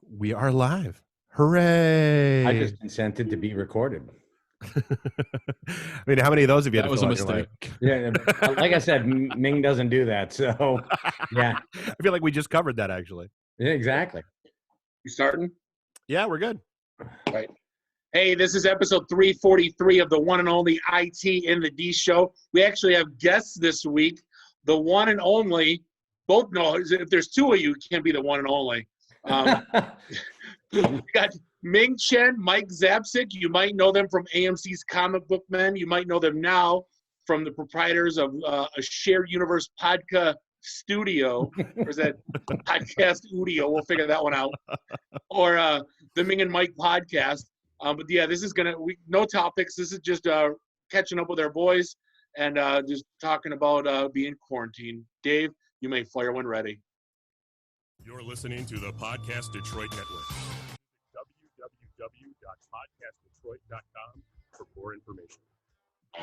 We are live. Hooray! I just consented to be recorded. I mean, how many of those have you had That to was fill a out your mistake. life? Yeah, like I said, Ming doesn't do that. So, yeah. I feel like we just covered that, actually. Yeah, exactly. You starting? Yeah, we're good. Right. Hey, this is episode 343 of the one and only IT in the D show. We actually have guests this week. The one and only, both know, if there's two of you, it can't be the one and only. We got Ming Chen, Mike Zapsik. You might know them from AMC's Comic Book Men. You might know them now from the proprietors of a shared universe podcast studio. Or is that podcast studio? We'll figure that one out. Or the Ming and Mike podcast. But yeah, this is no topics. This is just catching up with our boys and just talking about being quarantined. Dave, you may fire when ready. You're listening to the Podcast Detroit Network. www.podcastdetroit.com for more information.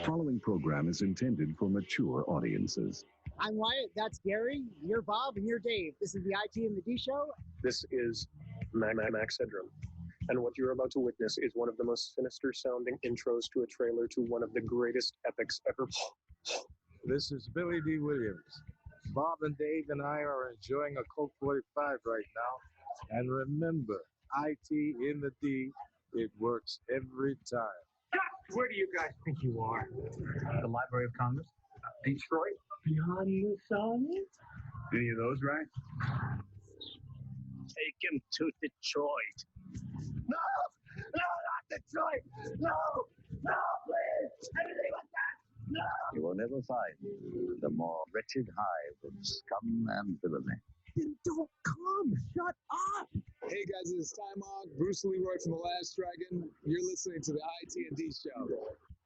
Following program is intended for mature audiences. I'm Wyatt, that's Gary, you're Bob, and you're Dave. This is the IT and the D show. This is Max Headroom. And what you're about to witness is one of the most sinister sounding intros to a trailer to one of the greatest epics ever. This is Billy D. Williams. Bob and Dave and I are enjoying a Colt 45 right now. And remember, IT in the D, it works every time. Where do you guys think you are? The Library of Congress? Detroit? Beyond the Sun? Any of those right? Take him to Detroit. No! No, not Detroit! No! No, please! Anything but that! No! You will never find the more wretched hive of scum and villainy. Then don't come, shut up! Hey guys, it's Time Bruce Leroy from The Last Dragon. You're listening to the IT and D show.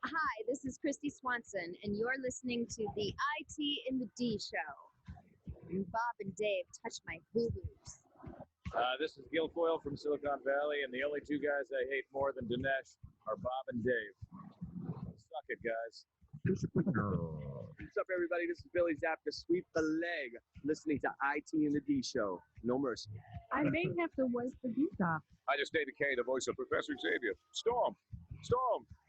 Hi, this is Christy Swanson, and you're listening to the IT in the D show. And Bob and Dave touch my boo-boos. This is Guilfoyle from Silicon Valley, and the only two guys I hate more than Dinesh are Bob and Dave. Suck it, guys. What's up, everybody? This is Billy Zapka, sweep the leg, listening to IT in the D show. No mercy. I may have to wipe the beat off. I just David Kay, the voice of Professor Xavier. Storm!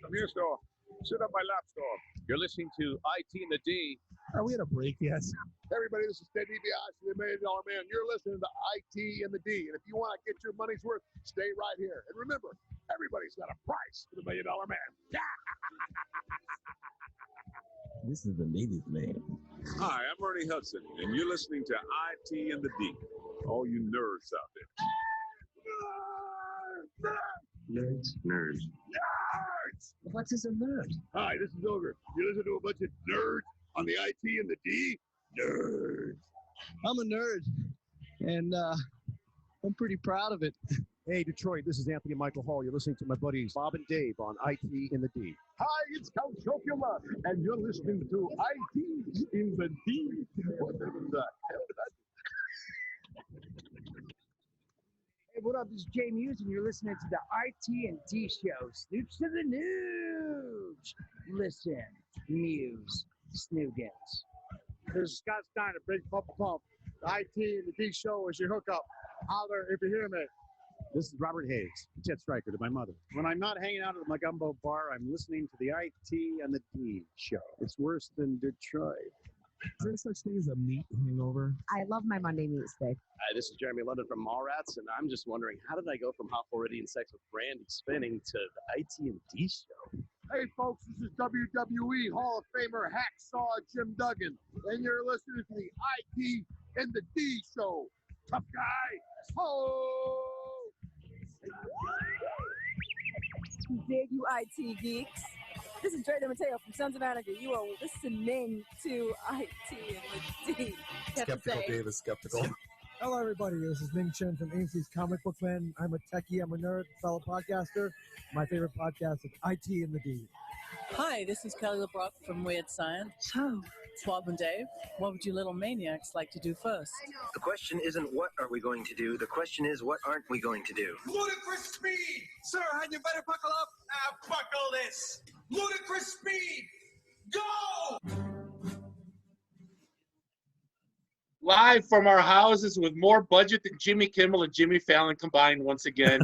Come here, Storm. Sit up my lap, Storm. You're listening to IT in the D. Are we at a break yet? Everybody, this is Ted DiBiase, the $1 Million Man. You're listening to IT in the D. And if you want to get your money's worth, stay right here. And remember, everybody's got a price for the $1 Million Man. This is the ladies' man. Hi, I'm Ernie Hudson, and you're listening to IT in the D. All you nerds out there. Nerds. What is a nerd? Hi, this is Ogre. You listen to a bunch of nerds on the IT and the D? Nerds. I'm a nerd, and I'm pretty proud of it. Hey, Detroit, this is Anthony Michael Hall. You're listening to my buddies Bob and Dave on IT in the D. Hi, it's Count Chocula, and you're listening to IT in the D. What the hell did I Hey, what up? This is Jay Muse, and you're listening to the IT and D show. Snoops to the news. Listen, Muse, Snoogans. This is Scott Steiner, Big Pump Pump. The IT and the D show is your hookup. Holler if you hear me. This is Robert Hayes, Jet Striker to my mother. When I'm not hanging out at my gumbo bar, I'm listening to the IT and the D show. It's worse than Detroit. Is there such thing as a meat hangover? I love my Monday meat steak. Hi, this is Jeremy London from Mallrats, and I'm just wondering, how did I go from Hot Floridian Sex with Brandy spinning to the IT and D show? Hey, folks, this is WWE Hall of Famer Hacksaw Jim Duggan, and you're listening to the IT and the D show. Tough guy. Ho! Dig you IT geeks. This is Dre Mateo from Sons of Anarchy. You are listening to IT and the D. Skeptical Dave is skeptical. Hello, everybody. This is Ming Chen from AMC's Comic Book Men. I'm a techie. I'm a nerd, fellow podcaster. My favorite podcast is IT and the D. Hi, this is Kelly LeBrock from Weird Science. So, Bob and Dave, what would you little maniacs like to do first? The question isn't what are we going to do. The question is what aren't we going to do. Ludicrous speed! Sir, and you better buckle up. Buckle this. Ludicrous speed! Go! Live from our houses with more budget than Jimmy Kimmel and Jimmy Fallon combined once again.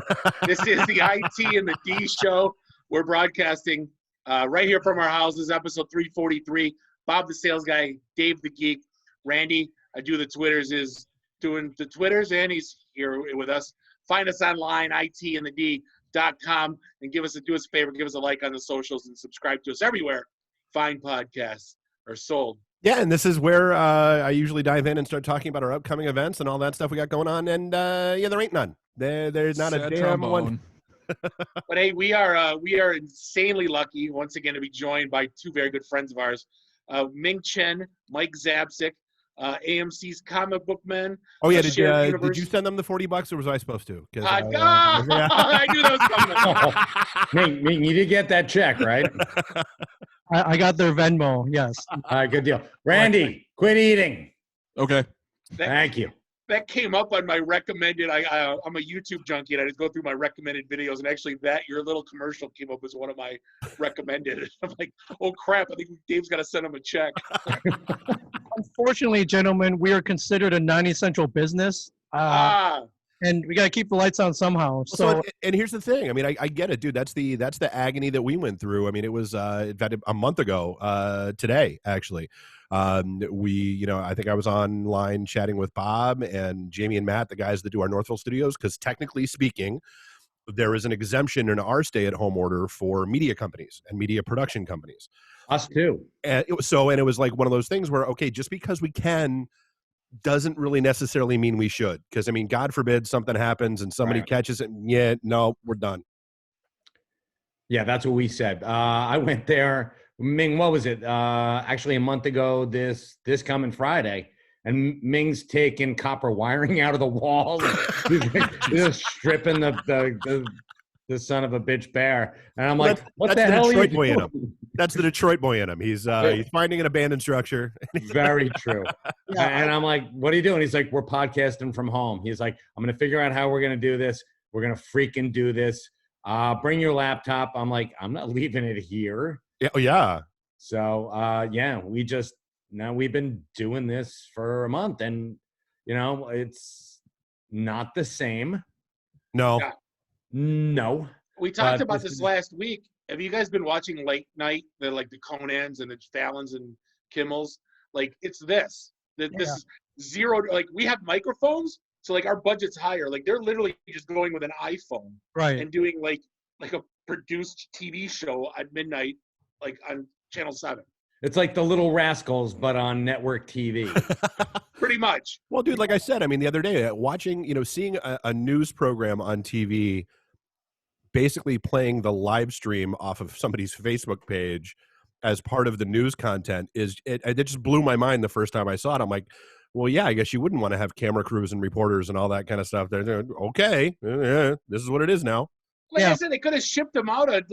This is the IT and the D show. We're broadcasting right here from our houses, episode 343. Bob the sales guy, Dave the geek, Randy, I do the Twitters, is doing the Twitters, and he's here with us. Find us online, itandthed.com, and do us a favor, give us a like on the socials and subscribe to us everywhere fine podcasts are sold. Yeah, and this is where I usually dive in and start talking about our upcoming events and all that stuff we got going on. And yeah, there ain't none. There's not Sad a damn one. But hey, we are insanely lucky once again to be joined by two very good friends of ours, Ming Chen, Mike Zabsik, AMC's comic book men. Oh yeah, did you send them the $40 or was I supposed to? I knew that was coming. Ming, you did get that check, right? I got their Venmo, yes. All right, good deal. Randy, quit eating. Okay. Thank you. That came up on my recommended. I'm a YouTube junkie, and I just go through my recommended videos, and actually, your little commercial came up as one of my recommended. I'm like, oh crap! I think Dave's got to send him a check. Unfortunately, gentlemen, we are considered a non-essential business, and we got to keep the lights on somehow. So, and here's the thing. I mean, I get it, dude. That's the agony that we went through. I mean, it was in fact a month ago today, actually. I think I was online chatting with Bob and Jamie and Matt, the guys that do our Northville studios, because technically speaking, there is an exemption in our stay-at-home order for media companies and media production companies. Us too. And it was like one of those things where, okay, just because we can doesn't really necessarily mean we should. Because, I mean, God forbid something happens and somebody catches it. And, yeah, no, we're done. Yeah, that's what we said. I went there. Ming, what was it? Actually, a month ago, this coming Friday, and Ming's taking copper wiring out of the wall, just stripping the son of a bitch bare. And I'm like, what the hell are you doing? That's the Detroit boy in him. He's finding an abandoned structure. Very true. And I'm like, what are you doing? He's like, we're podcasting from home. He's like, I'm going to figure out how we're going to do this. We're going to freaking do this. Bring your laptop. I'm like, I'm not leaving it here. Yeah. Oh, yeah. So, we've been doing this for a month, and, it's not the same. No. Yeah. No. We talked about this last week. Have you guys been watching late night, the Conans and the Fallons and Kimmels? Like, it's this. This is zero. Like, we have microphones, so like our budget's higher. Like, they're literally just going with an iPhone, right, and doing like a produced TV show at midnight, like on Channel 7. It's like the Little Rascals, but on network TV. Pretty much. Well, dude, like I said, I mean, the other day, seeing a news program on TV basically playing the live stream off of somebody's Facebook page as part of the news content it just blew my mind the first time I saw it. I'm like, well, yeah, I guess you wouldn't want to have camera crews and reporters and all that kind of stuff. They're okay. This is what it is now. Like I said, they could have shipped them out a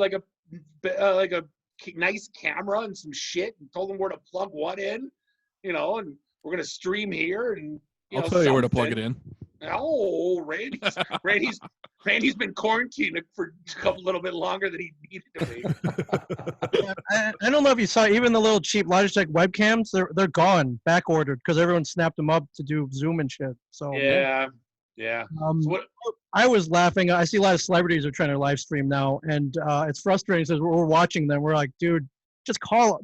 nice camera and some shit and told them where to plug what in, and we're gonna stream here and I'll tell you where to plug it in. Oh, Randy's been quarantined for a little bit longer than he needed to be. I don't know if you saw even the little cheap Logitech webcams. They're gone, back ordered, because everyone snapped them up to do Zoom and shit. So yeah. So I was laughing. I see a lot of celebrities are trying to live stream now, and it's frustrating because we're watching them. We're like, dude, just call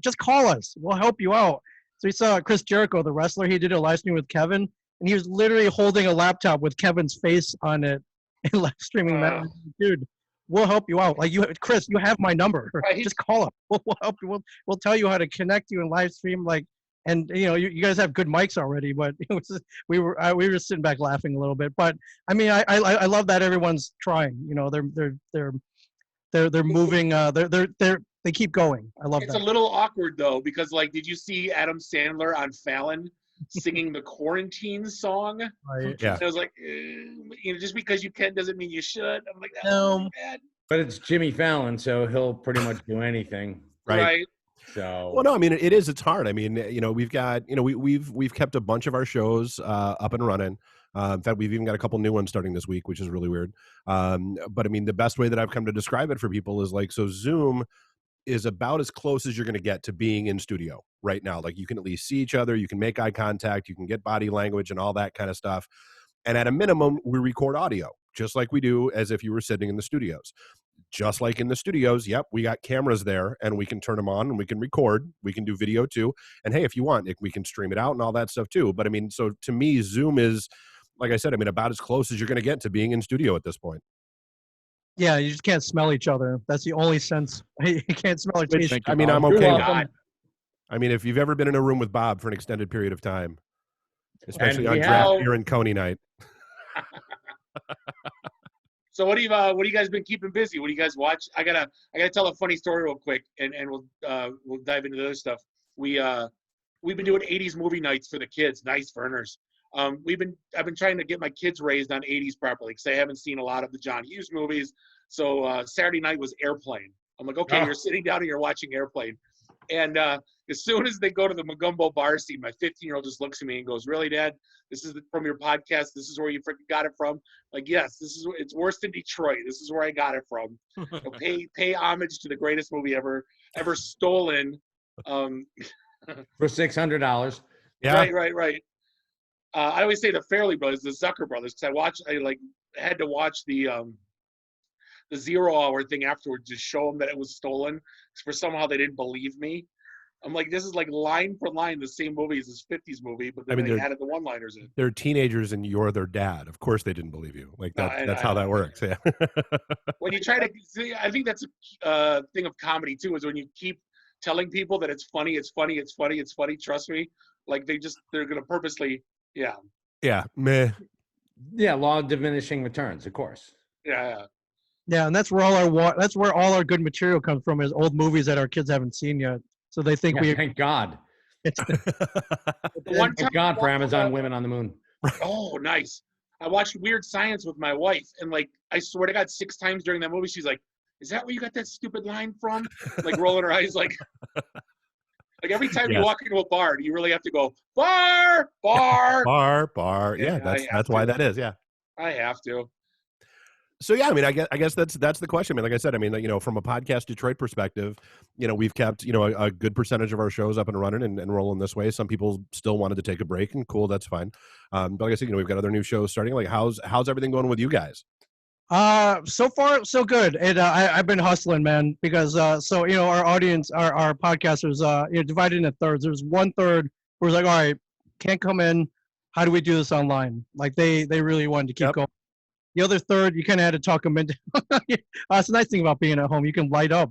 us. We'll help you out. So we saw Chris Jericho, the wrestler. He did a live stream with Kevin, and he was literally holding a laptop with Kevin's face on it and live streaming that. Dude, we'll help you out. Like Chris, you have my number. Right. Just call up. We'll help you. We'll tell you how to connect you and live stream. And you guys have good mics already, but we were sitting back laughing a little bit. But I mean, I love that everyone's trying. They're moving. They keep going. I love that. It's a little awkward though, because did you see Adam Sandler on Fallon singing the quarantine song? Right. Yeah. I was like, just because you can doesn't mean you should. I'm like, that's no. Bad. But it's Jimmy Fallon, so he'll pretty much do anything. Right. So. Well, no, I mean, it's hard. I mean, we've got, we've kept a bunch of our shows up and running. In fact, we've even got a couple new ones starting this week, which is really weird. But I mean, the best way that I've come to describe it for people is so Zoom is about as close as you're going to get to being in studio right now. Like, you can at least see each other, you can make eye contact, you can get body language and all that kind of stuff. And at a minimum, we record audio, just like we do as if you were sitting in the studios. Just like in the studios, yep, we got cameras there and we can turn them on and we can record. We can do video too. And hey, if you want, we can stream it out and all that stuff too. But I mean, so to me, Zoom is, like I said, I mean, about as close as you're going to get to being in studio at this point. Yeah, you just can't smell each other. That's the only sense. You can't smell each other. I mean, I'm okay with that. I mean, if you've ever been in a room with Bob for an extended period of time, especially on draft beer and Coney night. So what have you guys been keeping busy? What do you guys watch? I gotta tell a funny story real quick, and we'll dive into the other stuff. We've been doing 80s movie nights for the kids. Nice Verners. I've been trying to get my kids raised on 80s properly because they haven't seen a lot of the John Hughes movies. So Saturday night was Airplane. I'm like, okay, you're sitting down and you're watching Airplane. And as soon as they go to the Magumbo bar scene, my 15-year-old just looks at me and goes, "Really, Dad? This is from your podcast? This is where you freaking got it from?" Like, yes, it's worse than Detroit. This is where I got it from. So pay homage to the greatest movie ever stolen. For $600. Yeah. Right. I always say the Fairley brothers, the Zucker brothers, because I had to watch the 0 hour thing afterwards to show them that it was stolen. For somehow they didn't believe me. I'm like, this is like line for line the same movie as this 50s movie, but then they added the one-liners in. They're teenagers and you're their dad. Of course they didn't believe you. Like that's how that works. Yeah. When you try to see, I think that's a thing of comedy too, is when you keep telling people that it's funny, trust me. Like they're going to purposely, Yeah. Meh. Yeah, law of diminishing returns, of course. Yeah. Yeah, and that's where all our good material comes from, is old movies that our kids haven't seen yet. So they think thank God. Thank God for Amazon Women on the Moon. Oh, nice. I watched Weird Science with my wife, and like, I swear to God, 6 times during that movie, she's like, "Is that where you got that stupid line from?" Like, rolling her eyes, like every time you walk into a bar, you really have to go bar. Yeah, that's why that is. Yeah, I have to. So yeah, I mean, I guess that's the question. I mean, like I said, I mean, from a Podcast Detroit perspective, we've kept a good percentage of our shows up and running and rolling this way. Some people still wanted to take a break, and cool, that's fine. But like I said, we've got other new shows starting. Like, how's everything going with you guys? So far so good. And I've been hustling, man, because our audience, our podcasters, divided into thirds. There's 1/3 where it's like, all right, can't come in. How do we do this online? Like they really wanted to keep going. The other third, you kind of had to talk them into. That's the nice thing about being at home. You can light up.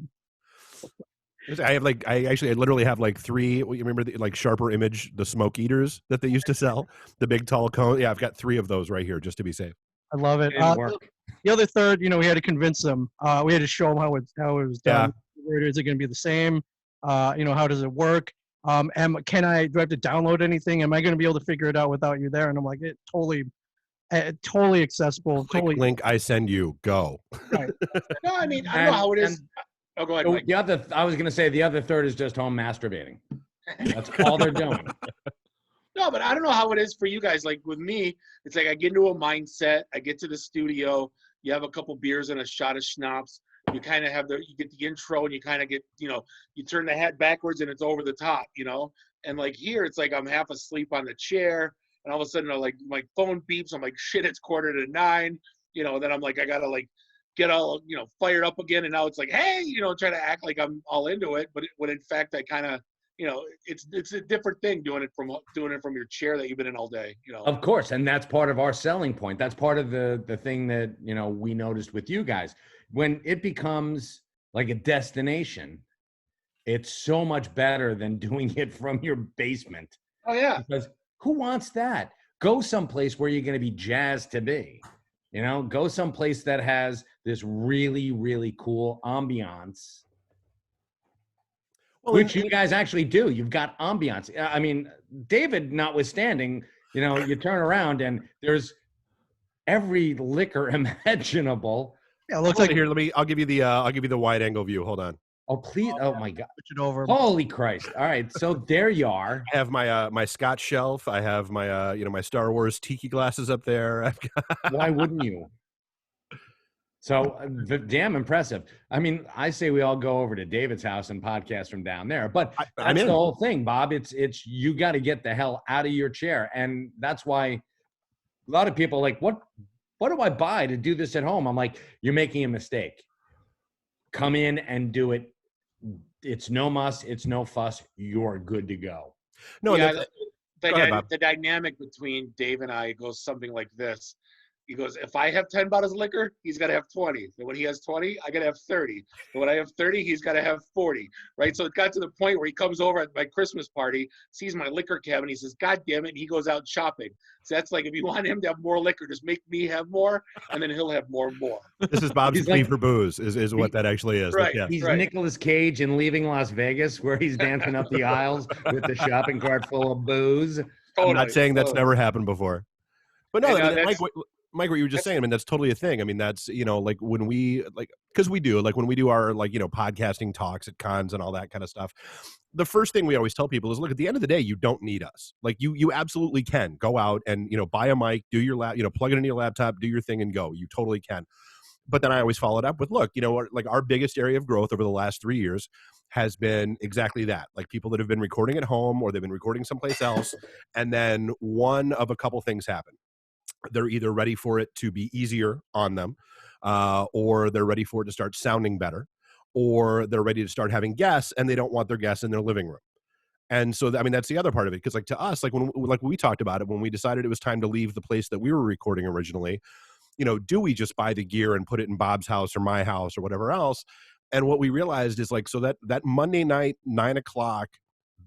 I literally have like 3. You remember the Sharper Image, the smoke eaters that they used to sell, the big tall cone. Yeah, I've got 3 of those right here just to be safe. I love it. The other third, we had to convince them. We had to show them how it was done. Yeah. Is it going to be the same? How does it work? Do I have to download anything? Am I going to be able to figure it out without you there? And I'm like, totally accessible. Totally. Link I send you. Go. Right. No, I mean, I don't know how it is. Go ahead, Mike. I was going to say the other third is just home masturbating. That's all they're doing. No, but I don't know how it is for you guys. Like with me, it's like I get into a mindset. I get to the studio. You have a couple beers and a shot of schnapps. You kind of you get the intro, and you kind of get, you turn the hat backwards and it's over the top, And like here, it's like I'm half asleep on the chair, and all of a sudden, my phone beeps. I'm like, shit, it's 8:45. Then I'm like, I gotta get all fired up again, and now it's like, hey, try to act like I'm all into it, but when in fact I kind of. It's a different thing doing it from your chair that you've been in all day. Of course, and that's part of our selling point. That's part of the thing that we noticed with you guys. When it becomes like a destination, it's so much better than doing it from your basement. Oh yeah, because who wants that? Go someplace where you're going to be jazzed to be. Go someplace that has this really, really cool ambiance. Which you guys actually do. You've got ambiance. I mean, David notwithstanding, you turn around and there's every liquor imaginable. Yeah, it looks like here. I'll give you the wide angle view. Hold on. Oh please! Oh my God! Switch it over. Holy Christ! All right, so there you are. I have my Scotch shelf. I have my my Star Wars tiki glasses up there. Why wouldn't you? So damn impressive. I mean, I say we all go over to David's house and podcast from down there. But that's the whole thing, Bob. It's you got to get the hell out of your chair, and that's why a lot of people are like, what do I buy to do this at home? I'm like, you're making a mistake. Come in and do it. It's no muss. It's no fuss. You're good to go. No, yeah, ahead, the dynamic between Dave and I goes something like this. He goes, if I have 10 bottles of liquor, he's got to have 20. And when he has 20, I got to have 30. And when I have 30, he's got to have 40, right? So it got to the point where he comes over at my Christmas party, sees my liquor cabinet, he says, God damn it, and he goes out shopping. So that's like, if you want him to have more liquor, just make me have more, and then he'll have more and more. This is Bob's plea for booze, is what that actually is. Right. Yeah. He's Nicolas Cage in Leaving Las Vegas, where he's dancing up the aisles with the shopping cart full of booze. I'm not saying that's never happened before. But no, I mean, Mike, what you were just saying, I mean, that's totally a thing. I mean, that's, like when we, because we do, when we do our, podcasting talks at cons and all that kind of stuff, the first thing we always tell people is, look, at the end of the day, you don't need us. Like, you absolutely can go out and, buy a mic, do your plug it into your laptop, do your thing and go. You totally can. But then I always follow it up with, look, our biggest area of growth over the last 3 years has been exactly that. Like, people that have been recording at home or they've been recording someplace else. And then one of a couple things happen. They're either ready for it to be easier on them, or they're ready for it to start sounding better, or they're ready to start having guests and they don't want their guests in their living room. And so, I mean, that's the other part of it. Because to us, when we talked about it, when we decided it was time to leave the place that we were recording originally, do we just buy the gear and put it in Bob's house or my house or whatever else? And what we realized is so that Monday night, 9:00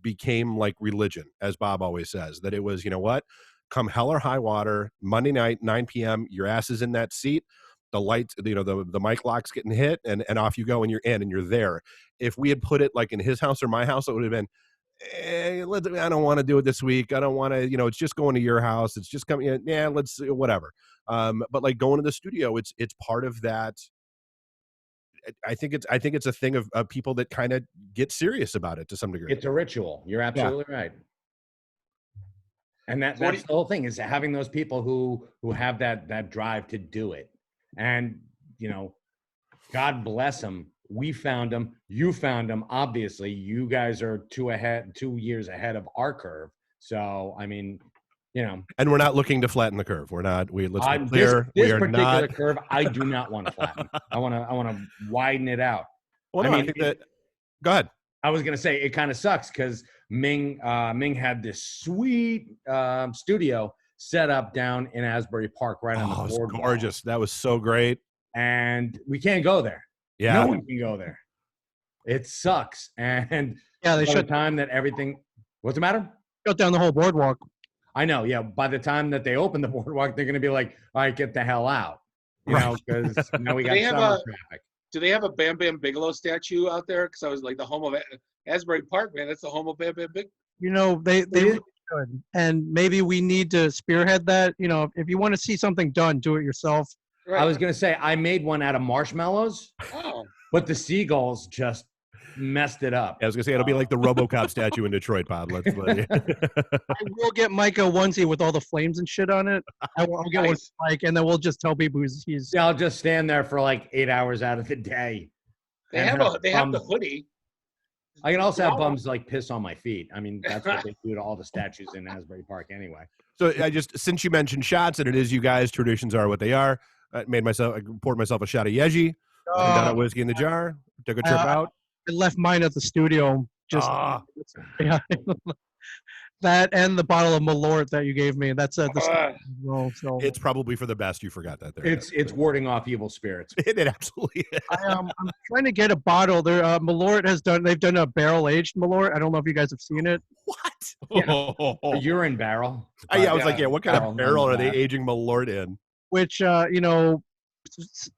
became like religion, as Bob always says, that it was, come hell or high water, Monday night, 9 p.m., your ass is in that seat, the lights, the mic lock's getting hit, and off you go, and you're in, and you're there. If we had put it like in his house or my house, it would have been, I don't want to do it this week. I don't want to, it's just going to your house. It's just coming in. Yeah, let's, whatever. But going to the studio, it's part of that. I think it's a thing of people that kind of get serious about it to some degree. It's a ritual. You're absolutely right. And that's the whole thing, is having those people who have that drive to do it. And, God bless them. We found them. You found them. Obviously, you guys are 2 years ahead of our curve. So, I mean, And we're not looking to flatten the curve. Let's be clear. This particular curve, I do not want to flatten. I want to widen it out. Well, I think that. Go ahead. I was gonna say it kind of sucks because Ming had this sweet studio set up down in Asbury Park, right on the boardwalk. It was gorgeous. That was so great. And we can't go there. Yeah, no one can go there. It sucks. And they by the time that everything, what's the matter? Shut down the whole boardwalk. I know. Yeah. By the time that they open the boardwalk, they're gonna be like, "All right, get the hell out," because now we got summer traffic. Do they have a Bam Bam Bigelow statue out there? Because I was like, the home of Asbury Park, man. That's the home of Bam Bam Bigelow. They really should. And maybe we need to spearhead that. If you want to see something done, do it yourself. Right. I was going to say, I made one out of marshmallows, but the seagulls just messed it up. Yeah, I was going to say, it'll be like the RoboCop statue in Detroit, Bob. I will get Mike a onesie with all the flames and shit on it. I'll get one for Mike, and then we'll just tell people he's. Yeah, I'll just stand there for like 8 hours out of the day. They have the hoodie. I can also have bums like piss on my feet. I mean, that's what they do to all the statues in Asbury Park anyway. So since you mentioned shots, and it is you guys, traditions are what they are. I poured myself a shot of Yeji. Got a whiskey in the jar. Took a trip out. I left mine at the studio. Yeah. That and the bottle of Malort that you gave me. That's at the studio as well. So it's probably for the best you forgot that there. It's warding off evil spirits. It absolutely is. I'm trying to get a bottle. There, Malort they've done a barrel aged Malort. I don't know if you guys have seen it. What? Yeah. A urine barrel. I was like, what kind of barrel are they aging Malort in? Which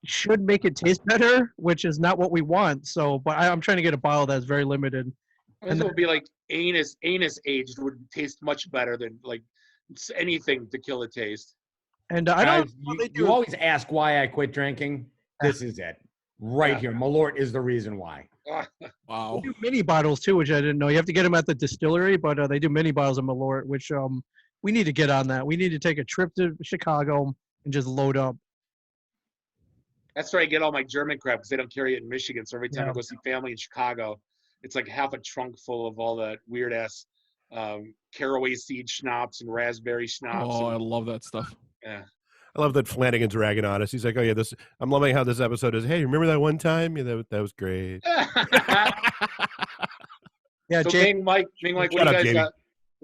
should make it taste better, which is not what we want. So, but I'm trying to get a bottle that's very limited. And it would be like anus aged would taste much better than like anything to kill a taste. And you always ask why I quit drinking. This is it right here. Malort is the reason why. Wow. They do mini bottles too, which I didn't know. You have to get them at the distillery, but they do mini bottles of Malort, which we need to get on that. We need to take a trip to Chicago and just load up. That's where I get all my German crap because they don't carry it in Michigan. So every time I go see family in Chicago, it's like half a trunk full of all that weird ass caraway seed schnapps and raspberry schnapps. Oh, I love that stuff. Yeah. I love that Flanagan's ragging on us. He's like, "Oh yeah, this." I'm loving how this episode is. Hey, remember that one time? Yeah, that was great. Yeah, So Jake. Ming, what Shut up, Jamie. are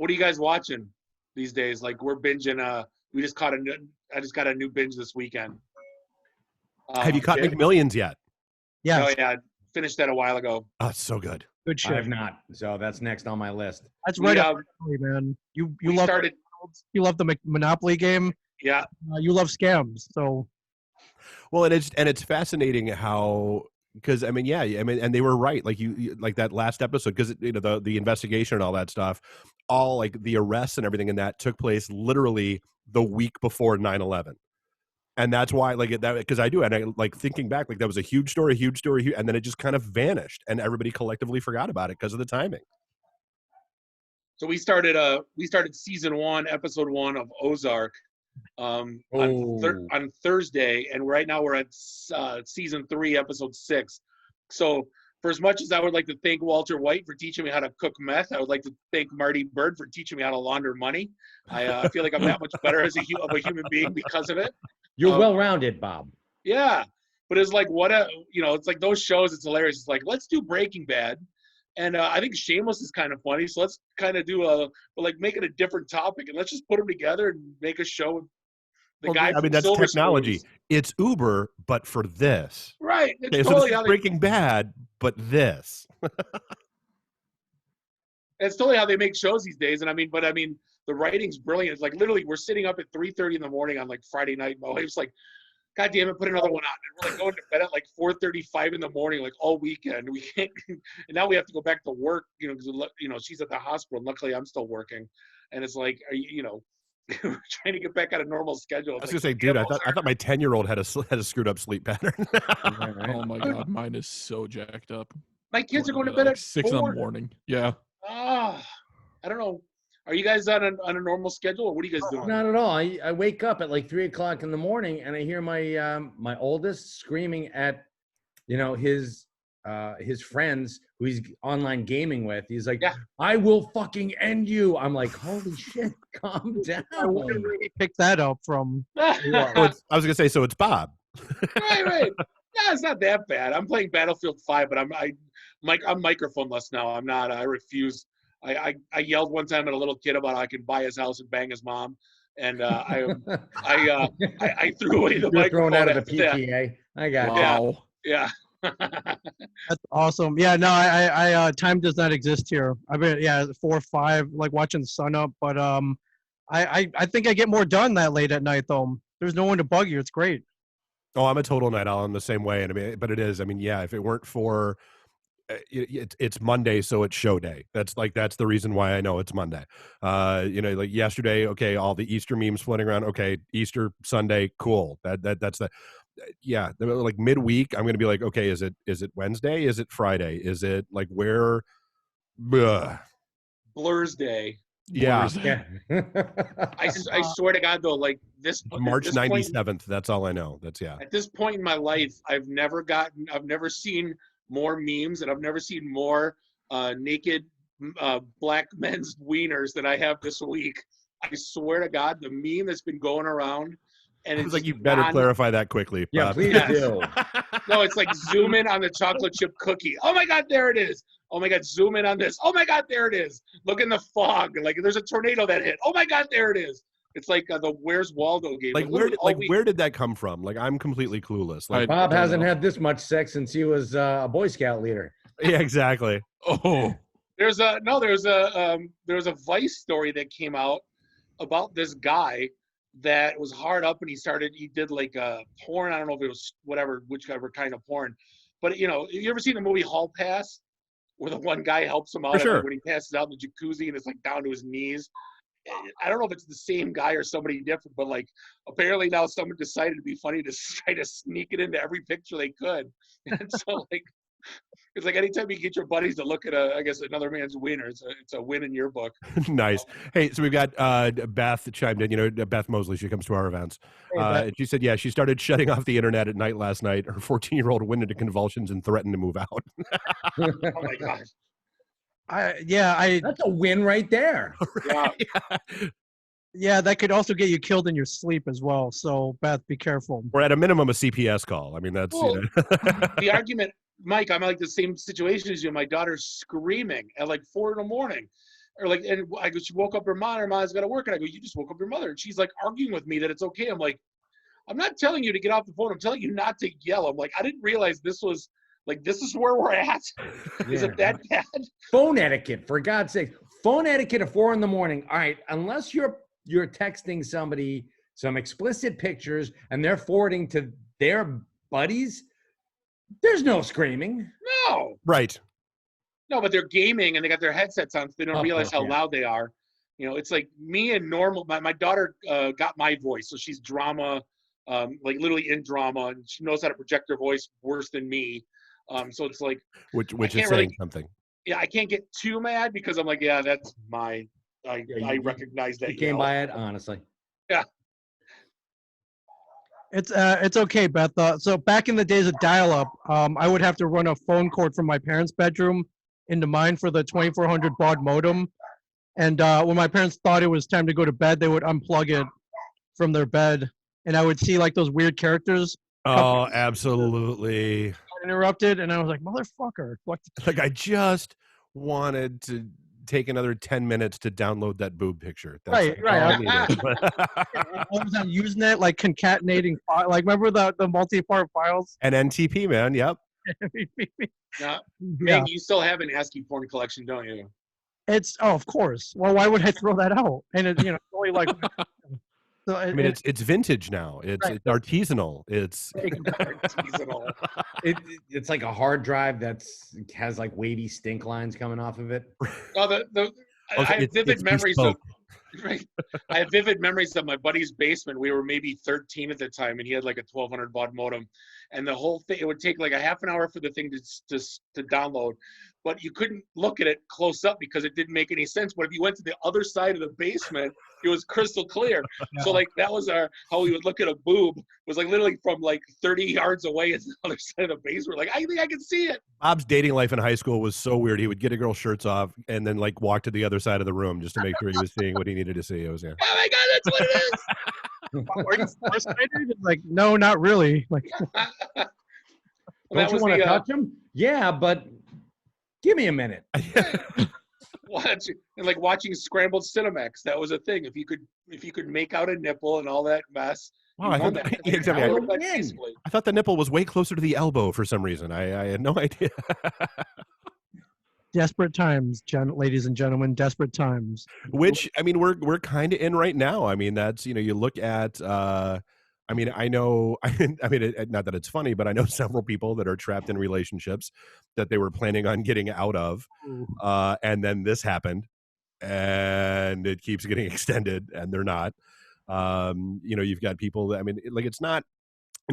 you guys watching these days? Like we're binging. I just got a new binge this weekend. Have you caught McMillions yet? Yeah. Oh yeah, I finished that a while ago. Oh, it's so good. Good I shit. have not. So that's next on my list. That's We, right uh, up your alley, man. You we love started. you love the Monopoly game. Yeah. You love scams. So Well, and it's fascinating how, because I mean, and they were right. Like you like that last episode, because the investigation and all that stuff, all like the arrests and everything in that took place literally the week before 9/11. And that's why, like, that, because I do, and I like thinking back, like that was a huge story, and then it just kind of vanished, and everybody collectively forgot about it because of the timing. So we started season 1, episode 1 of Ozark on Thursday, and right now we're at season 3, episode 6. So for as much as I would like to thank Walter White for teaching me how to cook meth, I would like to thank Marty Bird for teaching me how to launder money. I feel like I'm that much better as a human being because of it. You're well-rounded, Bob. Yeah, but it's like it's like those shows. It's hilarious. It's like, let's do Breaking Bad, and I think Shameless is kind of funny. So let's kind of do make it a different topic, and let's just put them together and make a show with the guy. I mean, that's Silver technology. Spoons. It's Uber, but for this. Right. It's Okay, so totally this how is they, Breaking Bad, but this. it's totally how they make shows these days. And I mean, the writing's brilliant. It's like literally we're sitting up at 3:30 in the morning on like Friday night. My wife's like, God damn it, put another one on. And we're like going to bed at like 4:35 in the morning, like all weekend. We can't, and now we have to go back to work, because she's at the hospital. And luckily, I'm still working, and it's like, we're trying to get back on a normal schedule. I was gonna say, dude, I thought my 10-year-old had a screwed up sleep pattern. Oh my god, mine is so jacked up. My kids are going to bed at 6 in the morning. Yeah. I don't know. Are you guys on a normal schedule, or what are you guys doing? Not at all. I wake up at like 3 o'clock in the morning, and I hear my my oldest screaming at, his friends who he's online gaming with. He's like, "I will fucking end you." I'm like, "Holy shit, calm down." I wouldn't really pick that up from. I was gonna say, so it's Bob. Right. Yeah, it's not that bad. I'm playing Battlefield 5, but I'm microphoneless now. I'm not. I refuse. I yelled one time at a little kid about how I can buy his house and bang his mom, and I threw away the You're microphone. thrown out of the PTA. I got wow. Yeah. That's awesome. Yeah, no, I time does not exist here. I've been 4 or 5, like watching the sun up, but I think I get more done that late at night though. There's no one to bug you. It's great. Oh, I'm a total night owl in the same way, and I mean, but it is. I mean, yeah, if it weren't for it's Monday, so it's show day. That's the reason why I know it's Monday. Like yesterday, okay, all the Easter memes floating around. Okay, Easter Sunday, cool. That's the like midweek. I'm gonna be like, okay, is it Wednesday? Is it Friday? Is it like where? Blur's Day. Yeah. I swear to God though, like this March 97th. That's all I know. That's At this point in my life, I've never seen more memes, and I've never seen more naked black men's wieners than I have this week. I swear to God, the meme that's been going around, and it's like, you better clarify that quickly. Yeah, Bob. please do. No, it's like zoom in on the chocolate chip cookie. Oh my God, there it is. Oh my God, zoom in on this. Oh my God, there it is. Look in the fog. Like there's a tornado that hit. Oh my God, there it is. It's like the Where's Waldo game. Like where did that come from? Like I'm completely clueless. Like Bob hasn't had this much sex since he was a Boy Scout leader. Yeah, exactly. Oh, there was a Vice story that came out about this guy that was hard up, and he did like porn. I don't know if it was whichever kind of porn, but you ever seen the movie Hall Pass, where the one guy helps him out sure. when he passes out in the jacuzzi and it's like down to his knees. I don't know if it's the same guy or somebody different, but like apparently now someone decided to be funny to try to sneak it into every picture they could. And so like It's like anytime you get your buddies to look at another man's wiener, it's a win in your book. Nice. Hey, so we've got Beth chimed in. Beth Mosley. She comes to our events. Hey, Beth. And she said, yeah, she started shutting off the internet at night last night. Her 14-year-old went into convulsions and threatened to move out. Oh my gosh. That's a win right there. Yeah, that could also get you killed in your sleep as well. So, Beth, be careful. Or at a minimum, a CPS call. I mean, that's The argument, Mike, I'm like the same situation as you. My daughter's screaming at like 4 a.m. Or like, and I go, she woke up her mom. Her mom's got to work, and I go, you just woke up your mother, and she's like arguing with me that it's okay. I'm like, I'm not telling you to get off the phone. I'm telling you not to yell. I'm like, I didn't realize this is where we're at. Is it that bad? Phone etiquette, for God's sake. Phone etiquette at 4 a.m. All right, unless you're texting somebody some explicit pictures and they're forwarding to their buddies, there's no screaming. No. Right. No, but they're gaming and they got their headsets on, so they don't realize how loud they are. It's like me and normal. My daughter got my voice, so she's drama, like literally in drama, and she knows how to project her voice worse than me. So it's like which is saying something. Yeah, I can't get too mad because I'm like, yeah, that's my. I recognize that. You came by it honestly. Yeah. It's okay, Beth. So back in the days of dial-up, I would have to run a phone cord from my parents' bedroom into mine for the 2400 baud modem. And when my parents thought it was time to go to bed, they would unplug it from their bed, and I would see like those weird characters. Oh, absolutely. Interrupted, and I was like, motherfucker. What? Like, I just wanted to take another 10 minutes to download that boob picture. That's right. all I needed. I was on Usenet, like concatenating, like remember the multi-part files? And NTP, man. Yep. Yeah. Meg, you still have an ASCII porn collection, don't you? Of course. Well, why would I throw that out? And it's only like. So I mean, it's vintage now. It's artisanal. It's artisanal. It's like a hard drive has like wavy stink lines coming off of it. Oh, I have vivid memories of. Right. I have vivid memories of my buddy's basement. We were maybe 13 at the time, and he had like a 1200 baud modem, and the whole thing, it would take like a half an hour for the thing to download, but you couldn't look at it close up because it didn't make any sense. But if you went to the other side of the basement, it was crystal clear. Yeah. So like that was how we would look at a boob, was like literally from like 30 yards away at the other side of the basement. Like, I think I can see it. Bob's dating life in high school was so weird. He would get a girl's shirts off and then like walk to the other side of the room just to make sure he was seeing what he needed to see. It was Oh my God, that's what it is. Are you frustrated? Like, no, not really. Like, don't you want to touch him? Yeah, but give me a minute. Watching scrambled Cinemax, that was a thing. If you could make out a nipple and all that mess. Wow, I thought the nipple was way closer to the elbow for some reason. I had no idea. Desperate times, ladies and gentlemen, desperate times. Which, I mean, we're kind of in right now. I mean, that's, you look at, I mean, I know, not that it's funny, but I know several people that are trapped in relationships that they were planning on getting out of. And then this happened and it keeps getting extended and they're not. You've got people that, I mean, like, it's not,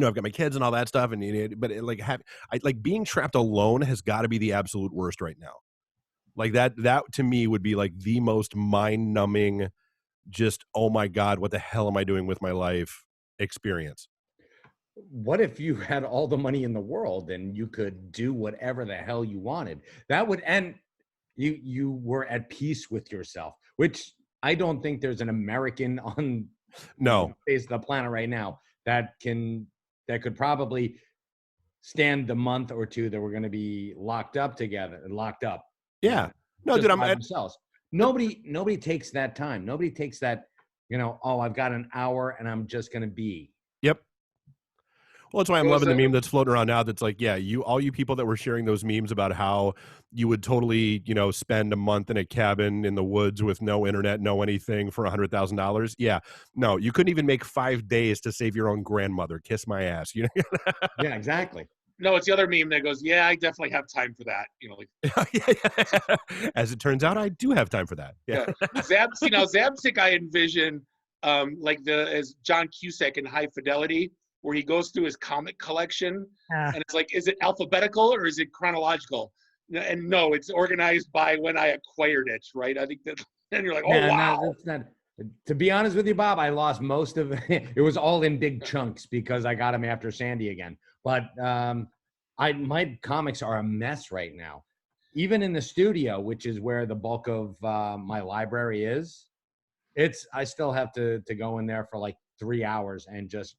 I've got my kids and all that stuff, but being trapped alone has got to be the absolute worst right now. Like that to me would be like the most mind-numbing, just, oh my God, what the hell am I doing with my life experience. What if you had all the money in the world and you could do whatever the hell you wanted? That would, and you were at peace with yourself, which I don't think there's an American on the face of the planet right now that could probably stand the month or two that we're going to be locked up. Yeah. No, dude, themselves. Nobody takes that time. Nobody takes that, I've got an hour and I'm just going to be. Yep. Well, that's why I'm loving the meme that's floating around now. That's like, yeah, all you people that were sharing those memes about how you would totally, spend a month in a cabin in the woods with no internet, no anything for $100,000. Yeah. No, you couldn't even make 5 days to save your own grandmother. Kiss my ass. Yeah, exactly. No, it's the other meme that goes, yeah, I definitely have time for that. As it turns out, I do have time for that. Yeah. Zabsic, I envision as John Cusack in High Fidelity, where he goes through his comic collection, Ah. and it's like, is it alphabetical or is it chronological? And no, it's organized by when I acquired it, right? I think that, and you're like, oh, Yeah, wow. no, that's not. To be honest with you, Bob, I lost most of it. It was all in big chunks because I got them after Sandy again. But my comics are a mess right now. Even in the studio, which is where the bulk of my library is, I still have to go in there for like 3 hours and just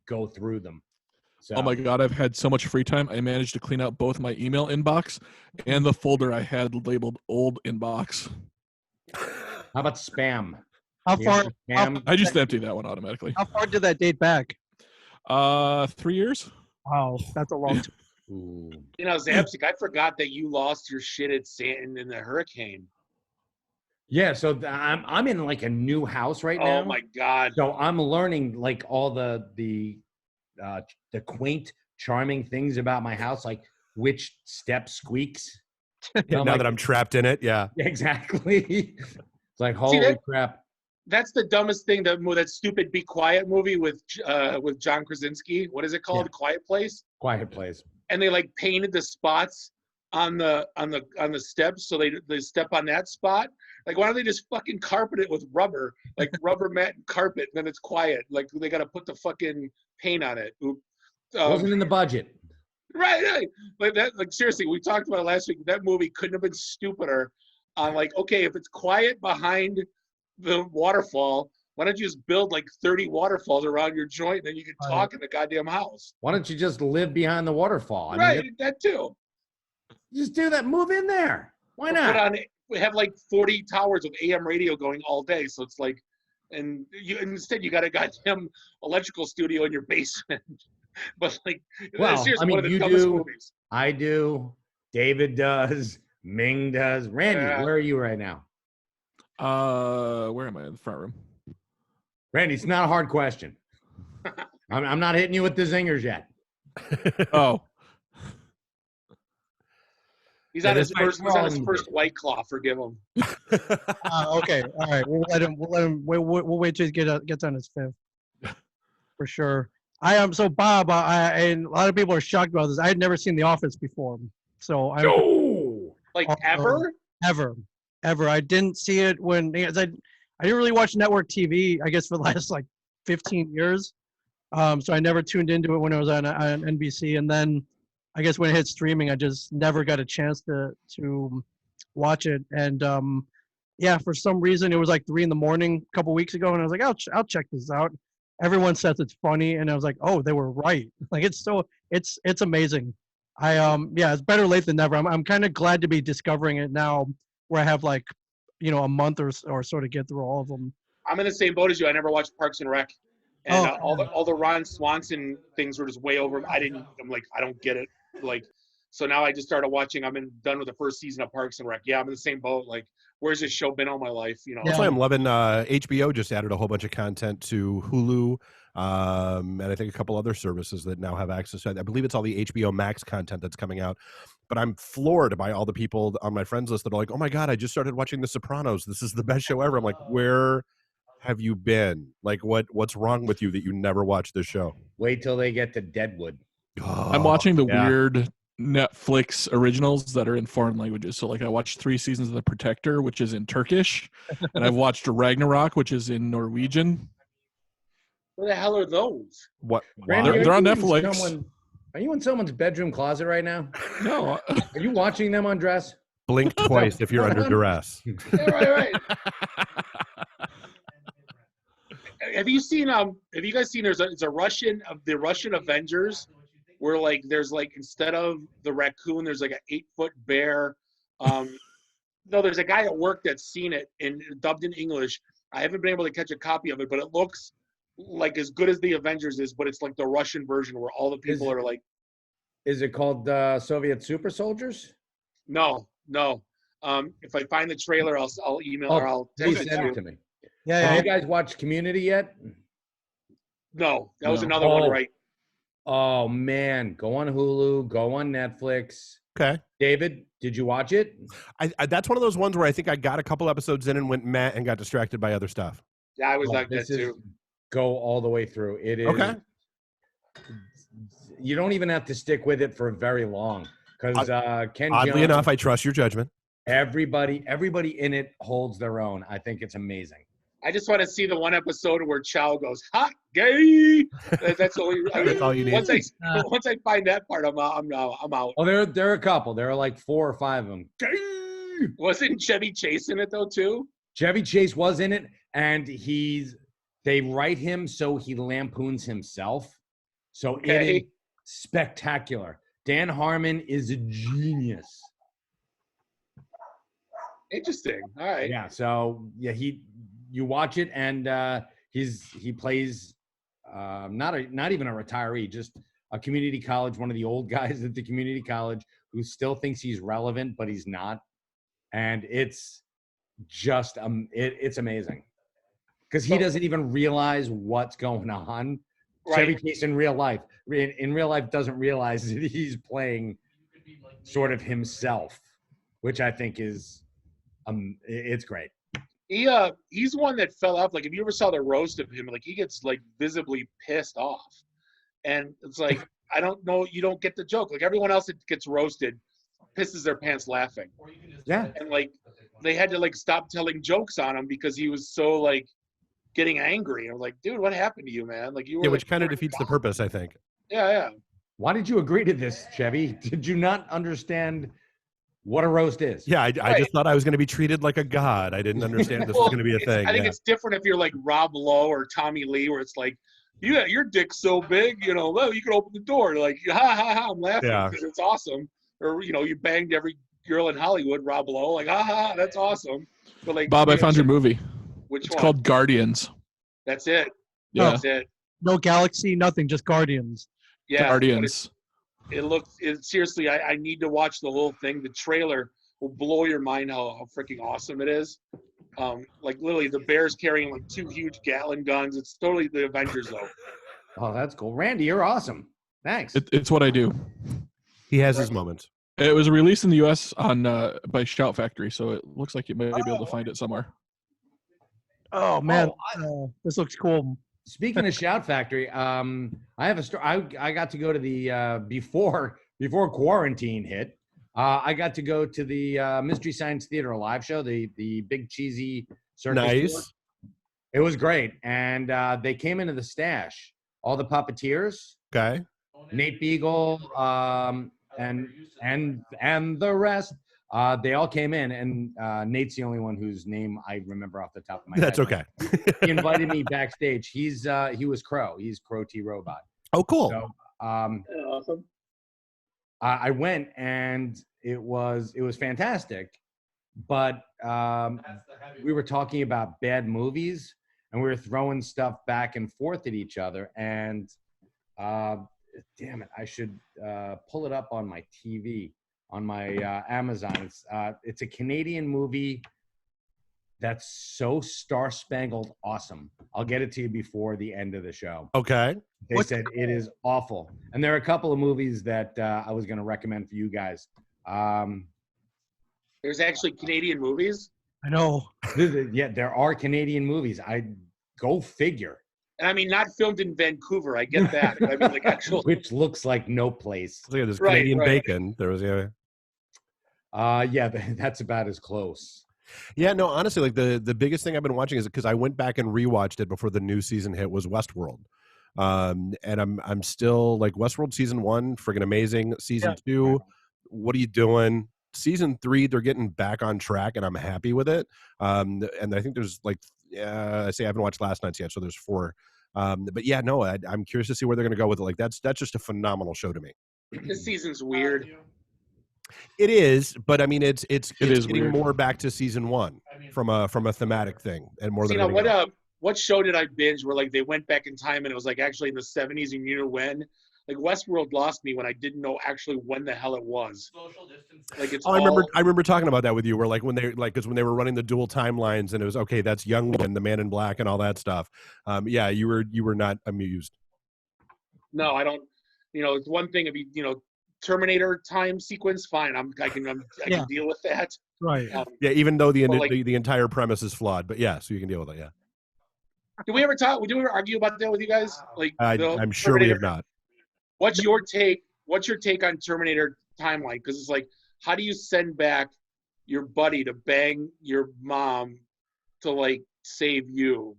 go through them. So, Oh my God, I've had so much free time. I managed to clean out both my email inbox and the folder I had labeled old inbox. How about spam? How You far? got spam? I just emptied that one automatically. How far did that date back? 3 years. Wow, that's a long time. Ooh. You know, Zapsik, I forgot that you lost your shit at in the hurricane. Yeah, so I'm in like a new house right now. Oh my God. So I'm learning like all the quaint, charming things about my house, like which step squeaks. Now that I'm trapped in it, yeah. Exactly. It's like, holy crap. That's the dumbest thing. That stupid "Be Quiet" movie with John Krasinski. What is it called? Yeah. Quiet Place. Quiet Place. And they like painted the spots on the steps, so they step on that spot. Like, why don't they just fucking carpet it with rubber, like rubber mat and carpet, and then it's quiet. Like, they got to put the fucking paint on it. Wasn't in the budget. Right. Like seriously, we talked about it last week. That movie couldn't have been stupider. On like, okay, if it's quiet behind the waterfall, why don't you just build like 30 waterfalls around your joint, and then you can talk in the goddamn house? Why don't you just live behind the waterfall? Right, that too. Just do that. Move in there. Why not? We have like 40 towers of AM radio going all day, so it's like, and instead you got a goddamn electrical studio in your basement. But like, Well, seriously, I mean, one of the you dumbest do. movies. I do. David does. Ming does. Randy, Yeah. where are you right now? Where am I? In the front room. Randy, it's not a hard question. I'm not hitting you with the zingers yet. Oh. He's on his that's first. He's on his first White Claw. Forgive him. Okay, all right. We'll let him. We'll wait till he gets on his fifth, for sure. I am so Bob. And a lot of people are shocked about this. I had never seen The Office before, so I'm ever. I didn't see it when I didn't really watch network TV. I guess for the last like 15 years. So I never tuned into it when it was on NBC, and then I guess when it hit streaming, I just never got a chance to watch it. And yeah, for some reason, it was like 3 a.m. a couple weeks ago, and I was like, I'll check this out. Everyone says it's funny, and I was like, oh, they were right. Like it's amazing. Yeah, it's better late than never. I'm kind of glad to be discovering it now, where I have like, a month or so to get through all of them. I'm in the same boat as you. I never watched Parks and Rec, and all the Ron Swanson things were just way over. I'm like, I don't get it. Like, so now I just started watching. Done with the first season of Parks and Rec. Yeah, I'm in the same boat. Like, where's this show been all my life? That's why I'm loving HBO just added a whole bunch of content to Hulu, and I think a couple other services that now have access to it. I believe it's all the HBO Max content that's coming out. But I'm floored by all the people on my friends list that are like, oh my God, I just started watching The Sopranos. This is the best show ever. I'm like, where have you been? Like, what's wrong with you that you never watched this show? Wait till they get to Deadwood. I'm watching the weird Netflix originals that are in foreign languages. So like I watched 3 seasons of The Protector, which is in Turkish, and I've watched Ragnarok, which is in Norwegian. Where the hell are those? What? Randy, they're on Netflix. Are you in someone's bedroom closet right now? No. Are you watching them undress? Blink twice if you're under duress. Yeah, right. Have you guys seen there's a Russian Avengers where like there's like instead of the raccoon there's like an 8-foot bear. No, there's a guy at work that's seen it and dubbed in English. I haven't been able to catch a copy of it, but it looks like as good as the Avengers is, but it's like the Russian version where all the people are like. Is it called Soviet Super Soldiers? No. If I find the trailer, I'll email or I'll text it to me. Yeah. Have you guys watched Community yet? No, that was another one, right? Oh man, go on Hulu, go on Netflix. Okay. David, did you watch it? I that's one of those ones where I think I got a couple episodes in and went meh and got distracted by other stuff. Yeah, I was like that too. Go all the way through. It is okay. you don't even have to stick with it for very long because Ken Oddly Jeong, enough, I trust your judgment. everybody in it holds their own. I think it's amazing. I just want to see the one episode where Chow goes hot gay. That's only. That's all you need. Once I find that part, I'm out. Oh, there are a couple. There are like 4 or 5 of them. Gay! Wasn't Chevy Chase in it though too? Chevy Chase was in it, and they write him so he lampoons himself. So it is spectacular. Dan Harmon is a genius. Interesting. All right. Yeah. So yeah, you watch it, and he plays not even a retiree, just a community college, one of the old guys at the community college who still thinks he's relevant, but he's not. And it's just it's amazing because he doesn't even realize what's going on. Right. Chevy Chase in real life doesn't realize that he's playing sort of himself, which I think is it's great. He's one that fell off. Like if you ever saw the roast of him, like he gets like visibly pissed off, and it's like I don't know, you don't get the joke. Like everyone else that gets roasted pisses their pants laughing. Yeah, and like they had to like stop telling jokes on him because he was so like getting angry. I was like, dude, what happened to you, man? Like you were which kind of defeats the purpose, I think. Yeah. Why did you agree to this, Chevy? Did you not understand what a roast is? Yeah, I just thought I was going to be treated like a god. I didn't understand this was going to be a thing. I think it's different if you're like Rob Lowe or Tommy Lee, where it's like, yeah, your dick's so big, well, you can open the door. Like, ha ha ha, I'm laughing because it's awesome. Or you banged every girl in Hollywood, Rob Lowe, like, ha ha, that's awesome. But like, Bob, I found your movie. Which one? It's called Guardians. That's it. Yeah. That's it. No Galaxy, nothing, just Guardians. Yeah. Guardians. Seriously, I need to watch the whole thing. The trailer will blow your mind how freaking awesome it is. Like literally the Bears carrying like 2 huge Gatling guns. It's totally the Avengers though. Oh, that's cool. Randy, you're awesome. Thanks. It's what I do. He has his moments. It was released in the U.S. by Shout Factory, so it looks like you may be able to find it somewhere. Oh man, this looks cool. Speaking of Shout Factory, I have a story. I got to go to the before quarantine hit. I got to go to the Mystery Science Theater live show, the big cheesy circus. Nice. Tour. It was great, and they came into the stash. All the puppeteers. Okay. Nate Beagle, and the rest. They all came in, and Nate's the only one whose name I remember off the top of my head. That's okay. He invited me backstage. He was Crow. He's Crow T Robot. Oh, cool. So, awesome. I went, and it was fantastic. But we were talking about bad movies, and we were throwing stuff back and forth at each other. And damn it, I should pull it up on my TV. On my Amazon. It's a Canadian movie that's so star-spangled awesome. I'll get it to you before the end of the show. Okay. They said it is awful. And there are a couple of movies that I was going to recommend for you guys. There's actually Canadian movies? I know. Yeah, there are Canadian movies. Go figure. And I mean, not filmed in Vancouver. I get that. But I mean, like actual. Which looks like no place. Look at this Canadian bacon. There was yeah, that's about as close. Yeah, no, honestly, like the biggest thing I've been watching is because I went back and rewatched it before the new season hit was Westworld. And I'm still like Westworld season 1, friggin' amazing. Season 2, what are you doing? Season 3, they're getting back on track, and I'm happy with it. And I think there's like, I haven't watched last night's yet, so there's 4. But yeah, no, I'm curious to see where they're going to go with it. Like that's just a phenomenal show to me. This season's weird. It is, but I mean, it's getting weird. more back to season 1 from a thematic thing, and more than what show did I binge where like they went back in time and it was like actually in the 70s and you know when? Like Westworld lost me when I didn't know actually when the hell it was. Social distance. Like it's. I remember talking about that with you. Where like when they because when they were running the dual timelines and it was okay, that's Young and the Man in Black and all that stuff. Yeah, you were not amused. No, I don't. It's one thing if you Terminator time sequence, fine. I can deal with that. Right. Yeah, even though the entire premise is flawed, but yeah, so you can deal with it. Yeah. Did we ever argue about that with you guys? Like I'm sure we have not. What's your take? What's your take on Terminator timeline? Because it's like, how do you send back your buddy to bang your mom to like save you?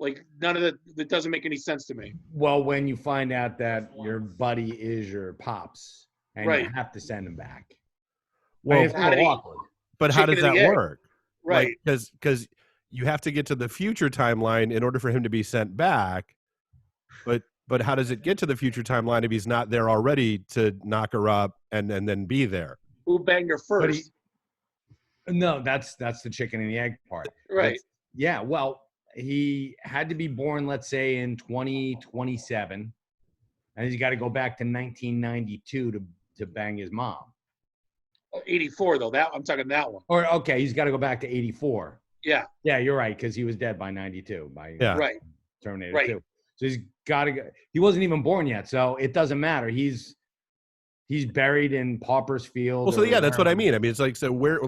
Like none of that doesn't make any sense to me. Well, when you find out that your buddy is your pops and Right. you have to send him back. Well, I mean, it's a little awkward. But how does that work? Right. Because you have to get to the future timeline in order for him to be sent back. But how does it get to the future timeline if he's not there already to knock her up and then be there? Who banged her first? No, that's the chicken and the egg part. Right. Yeah. Well, he had to be born, let's say, in 2027, and he's got to go back to 1992 to bang his mom. 84 though. That I'm talking that one. Or okay, he's got to go back to 84. Yeah. Yeah, you're right, because he was dead by 92 by Right. Terminator Right. 2. So he's got to go. He wasn't even born yet, so it doesn't matter. He's buried in Pauper's Field. Well, so yeah, that's what I mean. I mean, it's like, so where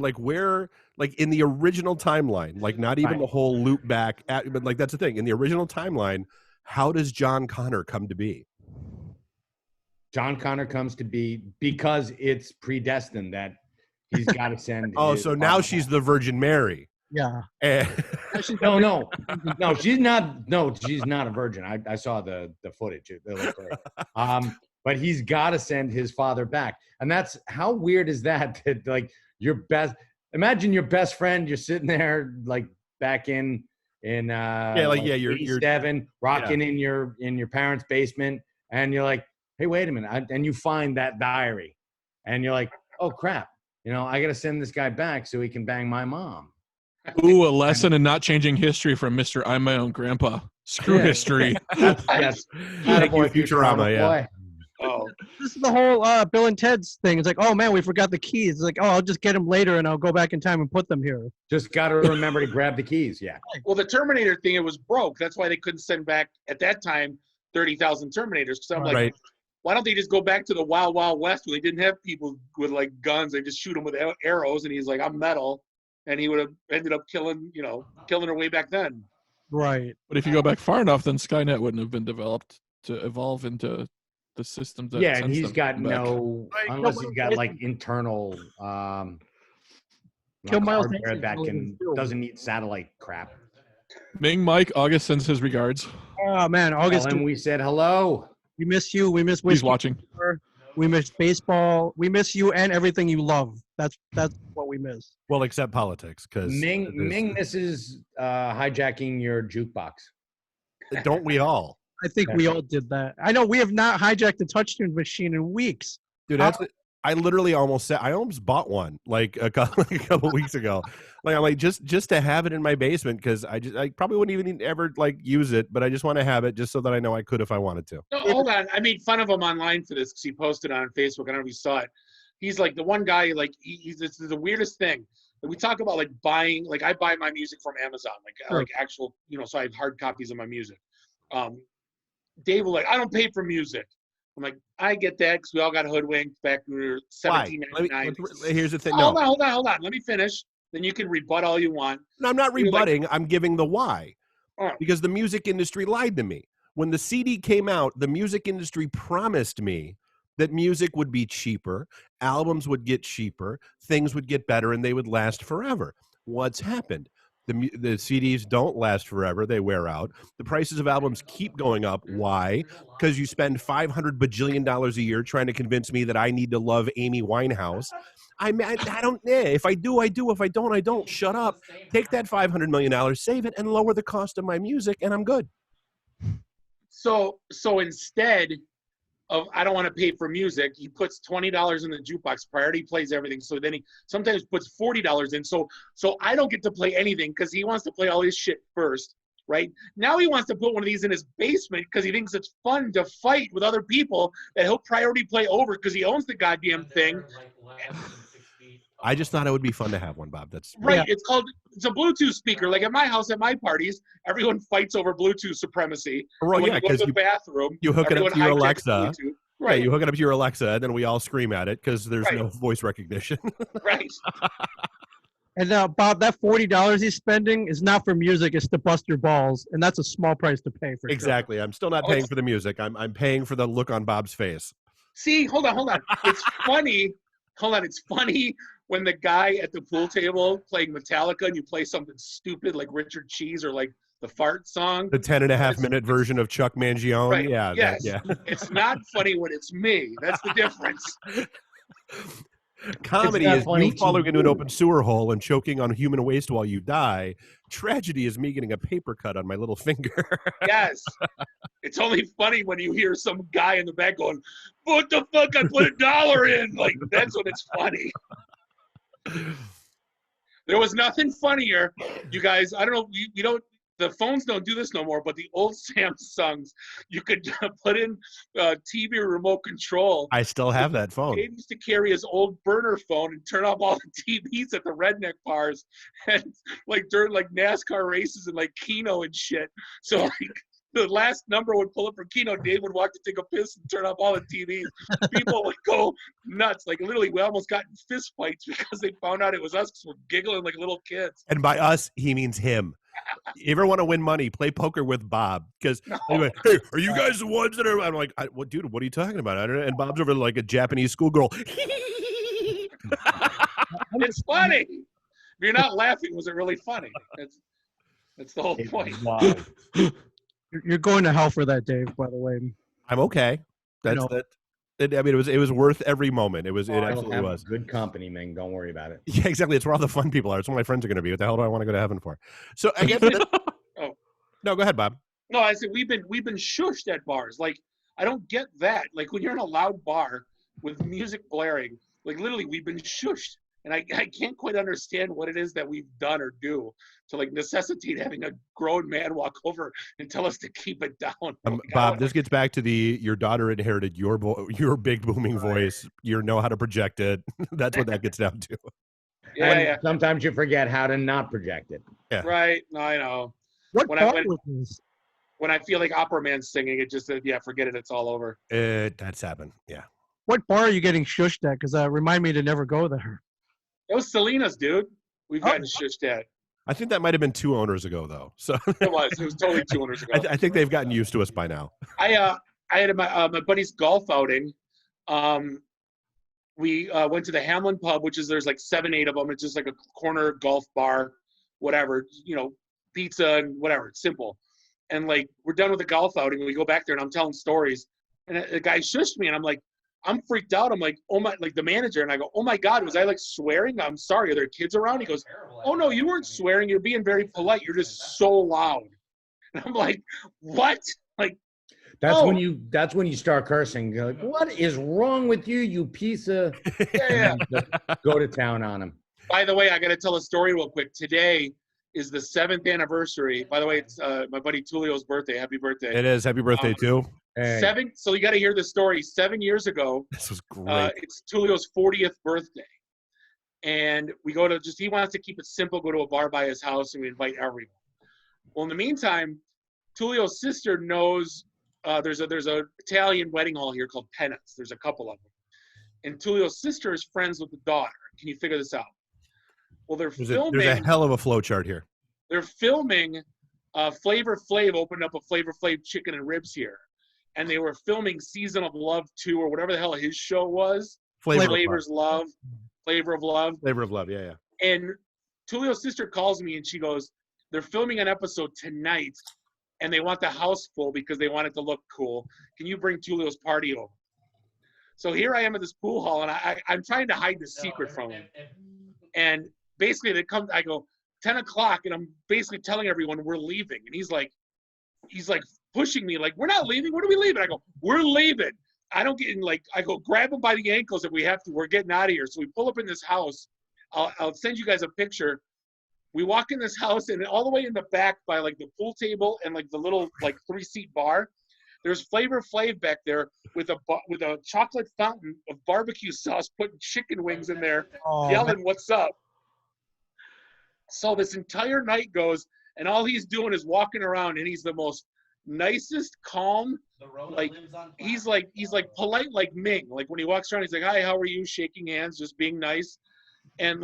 in the original timeline, like not even the whole loop back but like that's the thing. In the original timeline, how does John Connor come to be? John Connor comes to be because it's predestined that he's got to send. Oh, his so now father she's back. the Virgin Mary. Yeah. And No, she's not. No, she's not a virgin. I saw the footage. It looked great. But he's got to send his father back, and that's how weird is that? That like imagine your best friend. You're sitting there like back in you're 7 rocking in your parents' basement, and you're like, hey, wait a minute, and you find that diary, and you're like, oh crap, I got to send this guy back so he can bang my mom. Ooh, a lesson in not changing history from Mr. I'm my own grandpa. Screw history. Yes. Thank you, Futurama. Yeah. Oh, This is the whole Bill and Ted's thing. It's like, oh man, we forgot the keys. It's like, oh, I'll just get them later and I'll go back in time and put them here. Just got to remember to grab the keys. Yeah. Well, the Terminator thing, it was broke. That's why they couldn't send back at that time 30,000 Terminators. So I'm like, why don't they just go back to the Wild Wild West where they didn't have people with like guns? They just shoot them with arrows, and he's like, I'm metal, and he would have ended up killing her way back then. Right. But if you go back far enough, then Skynet wouldn't have been developed to evolve into the systems that Yeah, and he's got back. unless he's got like internal Kill Miles hardware Hansen that really doesn't need satellite crap. Ming, Mike, August sends his regards. Oh man, August. And we said hello. We miss you. We miss He's whiskey. watching. We miss baseball. We miss you and everything you love. That's what we miss. Well, except politics, because Ming misses hijacking your jukebox. Don't we all? I think we all did that. I know we have not hijacked the touchscreen machine in weeks. Dude, I literally almost bought one like a couple weeks ago. Like I'm like just to have it in my basement because I probably wouldn't even ever like use it, but I just want to have it just so that I know I could if I wanted to. No, hold on. I made fun of him online for this because he posted on Facebook. I don't know if you saw it. He's like the one guy, like this is the weirdest thing. We talk about like buying, like I buy my music from Amazon, like actual, so I have hard copies of my music. Dave will like, I don't pay for music. I'm like, I get that because we all got hoodwinked back when we were 17.99. Here's the thing. Hold on. Let me finish. Then you can rebut all you want. No, I'm not rebutting. I'm giving the why. Oh. Because the music industry lied to me. When the CD came out, the music industry promised me that music would be cheaper, albums would get cheaper, things would get better, and they would last forever. What's happened? The CDs don't last forever. They wear out. The prices of albums keep going up. Why? Because you spend $500 bajillion a year trying to convince me that I need to love Amy Winehouse. I don't. If I do, I do. If I don't, I don't. Shut up. Take that $500 million, save it, and lower the cost of my music, and I'm good. So instead of I don't want to pay for music, he puts $20 in the jukebox. Priority plays everything. So then he sometimes puts $40 in. So I don't get to play anything because he wants to play all his shit first, right? Now he wants to put one of these in his basement because he thinks it's fun to fight with other people that he'll priority play over because he owns the goddamn thing. I just thought it would be fun to have one, Bob. That's right. Yeah. It's a Bluetooth speaker. Like at my house, at my parties, everyone fights over Bluetooth supremacy. Well, yeah, because the bathroom, you hook it up to your Alexa. Right. Yeah, you hook it up to your Alexa, and then we all scream at it because there's no voice recognition. Right. And Bob, that $40 he's spending is not for music; it's to bust your balls, and that's a small price to pay for. Exactly. Sure. I'm still not paying for the music. I'm paying for the look on Bob's face. See, hold on. It's funny. Hold on. It's funny when the guy at the pool table playing Metallica and you play something stupid like Richard Cheese or like the fart song. The 10.5-minute version of Chuck Mangione. Right. Yeah. Yes. Yeah. It's not funny when it's me. That's the difference. Comedy is you falling into an open sewer hole and choking on human waste while you die. Tragedy is me getting a paper cut on my little finger. Yes. It's only funny when you hear some guy in the back going, "What the fuck? I put $1 in." Like, that's when it's funny. There was nothing funnier. You guys, I don't know, you don't, the phones don't do this no more, but the old Samsungs, you could put in TV remote control. I still have that phone. Dave used to carry his old burner phone and turn off all the TVs at the redneck bars and like during like NASCAR races and like Keno and shit. So like the last number would pull up for Keno, Dave would walk to take a piss and turn off all the TVs. People would go nuts. Like literally, we almost got in fist fights because they found out it was us because we're giggling like little kids. And by us, he means him. You ever want to win money, play poker with Bob. Because anyway, hey, are you guys the ones that are? I'm like, dude, what are you talking about? I don't know. And Bob's over like a Japanese schoolgirl. It's funny. If you're not laughing, was it really funny? That's the whole point. You're going to hell for that, Dave. By the way, I'm okay. That's that. I mean, it was worth every moment. It absolutely was. Good company, man. Don't worry about it. Yeah, exactly. It's where all the fun people are. It's where my friends are going to be. What the hell do I want to go to heaven for? So I guess. No, go ahead, Bob. No, I said we've been shushed at bars. Like I don't get that. Like when you're in a loud bar with music blaring, like literally we've been shushed, and I can't quite understand what it is that we've done or do to like necessitate having a grown man walk over and tell us to keep it down. Bob, this gets back to your daughter inherited your big booming voice. You know how to project it. That's what that gets down to. Yeah. Sometimes you forget how to not project it. Yeah. Right. No, I know. When I feel like Opera Man's singing, it just said, yeah, forget it. It's all over. That's happened. Yeah. What bar are you getting shushed at? Because remind me to never go there. It was Selena's, dude. We've gotten shushed at. I think that might have been 2 owners ago, though. So It was totally 2 owners ago. I think they've gotten used to us by now. I had my buddy's golf outing. We went to the Hamlin Pub, there's like 7-8 of them. It's just like a corner golf bar, whatever, pizza and whatever. It's simple. And like we're done with the golf outing, and we go back there, and I'm telling stories, and the guy shushed me, and I'm like, I'm freaked out. I'm like, oh my, like the manager, and I go, oh my God, was I like swearing? I'm sorry. Are there kids around? He goes, oh no, you weren't swearing. You're being very polite. You're just so loud. And I'm like, what? Like, that's when you start cursing. You're like, what is wrong with you, you piece of? Yeah. Go to town on him. By the way, I got to tell a story real quick. Today is the 7th anniversary. By the way, it's my buddy Tulio's birthday. Happy birthday. It is. Happy birthday, too. Hey. So you got to hear the story. 7 years ago. This was great. It's Tulio's 40th birthday. And we go to he wants to keep it simple, go to a bar by his house, and we invite everyone. Well, in the meantime, Tulio's sister knows there's a Italian wedding hall here called Penance. There's a couple of them. And Tulio's sister is friends with the daughter. Can you figure this out? Well, there's a hell of a flow chart here. They're filming Flavor Flav opened up a Flavor Flav chicken and ribs here. And they were filming Season of Love 2 or whatever the hell his show was. Flavor of Love. Flavor of Love, yeah. And Tulio's sister calls me and she goes, they're filming an episode tonight and they want the house full because they want it to look cool. Can you bring Tulio's party over? So here I am at this pool hall and I'm trying to hide the secret from him. And basically I go 10 o'clock and I'm basically telling everyone we're leaving. And he's like pushing me like, we're not leaving. When are we leaving? I go, we're leaving. I don't get in I go grab him by the ankles if we have to. We're getting out of here. So we pull up in this house. I'll send you guys a picture. We walk in this house and all the way in the back by the pool table and the little 3-seat bar. There's Flavor Flav back there with a chocolate fountain of barbecue sauce, putting chicken wings in there, yelling, "What's up?" So this entire night goes, and all he's doing is walking around, and he's the most nicest, calm. He's polite like Ming. Like when he walks around, he's like, "Hi, how are you?" Shaking hands, just being nice. And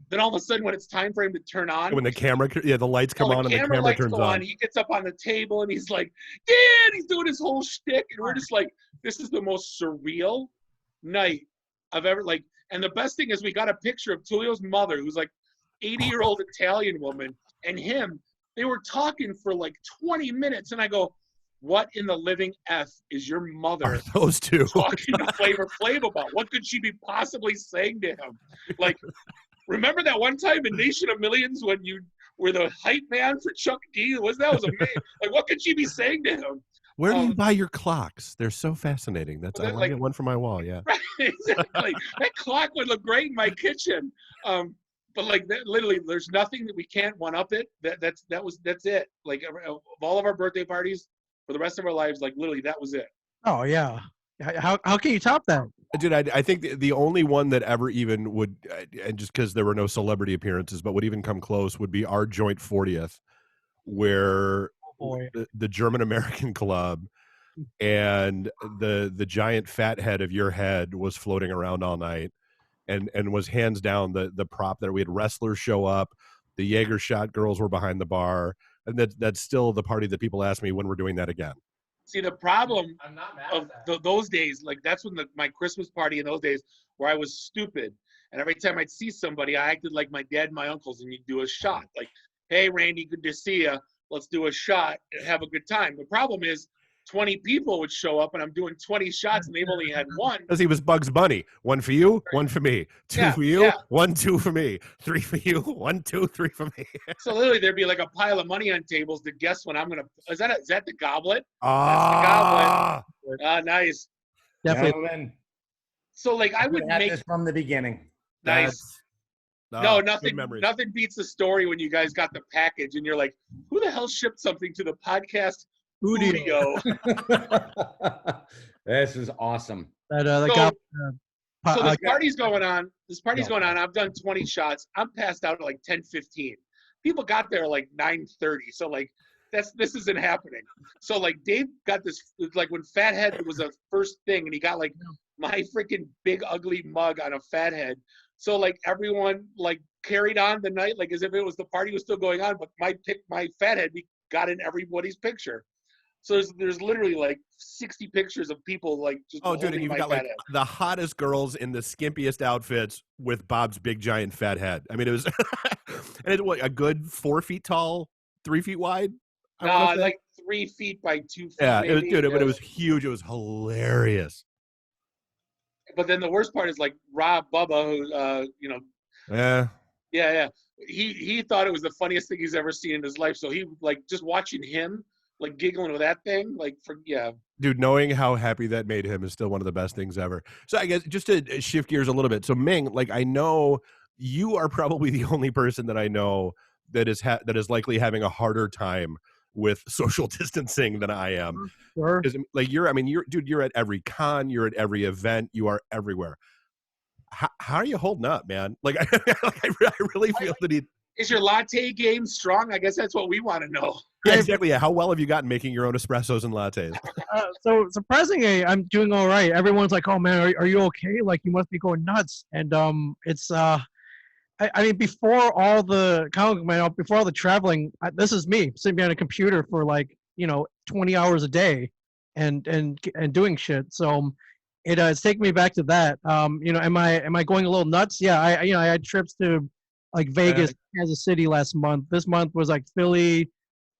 Then all of a sudden, when it's time for him to turn on, When the camera, the lights come on and the camera lights turns go on. He gets up on the table and he's like, "Yeah!" And he's doing his whole shtick, and we're just like, "This is the most surreal night I've ever like." And the best thing is, we got a picture of Tullio's mother, who's like 80-year-old Italian woman, and him. They were talking for like 20 minutes, and I go, "What in the living F is your mother Those two talking to Flavor Flav about? What could she be possibly saying to him?" Like, remember that one time in Nation of Millions when you were the hype man for Chuck D? That was amazing. Like, what could she be saying to him? Where do you buy your clocks? They're so fascinating. I want to get one for my wall. Yeah. Right, exactly. That clock would look great in my kitchen. But like literally, there's nothing that we can't one up it. That's it. Like of all of our birthday parties for the rest of our lives, like literally that was it. Oh yeah. How can you top that? Dude, I think the only one that ever even would, and just because there were no celebrity appearances, but would even come close would be our joint 40th, where the German American Club and the giant fat head of your head was floating around all night, and was hands down the prop that we had wrestlers show up, the Jaeger shot girls were behind the bar, and that's still the party that people ask me when we're doing that again. See, the problem of those days, like that's when my Christmas party in those days, where I was stupid, and every time I'd see somebody, I acted like my dad and my uncles, and you'd do a shot. Like, "Hey, Randy, good to see you. Let's do a shot and have a good time." The problem is 20 people would show up, and I'm doing 20 shots, and they've only had one. Because he was Bugs Bunny. One for you, one for me. Two for you, 1, 2 for me. 3 for you, 1, 2, 3 for me. So literally, there'd be like a pile of money on tables to guess when I'm gonna. Is that the goblet? Ah, that's the goblet. Nice. Definitely. So like, I would had make this from the beginning. nice. No, nothing beats the story when you guys got the package and you're like, "Who the hell shipped something to the podcast studio?" This is awesome. So this party's going on. I've done 20 shots. I'm passed out at like 10:15. People got there like 9:30. So like this isn't happening. So like Dave got this, like when Fathead was a first thing, and he got like my freaking big ugly mug on a Fathead. So like everyone like carried on the night like as if it was the party was still going on, but my Fathead got in everybody's picture. So there's literally like 60 pictures of people like just dude, and you've got like the hottest girls in the skimpiest outfits with Bob's big giant fat head. I mean, it was and it was a good 4 feet tall, 3 feet wide. Like 3 feet by 2 feet. Yeah, maybe. But it was huge. It was hilarious. But then the worst part is like Rob Bubba, who Yeah. He thought it was the funniest thing he's ever seen in his life. So he like just watching him like giggling with that thing, Dude, knowing how happy that made him is still one of the best things ever. So I guess just to shift gears a little bit. So Ming, like I know you are probably the only person that I know that is likely having a harder time with social distancing than I am. Sure. Like you're at every con, you're at every event, you are everywhere. How are you holding up, man? Like I really feel the need. Is your latte game strong? I guess that's what we want to know. Yeah, exactly. Yeah. How well have you gotten making your own espressos and lattes? So surprisingly, I'm doing all right. Everyone's like, "Oh man, are you okay? Like you must be going nuts." And it's I mean, before all the before all the traveling, this is me sitting behind a computer for like 20 hours a day, and doing shit. So it's taking me back to that. Am I going a little nuts? Yeah. I had trips to like Vegas, Kansas City last month. This month was like Philly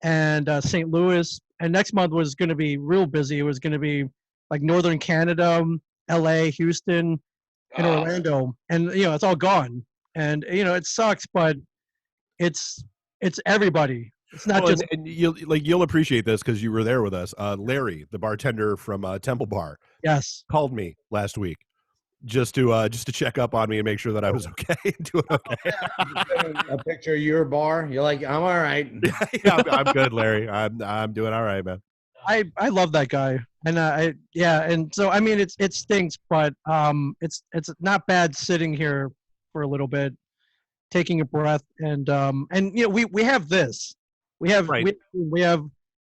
and St. Louis, and next month was going to be real busy. It was going to be like Northern Canada, LA, Houston, and Orlando, and it's all gone. And it sucks, but it's everybody. It's not just. And you'll appreciate this because you were there with us. Larry, the bartender from Temple Bar, yes, called me last week just to check up on me and make sure that I was okay, doing okay. A picture of your bar. You're like, I'm all right. Yeah, I'm good, Larry. I'm doing all right, man. I love that guy, and and so I mean it stinks, but it's not bad sitting here for a little bit, taking a breath, and we have this, we have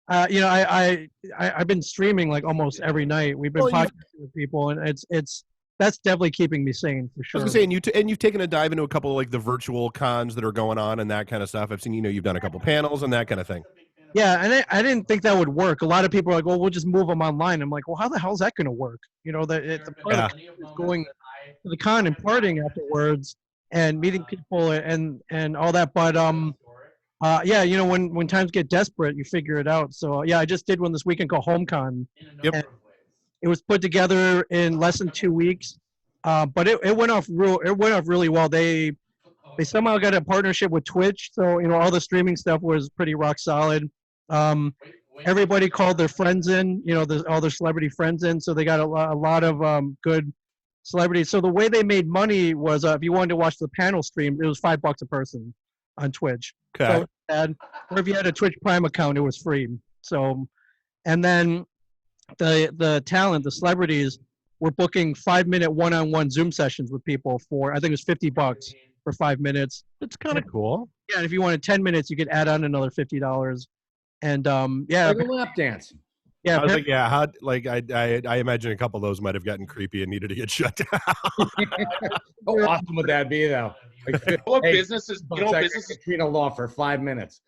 I've been streaming like almost every night. We've been podcasting with people, and it's that's definitely keeping me sane for I sure. was gonna say, and you've taken a dive into a couple of like the virtual cons that are going on and that kind of stuff. I've seen, you've done a couple panels and that kind of thing. Yeah, and I didn't think that would work. A lot of people are like, well, we'll just move them online. I'm like, well, how the hell is that going to work? The part of it is going to the con and partying afterwards and meeting people and all that. But yeah, when times get desperate, you figure it out. So yeah, I just did one this weekend called HomeCon. Yep. It was put together in less than 2 weeks, but it went off really well. They somehow got a partnership with Twitch, so all the streaming stuff was pretty rock solid. Everybody called their friends in, all their celebrity friends in, so they got a lot of good celebrities. So the way they made money was if you wanted to watch the panel stream, it was $5 a person on Twitch. Okay. Or if you had a Twitch Prime account, it was free. So, and then the talent, the celebrities, were booking 5-minute one-on-one Zoom sessions with people for, I think it was $50 for 5 minutes. That's kind of cool. Yeah, and if you wanted 10 minutes, you could add on another $50. And yeah, like a lap dance. Yeah, I was like, yeah, I imagine a couple of those might have gotten creepy and needed to get shut down. How awesome would that be, though? Like, What businesses? Businesses Katrina Law for 5 minutes.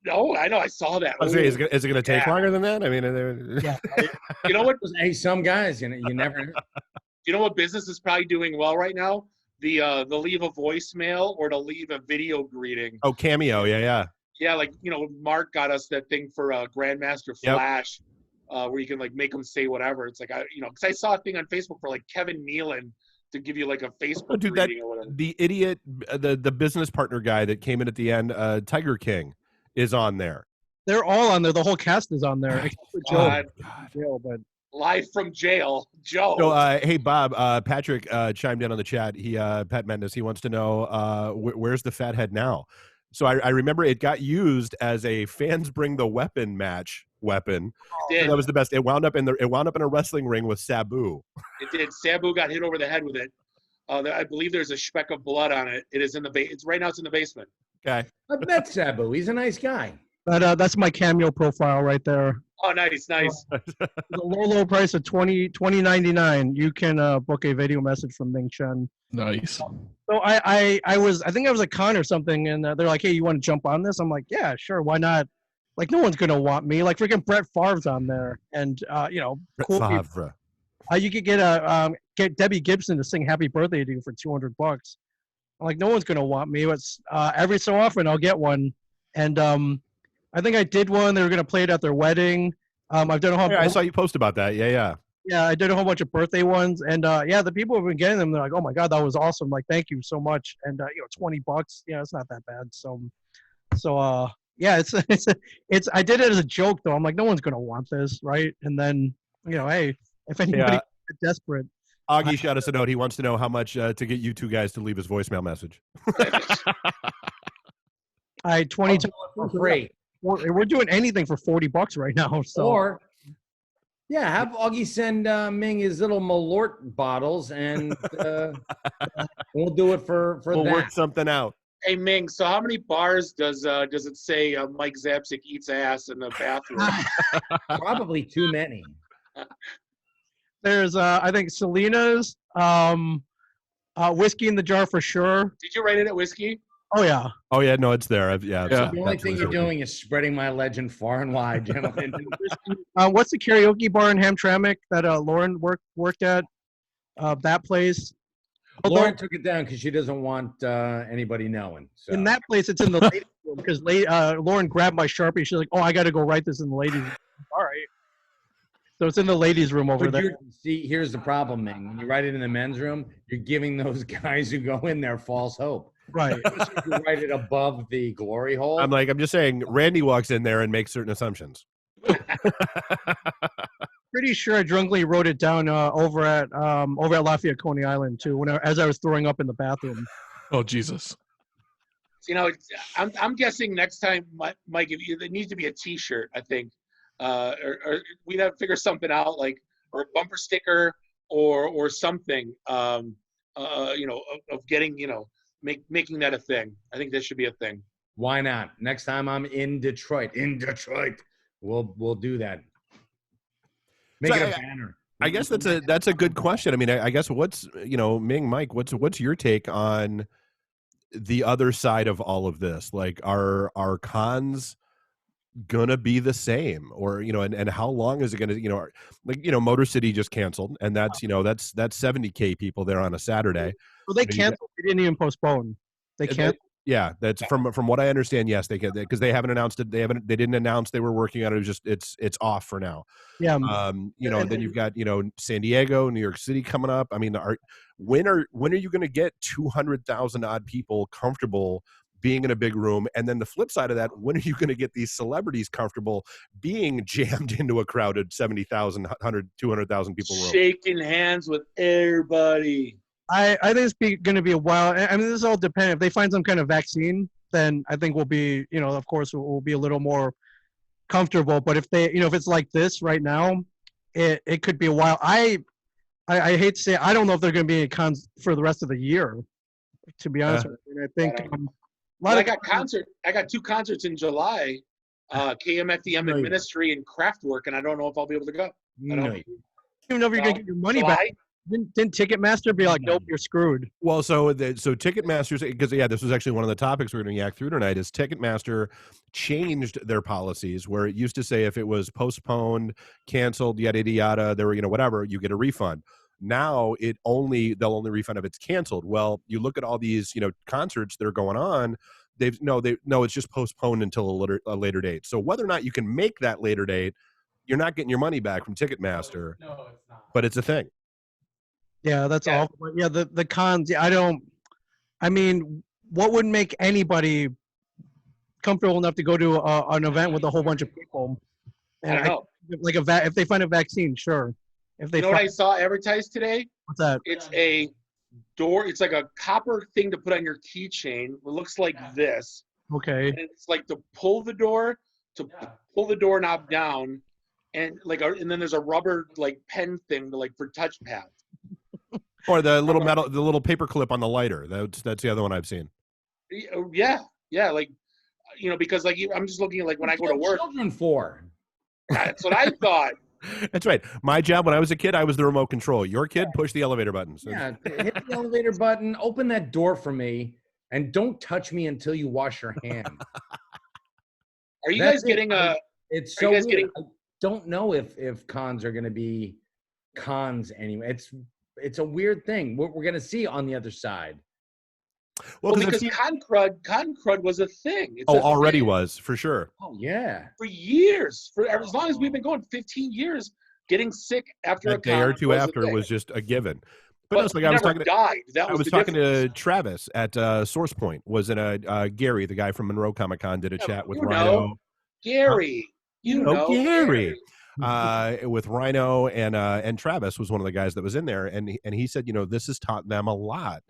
No, I know. I saw that. I was saying, is it going to take longer than that? I mean, yeah. You know what? Hey, some guys, you never. You know what business is probably doing well right now? The leave a voicemail or to leave a video greeting. Oh, Cameo, yeah. Yeah, like Mark got us that thing for Grandmaster Flash, where you can like make them say whatever. It's like because I saw a thing on Facebook for like Kevin Nealon to give you like a Facebook greeting or whatever. The idiot, the business partner guy that came in at the end, Tiger King, is on there. They're all on there. The whole cast is on there. Except for God. Joe, but Live from jail, Joe. So, hey, Bob, Patrick chimed in on the chat. Pat Mendes, he wants to know where's the fathead now? So I remember it got used as a fans bring the weapon match weapon. It did. So that was the best. It wound up in a wrestling ring with Sabu. It did. Sabu got hit over the head with it. I believe there's a speck of blood on it. It is in the It's right now. It's in the basement. Okay. I've met Sabu. He's a nice guy. that's my Cameo profile right there. Oh, nice. The low price of $20.99. You can book a video message from Ming Chen. Nice. So I think I was at con or something, and they're like, "Hey, you want to jump on this?" I'm like, "Yeah, sure, why not?" Like, no one's gonna want me. Like, freaking Brett Favre's on there, and cool. Favre. You could get Debbie Gibson to sing "Happy Birthday" to you for $200. I'm like, no one's gonna want me. It's every so often I'll get one, and I think I did one. They were gonna play it at their wedding. I've done a whole. Yeah, I saw you post about that. Yeah. Yeah, I did a whole bunch of birthday ones, and the people have been getting them. They're like, "Oh my god, that was awesome! Like, thank you so much." And $20, it's not that bad. So yeah, it's. I did it as a joke though. I'm like, no one's gonna want this, right? And then hey, if anybody is desperate. Augie shot us a note. He wants to know how much to get you two guys to leave his voicemail message. I 22 for free. We're doing anything for $40 right now. So. Or have Augie send Ming his little Malort bottles, and we'll do it for we'll that. work something out. Hey Ming, so how many bars does it say Mike Zapsik eats ass in the bathroom? Probably too many. There's I think Selena's, Whiskey in the Jar for sure. Did you write it at Whiskey? Oh yeah. Oh yeah, no, it's there. The only thing you're doing is spreading my legend far and wide, gentlemen. What's the karaoke bar in Hamtramck that Lauren worked at? That place. Lauren took it down because she doesn't want anybody knowing. So. In that place, it's in the ladies' room because Lauren grabbed my Sharpie. She's like, "Oh, I got to go write this in the ladies' room." All right. So it's in the ladies' room over there. See, here's the problem, man. When you write it in the men's room, you're giving those guys who go in there false hope. Right. If you write it above the glory hole. I'm just saying, Randy walks in there and makes certain assumptions. Pretty sure I drunkenly wrote it down over at Lafayette Coney Island too, as I was throwing up in the bathroom. Oh Jesus! I'm guessing next time, Mike, there needs to be a T-shirt. I think, or we'd have to figure something out, like or a bumper sticker or something. Of getting making that a thing. I think that should be a thing. Why not? Next time I'm in Detroit, we'll do that. Make it a banner. I guess that's a good question. I mean, I guess what's Ming, Mike, what's your take on the other side of all of this? Like, are cons gonna be the same, or and how long is it gonna Motor City just canceled, and that's that's 70K people there on a Saturday. Well, they canceled. They didn't even postpone. They canceled. Yeah, that's from what I understand. Yes, they can, because they haven't announced it. They didn't announce they were working on it. It was just it's off for now. Yeah. And then you've got San Diego, New York City coming up. I mean, when are you going to get 200,000 odd people comfortable being in a big room? And then the flip side of that, when are you going to get these celebrities comfortable being jammed into a crowded 70,000, 200,000 people room? Shaking hands with everybody. I think it's going to be a while. I mean, this all depends. If they find some kind of vaccine, then I think we'll be, of course, we'll be a little more comfortable. But if they, if it's like this right now, it could be a while. I hate to say, I don't know if they're going to be any cons for the rest of the year, to be honest with you. And I think I got 2 concerts in July, KMFDM and Ministry and Kraftwerk, and I don't know if I'll be able to go. I don't even know if you're going to get your money back. Didn't Ticketmaster be like, nope, you're screwed? Well, so Ticketmaster, because this was actually one of the topics we're going to yak through tonight, is Ticketmaster changed their policies, where it used to say if it was postponed, canceled, yada yada yada, there were whatever, you get a refund. Now they'll only refund if it's canceled. Well, you look at all these concerts that are going on, it's just postponed until a later date. So whether or not you can make that later date, you're not getting your money back from Ticketmaster. No, it's not. But it's a thing. Yeah, that's all. Yeah, the cons. Yeah, I mean, what would make anybody comfortable enough to go to an event with a whole bunch of people? And I don't know. Like if they find a vaccine, sure. If they what I saw advertised today? What's that? It's a door. It's like a copper thing to put on your keychain. It looks like this. Okay. And it's like to pull the doorknob down, and and then there's a rubber pen thing for touchpads. Or the little the little paper clip on the lighter. That's the other one I've seen. Yeah, because I'm just looking at when I go to work. Children for. That's what I thought. That's right. My job when I was a kid, I was the remote control. Your kid, push the elevator buttons. Yeah, hit the elevator button, open that door for me, and don't touch me until you wash your hands. Are you guys getting a? It's so weird. I don't know if cons are going to be cons anyway. It's a weird thing. What we're going to see on the other side. Well, because con crud was a thing. Already was, for sure. Oh, yeah. For years, for as long as we've been going, 15 years, getting sick after a day or two after was just a given. But it's I was talking to Travis at Source Point. Was in Gary, the guy from Monroe Comic Con, did a chat with Rhino. Gary, Gary. With Rhino and Travis was one of the guys that was in there, and he said, this has taught them a lot.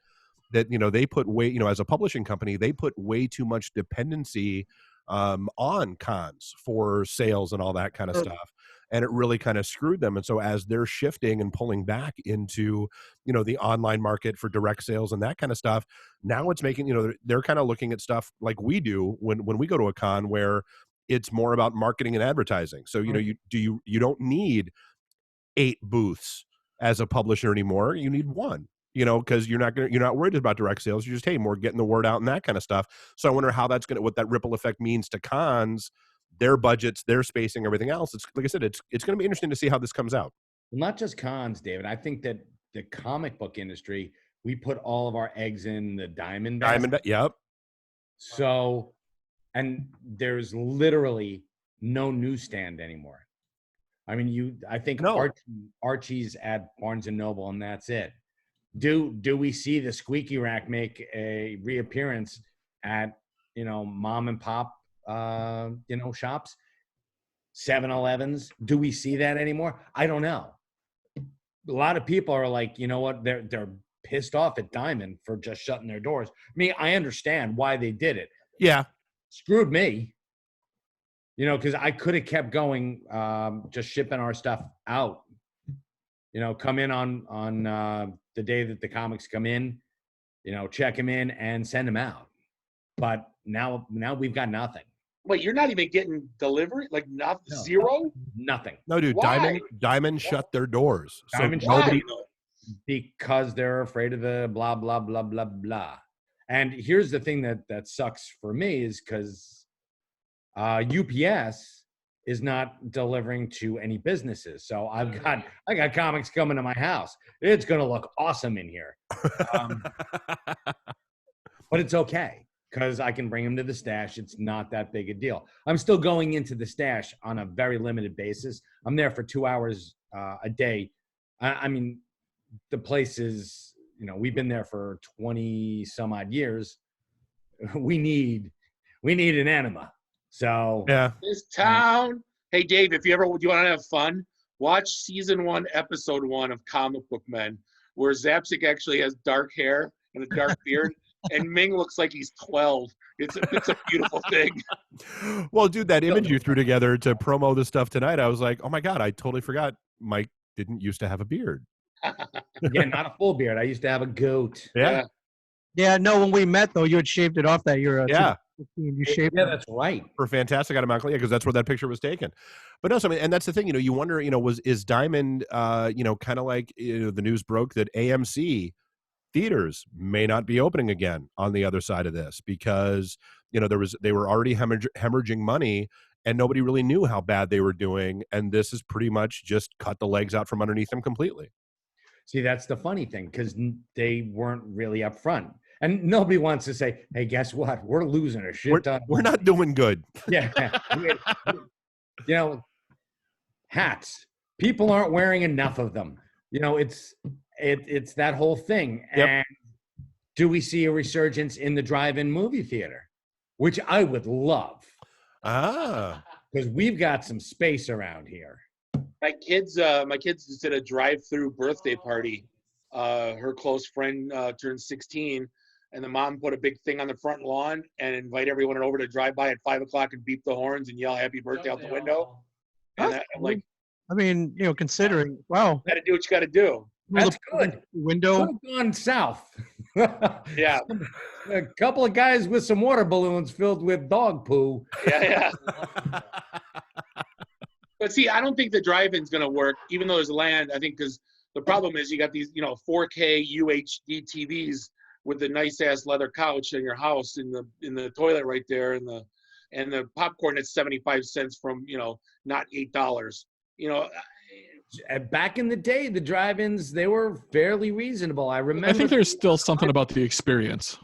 That they put way, as a publishing company, they put way too much dependency on cons for sales and all that kind of stuff, and it really kind of screwed them. And so as they're shifting and pulling back into the online market for direct sales and that kind of stuff, now it's making they're kind of looking at stuff like we do when we go to a con, where it's more about marketing and advertising. So you don't need 8 booths as a publisher anymore. You need 1. Because you're not worried about direct sales. You're just, more getting the word out and that kind of stuff. So I wonder how what that ripple effect means to cons, their budgets, their spacing, everything else. It's like I said, it's going to be interesting to see how this comes out. Well, not just cons, David. I think that the comic book industry, we put all of our eggs in the diamond basket. Yep. So, and there's literally no newsstand anymore. I mean, I think Archie's at Barnes and Noble, and that's it. Do we see the Squeaky Rack make a reappearance at mom and pop shops, 7-Elevens? Do we see that anymore? I don't know. A lot of people are like, what? They're pissed off at Diamond for just shutting their doors. I mean, I understand why they did it. Yeah, screwed me. Because I could have kept going, just shipping our stuff out. Come in on the day that the comics come in, check them in and send them out. But now we've got nothing. Wait, you're not even getting delivery? Like not No. zero? Nothing. No, dude, Why? Diamond shut their doors. So Diamond nobody. Because they're afraid of the blah blah blah blah blah. And here's the thing that sucks for me is because UPS is not delivering to any businesses. So I got comics coming to my house. It's gonna look awesome in here, but it's okay because I can bring them to the stash. It's not that big a deal. I'm still going into the stash on a very limited basis. I'm there for 2 hours a day. I mean, the place is, we've been there for 20 some odd years. We need an enema. So yeah, this town. Hey Dave, if you want to have fun, watch season 1, episode 1 of Comic Book Men, where Zapsik actually has dark hair and a dark beard, and Ming looks like he's 12. It's a beautiful thing. Well, dude, that image you threw together to promo the stuff tonight, I was like, oh my God, I totally forgot Mike didn't used to have a beard. Yeah, not a full beard. I used to have a goat. Yeah. Yeah, no, when we met, though, you had shaved it off that year. Yeah. You shaved Yeah, it. that's right. For Fantastic out of Montclair, because that's where that picture was taken. But no, so I mean, and that's the thing, you wonder, is Diamond, kind of like, the news broke that AMC theaters may not be opening again on the other side of this because, they were already hemorrhaging money and nobody really knew how bad they were doing. And this is pretty much just cut the legs out from underneath them completely. See, that's the funny thing because they weren't really upfront. And nobody wants to say, hey, guess what? We're losing a shit ton. We're not doing good. Yeah. Hats. People aren't wearing enough of them. It's that whole thing. Yep. And do we see a resurgence in the drive-in movie theater? Which I would love. Because we've got some space around here. My kids just did a drive-through birthday party. Her close friend turned 16, and the mom put a big thing on the front lawn and invite everyone over to drive by at 5:00 and beep the horns and yell "Happy Birthday" out the window. And I'm like, I mean, considering, wow. Got to do what you got to do. That's good. Window. Gone south. Yeah. A couple of guys with some water balloons filled with dog poo. Yeah. But see, I don't think the drive-in's going to work, even though there's land. I think because the problem is you got these, 4K UHD TVs with the nice-ass leather couch in your house in the toilet right there, and the popcorn at 75 cents from, not $8. Back in the day, the drive-ins, they were fairly reasonable. I remember. I think there's still something about the experience.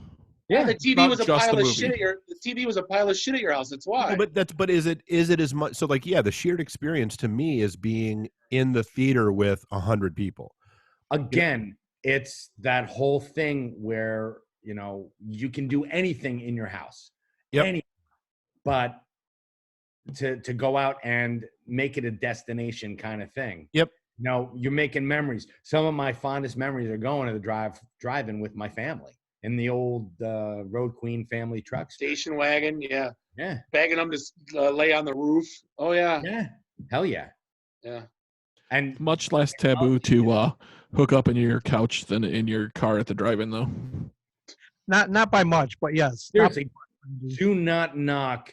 Yeah, the TV was a just pile the of movie. shit at the TV was a pile of shit at your house. That's why. No, but is it as much? So like, yeah, the shared experience to me is being in the theater with 100 people. Again, it's that whole thing where, you can do anything in your house. Yep. But to go out and make it a destination kind of thing. Yep. You're making memories. Some of my fondest memories are going to the drive-in with my family in the old Road Queen family trucks. Station wagon, yeah. Yeah. Bagging them to lay on the roof. Oh, yeah. Yeah. Hell yeah. Yeah. And much less taboo to hook up in your couch than in your car at the drive-in, though. Not by much, but yes. Seriously, do not knock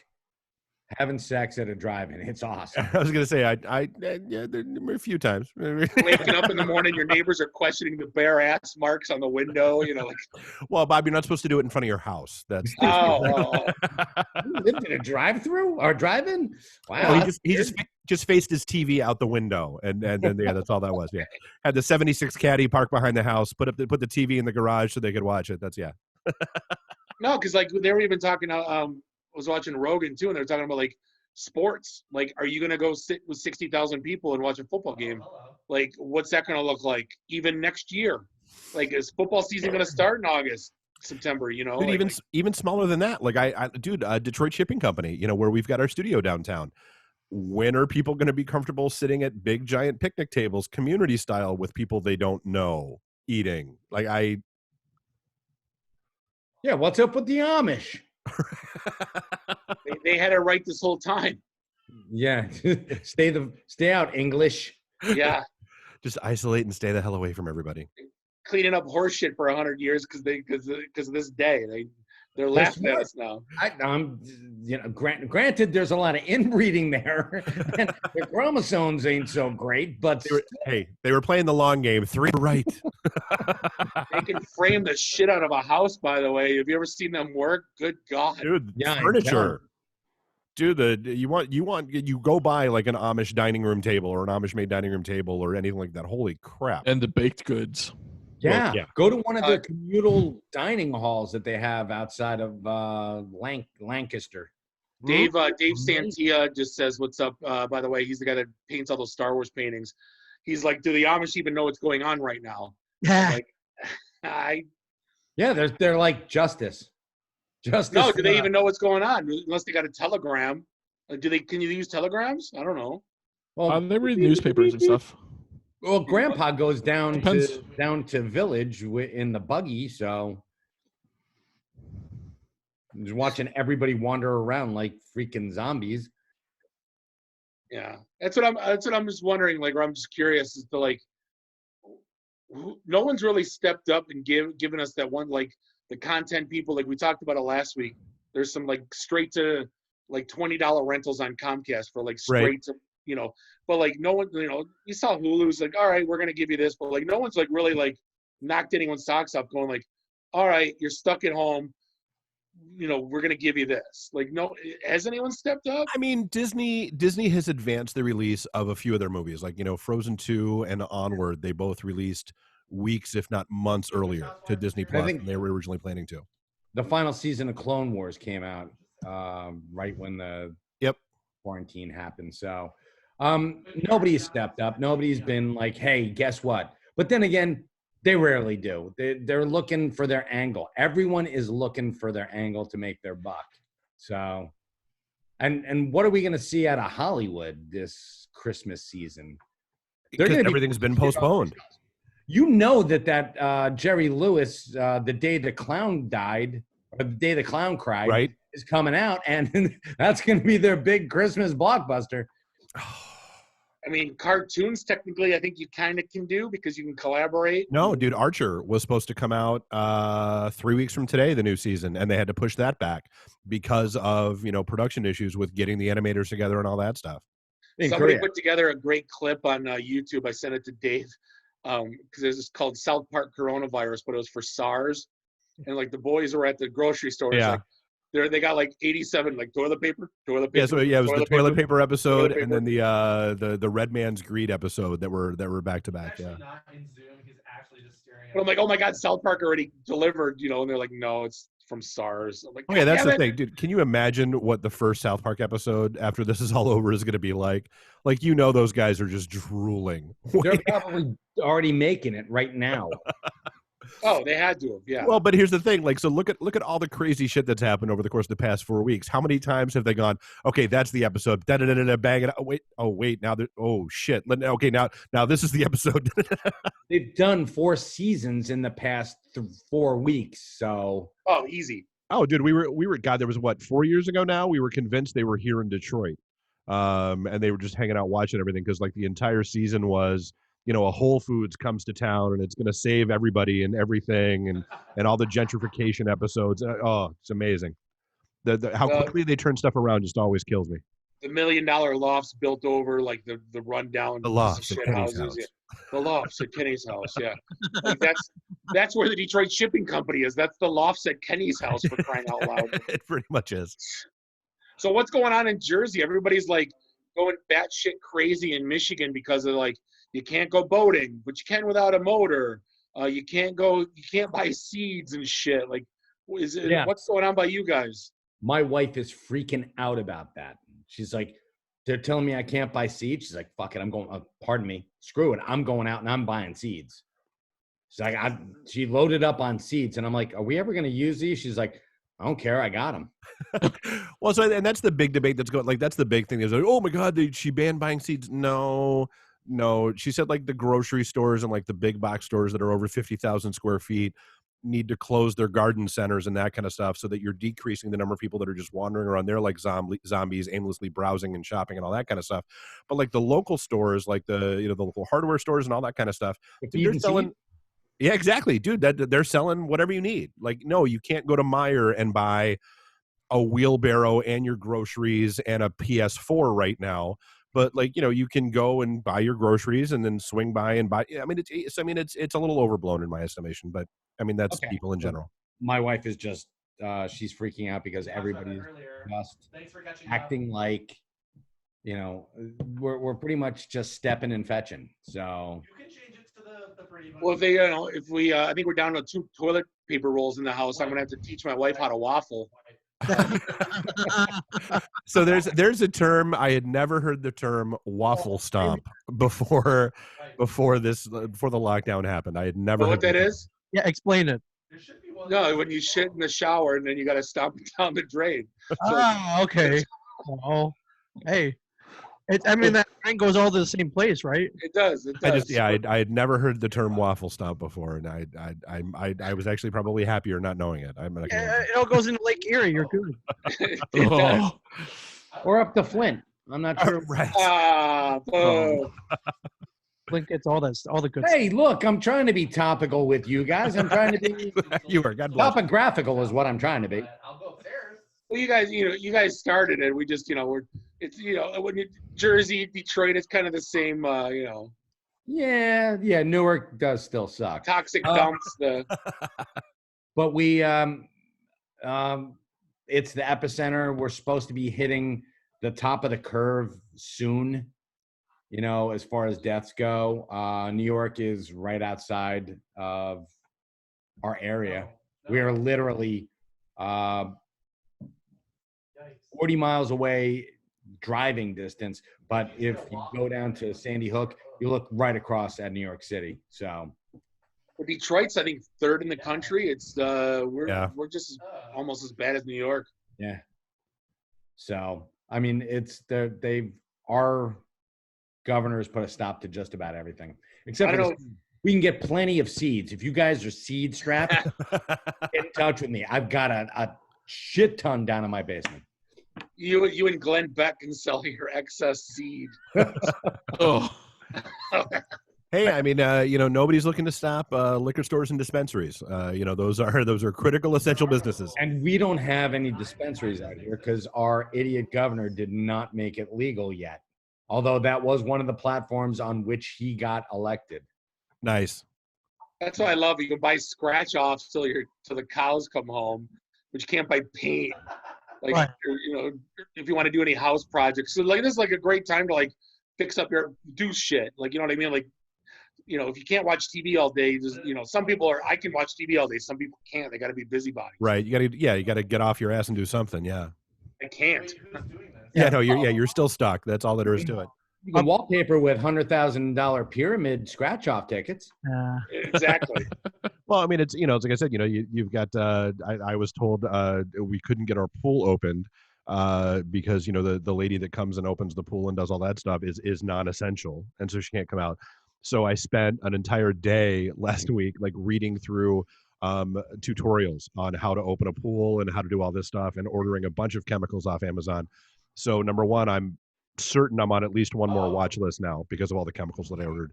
having sex at a drive-in. It's awesome. I was gonna say, yeah, there were a few times. Waking up in the morning, your neighbors are questioning the bare ass marks on the window. Well, Bob, you're not supposed to do it in front of your house. That's You lived in a drive-through or drive-in? Wow. Well, he just faced his TV out the window, and then yeah, that's all that was. Yeah, had the '76 Caddy parked behind the house, put the TV in the garage so they could watch it. That's yeah. No, because they were even talking. I was watching Rogan too, and they were talking about sports. Are you gonna go sit with 60,000 people and watch a football game? What's that gonna look like even next year? Is football season gonna start in August, September? Dude, even smaller than that. Detroit Shipping Company. Where we've got our studio downtown. When are people going to be comfortable sitting at big giant picnic tables, community style, with people they don't know eating? Yeah, what's up with the Amish? they had it right this whole time. Yeah, stay out, English. Yeah, just isolate and stay the hell away from everybody. Cleaning up horse shit for 100 years because of this day. They're laughing at us now. Granted, there's a lot of inbreeding there, and their chromosomes ain't so great. But they were playing the long game. 3 right. They can frame the shit out of a house. By the way, have you ever seen them work? Good God, dude! Furniture. Dude, you go buy like an Amish dining room table or an Amish made dining room table or anything like that. Holy crap! And the baked goods. Yeah. Go to one of their communal dining halls that they have outside of Lancaster. Dave Santia just says, "What's up?" By the way, he's the guy that paints all those Star Wars paintings. He's like, "Do the Amish even know what's going on right now?" Like, yeah, they're like Justice. No, do they even know what's going on? Unless they got a telegram. Can you use telegrams? I don't know. Well, they read newspapers and stuff. Well, Grandpa goes down to village in the buggy, so he's watching everybody wander around like freaking zombies. Yeah, that's what I'm just wondering. Like, I'm just curious as to like, no one's really stepped up and given us that one, like the content people. Like we talked about it last week. There's some like straight to like $20 rentals on Comcast for like straight to. But like no one, you saw Hulu's like, all right, we're going to give you this. But like no one's like really like knocked anyone's socks up going like, all right, you're stuck at home. We're going to give you this. Like, no, has anyone stepped up? I mean, Disney has advanced the release of a few of their movies. Like, Frozen 2 and Onward, they both released weeks, if not months earlier to Disney Plus than they were originally planning to. The final season of Clone Wars came out right when the quarantine happened. So nobody's stepped up. Nobody's been like, hey, guess what? But then again, they rarely do. They're looking for their angle. Everyone is looking for their angle to make their buck. So, and what are we going to see out of Hollywood this Christmas season? Because everything's been postponed. That Jerry Lewis, the day the clown died, or the day the clown cried, is coming out, and that's going to be their big Christmas blockbuster. I mean, cartoons, technically, I think you kind of can do because you can collaborate. No, dude, Archer was supposed to come out 3 weeks from today, the new season, and they had to push that back because of, production issues with getting the animators together and all that stuff. Somebody put together a great clip on YouTube. I sent it to Dave because it's called South Park Coronavirus, but it was for SARS. And, like, the boys were at the grocery store. Yeah. They got like 87 like toilet paper. Yeah, so it was the toilet paper episode and then the Red Man's Greed episode that were back to back. Yeah. Not in Zoom. He's actually just staring at But I'm like, oh my God, South Park already delivered, and they're like, no, it's from SARS. I'm like, okay, that's the thing, dude. Can you imagine what the first South Park episode after this is all over is going to be like? Like, those guys are just drooling. They're probably already making it right now. Oh, they had to have, yeah. Well, but here's the thing, like, so look at all the crazy shit that's happened over the course of the past 4 weeks. How many times have they gone, okay, that's the episode, da-da-da-da-da, bang it, wait, now, oh, shit, okay, now this is the episode. They've done 4 seasons in the past 4 weeks, so. Oh, easy. Oh, dude, we were, God, there was, 4 years ago now, we were convinced they were here in Detroit, and they were just hanging out watching everything, because, like, the entire season was, a Whole Foods comes to town and it's going to save everybody and everything and all the gentrification episodes. Oh, it's amazing. How quickly they turn stuff around just always kills me. The $1 million lofts built over like the rundown lofts at Kenny's houses. house. Yeah. The lofts at Kenny's house. Yeah. Like that's where the Detroit shipping company is. That's the lofts at Kenny's house, for crying out loud. It pretty much is. So what's going on in Jersey? Everybody's like going batshit crazy in Michigan because of like, you can't go boating, but you can without a motor. You can't buy seeds and shit. Like, what's going on by you guys? My wife is freaking out about that. She's like, they're telling me I can't buy seeds. She's like, fuck it, I'm going, pardon me, screw it. I'm going out and I'm buying seeds. She's like, she loaded up on seeds. And I'm like, are we ever going to use these? She's like, I don't care. I got them. Well, so, and that's the big debate that's going, like, that's the big thing. Is like, oh my God, she banned buying seeds. No, she said like the grocery stores and like the big box stores that are over 50,000 square feet need to close their garden centers and that kind of stuff so that you're decreasing the number of people that are just wandering around there like zombies aimlessly browsing and shopping and all that kind of stuff. But like the local stores, like the the local hardware stores and all that kind of stuff, they're selling. Yeah, exactly, dude. That they're selling whatever you need. Like, no, you can't go to Meijer and buy a wheelbarrow and your groceries and a PS4 right now. But like, you can go and buy your groceries and then swing by and buy. I mean, it's a little overblown in my estimation, but I mean, that's Okay. people in So general. my wife is just she's freaking out because everybody's just acting like, we're pretty much just stepping and fetching. So Well, if they, if we, I think we're down to 2 toilet paper rolls in the house. I'm gonna have to teach my wife how to waffle. So there's a term I had never heard the term waffle stomp before the lockdown happened. I had never Know heard what that is? Yeah, explain it. No, when you shit in the shower and then you got to stomp it down the drain. Okay. Well, hey, I mean that drain goes all to the same place, right? It does. It does. I had never heard the term waffle stomp before, and I was actually probably happier not knowing it. It all goes into Lake Erie. You're good. It does. Or up to Flint. I'm not sure. Ah, boo. Flint gets all the good. Hey, look, I'm trying to be topical with you guys. I'm trying to be you are. God bless. Topographical is what I'm trying to be. Well, you guys started it. We just, it's, when you Jersey, Detroit, it's kind of the same, Yeah, Newark does still suck. Toxic dumps. But we, it's the epicenter. We're supposed to be hitting the top of the curve soon, as far as deaths go. New York is right outside of our area. We are literally 40 miles away driving distance. But if you go down to Sandy Hook, you look right across at New York City. So Well, Detroit's, I think, 3rd in the country. It's we're just almost as bad as New York. yeah. So I mean, our governors put a stop to just about everything, except we can get plenty of seeds. If you guys are seed strapped, get in touch with me. I've got a shit ton down in my basement. You and Glenn Beck can sell your excess seed. Oh. Hey, I mean, nobody's looking to stop liquor stores and dispensaries. Those are critical, essential businesses. And we don't have any dispensaries out here because our idiot governor did not make it legal yet. Although that was one of the platforms on which he got elected. Nice. That's what I love. You can buy scratch offs till the cows come home, but you can't buy paint. Like, Right. If you want to do any house projects. So like, this is like a great time to like fix up do shit. Like, you know what I mean? Like, if you can't watch TV all day, some people I can watch TV all day. Some people can't. They got to be busybodies. Right. You got to get off your ass and do something. Yeah. I can't. Yeah. No, you're still stuck. That's all there is to it. You can wallpaper with $100,000 pyramid scratch-off tickets. Exactly. Well, I mean, it's like I said, you've got. I was told we couldn't get our pool opened because the lady that comes and opens the pool and does all that stuff is non-essential, and so she can't come out. So I spent an entire day last week like reading through tutorials on how to open a pool and how to do all this stuff, and ordering a bunch of chemicals off Amazon. So number one, I'm certain I'm on at least one more watch list now because of all the chemicals that I ordered,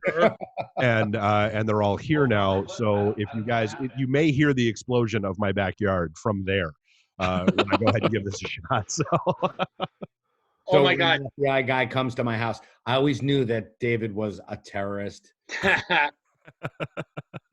and they're all here now. So if you guys, you may hear the explosion of my backyard from there when I go ahead and give this a shot. So. Oh my God! The FBI guy comes to my house. I always knew that David was a terrorist.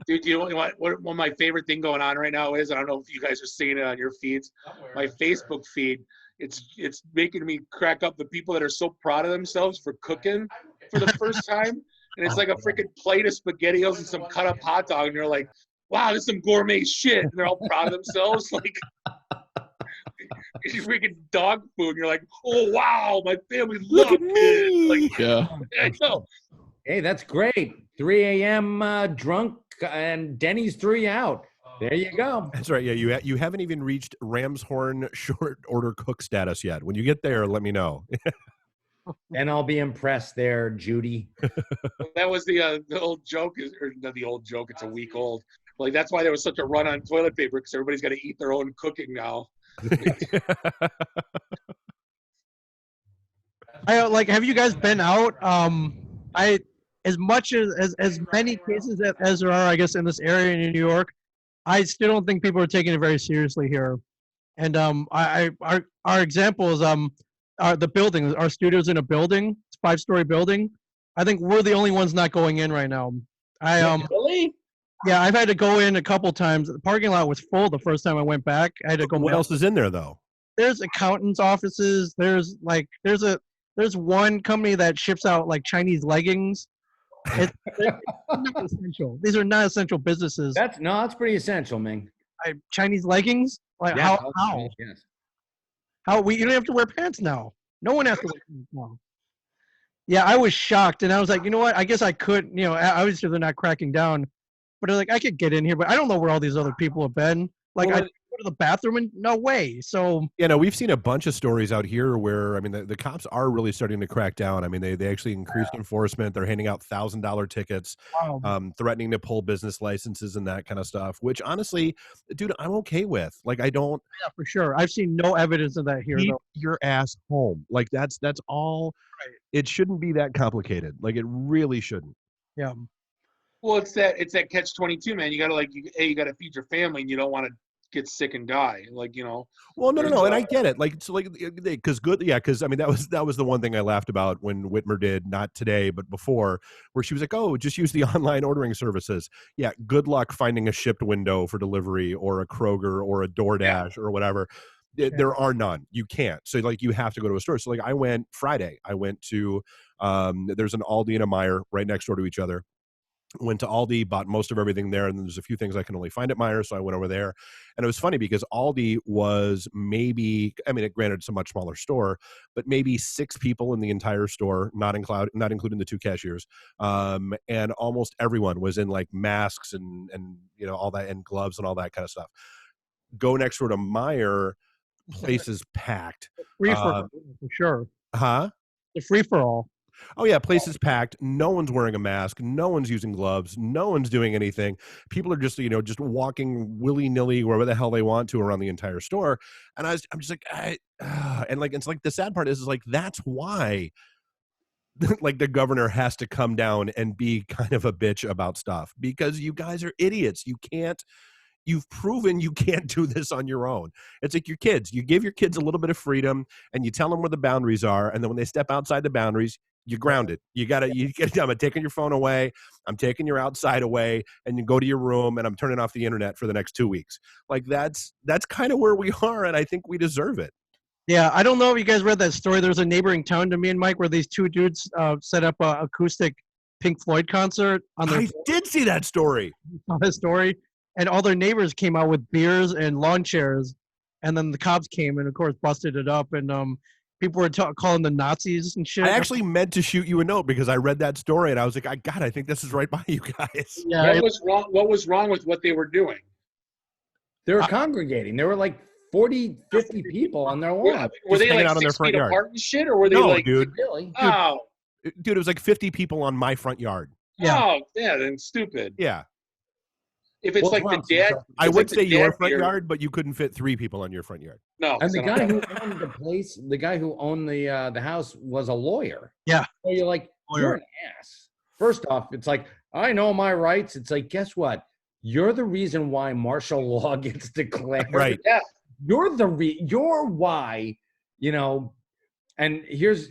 Dude, you know what one of my favorite thing going on right now is, I don't know if you guys are seeing it on your feeds, my Facebook feed. It's making me crack up. The people that are so proud of themselves for cooking for the first time, and it's like a freaking plate of SpaghettiOs and some cut up hot dog, and you're like, "Wow, this is some gourmet shit." And they're all proud of themselves, like. It's freaking dog food. And you're like, oh wow, my family loves it. Like, yeah, I know. Hey, that's great. 3 a.m. Drunk and Denny's threw you out. There you go. That's right. Yeah, you haven't even reached Ramshorn short order cook status yet. When you get there, let me know. And I'll be impressed there, Judy. That was the old joke, or not the old joke. It's a week old. Like that's why there was such a run on toilet paper, because everybody's got to eat their own cooking now. Have you guys been out? as much as many cases as there are, I guess, in this area in New York, I still don't think people are taking it very seriously here. And our example is the building. Our studio's in a building, it's a 5-story building. I think we're the only ones not going in right now. Really? Yeah, I've had to go in a couple times. The parking lot was full the first time I went back. I had to go. What else is in there though? There's accountants' offices. There's one company that ships out like Chinese leggings. It's not essential. These are not essential businesses. That's pretty essential, Ming. Chinese leggings? Like Yeah, how? yes. You don't have to wear pants now. No one has to wear pants now. Yeah, I was shocked, and I was like, you know what? I guess I could. Obviously they're not cracking down, but like I could get in here, but I don't know where all these other people have been. Like I go to the bathroom and no way. So we've seen a bunch of stories out here where I mean the cops are really starting to crack down. I mean they actually increased enforcement. They're handing out $1,000 tickets, threatening to pull business licenses and that kind of stuff. Which honestly, dude, I'm okay with. Like I don't. Yeah, for sure. I've seen no evidence of that here. Keep though. your ass home. Like that's all. Right. It shouldn't be that complicated. Like it really shouldn't. Yeah. Well, it's that catch-22, man. You gotta you gotta feed your family, and you don't want to get sick and die, Well, no, and I get it. Because I mean that was the one thing I laughed about when Whitmer did, not today but before, where she was like, "Oh, just use the online ordering services." Yeah, good luck finding a shipped window for delivery or a Kroger or a DoorDash or whatever. There are none. You can't. So you have to go to a store. So I went Friday. I went to there's an Aldi and a Meijer right next door to each other. Went to Aldi, bought most of everything there, and then there's a few things I can only find at Meijer, so I went over there. And it was funny because Aldi was granted it's a much smaller store, but maybe 6 people in the entire store, not including the 2 cashiers. And almost everyone was in like masks and all that, and gloves and all that kind of stuff. Go next door to Meijer, place is packed. Free for sure. Huh? The free for all. Oh yeah, place is packed. No one's wearing a mask. No one's using gloves. No one's doing anything. People are just just walking willy nilly wherever the hell they want to around the entire store. And I'm just like, it's like the sad part is like that's why like the governor has to come down and be kind of a bitch about stuff, because you guys are idiots. You've proven you can't do this on your own. It's like your kids. You give your kids a little bit of freedom and you tell them where the boundaries are. And then when they step outside the boundaries, you're grounded. I'm taking your phone away. I'm taking your outside away, and you go to your room and I'm turning off the internet for the next 2 weeks. Like that's kind of where we are. And I think we deserve it. Yeah. I don't know if you guys read that story. There's a neighboring town to me and Mike where these 2 dudes set up a acoustic Pink Floyd concert on their. I did see that story. And all their neighbors came out with beers and lawn chairs, and then the cops came and, of course, busted it up. And people were calling them Nazis and shit. I actually meant to shoot you a note because I read that story and I was like, I think this is right by you guys. Yeah. What was wrong with what they were doing? They were congregating. There were like 40, 50 people on their lawn. Were they like out on their 6 front feet yard apart and shit, or were they like dude? Really? Oh, dude, it was like 50 people on my front yard. Yeah. Oh, yeah, then stupid. Yeah. If it's like the dad, I would say your front yard, but you couldn't fit 3 people on your front yard. No. And the guy who owned the place, the guy who owned the house was a lawyer. Yeah. So you're like, you're an ass. First off, it's like, I know my rights. It's like, guess what? You're the reason why martial law gets declared. Right. Yeah. You're why, and here's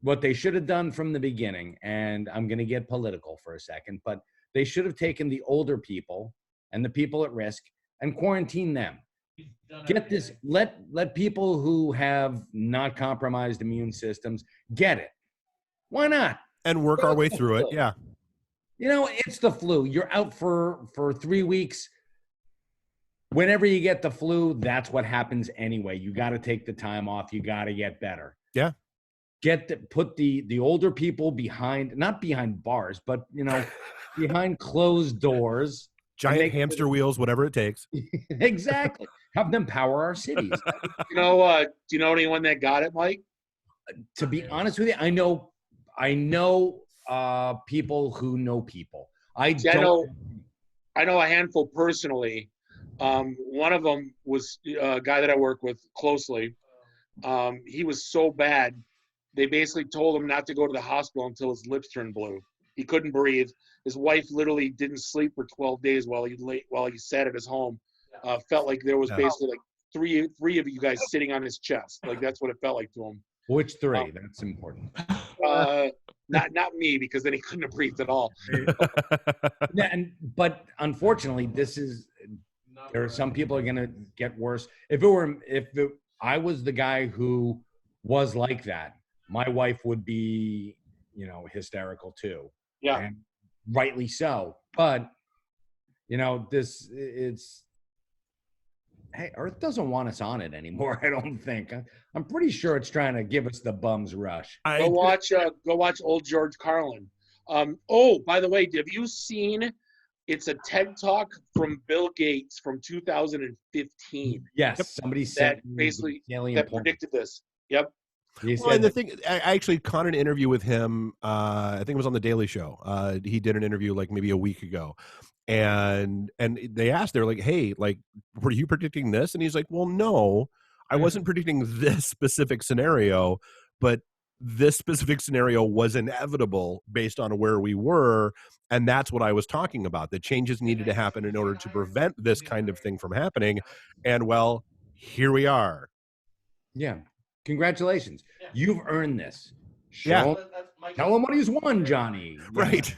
what they should have done from the beginning. And I'm going to get political for a second, but they should have taken the older people and the people at risk and quarantined them. Get this, let people who have not compromised immune systems get it. Why not? And work our way through it. Yeah. It's the flu. You're out for 3 weeks. Whenever you get the flu, that's what happens anyway. You got to take the time off. You got to get better. Yeah. Put the older people not behind bars, but behind closed doors. Giant hamster wheels, whatever it takes. Exactly. Have them power our cities. Do you know anyone that got it, Mike? To be honest with you, I know people who know people. I know a handful personally. One of them was a guy that I work with closely. He was so bad, they basically told him not to go to the hospital until his lips turned blue. He couldn't breathe. His wife literally didn't sleep for 12 days while he sat at his home. Felt like there was basically like three of you guys sitting on his chest. Like that's what it felt like to him. Which three? That's important. Not me, because then he couldn't have breathed at all. But unfortunately, there are some people are gonna get worse. I was the guy who was like that, my wife would be, hysterical too. Yeah. And rightly so. But hey, Earth doesn't want us on it anymore. I don't think. I'm pretty sure it's trying to give us the bums rush. Go watch old George Carlin. Oh, by the way, have you seen? It's a TED Talk from Bill Gates from 2015. Yes, somebody said that predicted this. Yep. Well, and the thing, I actually caught an interview with him. I think it was on the Daily Show. He did an interview like maybe a week ago, and they asked, they're like, "Hey, like, were you predicting this?" And he's like, "Well, no, I wasn't predicting this specific scenario, but this specific scenario was inevitable based on where we were, and that's what I was talking about. The changes needed to happen in order to prevent this kind of thing from happening, and well, here we are." Yeah. Congratulations. You've earned this. Yeah. Tell them what he's won, Johnny. Right.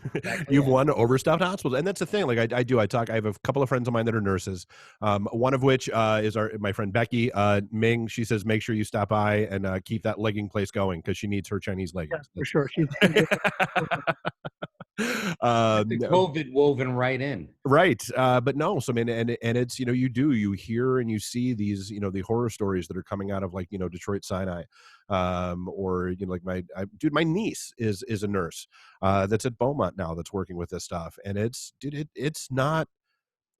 You've won overstuffed hospitals. And that's the thing. Like I have a couple of friends of mine that are nurses. One of which is my friend Becky. Ming, she says, make sure you stop by and keep that legging place going because she needs her Chinese leggings. Yeah, for sure. The COVID woven right in. Right. But no, so I mean, and it's, you hear and you see these, the horror stories that are coming out of like, Detroit Sinai, or, like my niece is a nurse, that's at Beaumont now that's working with this stuff. And it's not,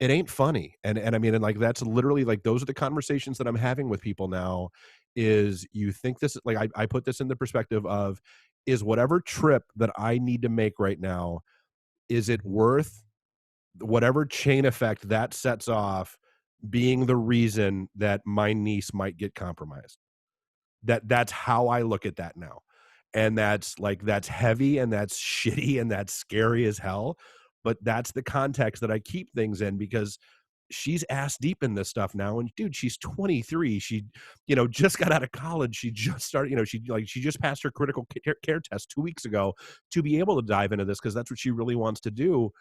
it ain't funny. And I mean, and like, that's literally like, those are the conversations that I'm having with people now is you think this, like, I put this in the perspective of, is whatever trip that I need to make right now, is it worth whatever chain effect that sets off being the reason that my niece might get compromised? That's how I look at that now. And that's heavy and that's shitty and that's scary as hell. But that's the context that I keep things in because she's ass deep in this stuff now. And dude, she's 23. She, just got out of college. She just started, she just passed her critical care test 2 weeks ago to be able to dive into this because that's what she really wants to do.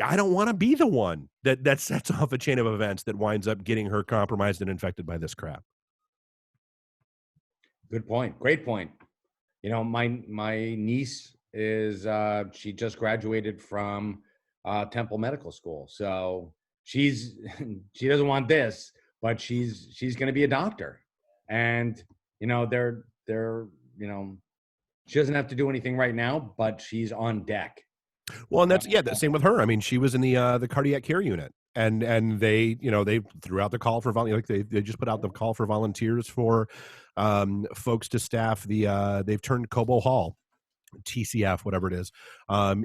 I don't want to be the one that sets off a chain of events that winds up getting her compromised and infected by this crap. Good point. Great point. My niece is she just graduated from Temple Medical School, so she doesn't want this, but she's going to be a doctor, and they're she doesn't have to do anything right now, but she's on deck. Well, and that's the same with her. I mean, she was in the cardiac care unit, and they they threw out the call for they just put out the call for volunteers for folks to staff they've turned Cobo Hall, TCF, whatever it is,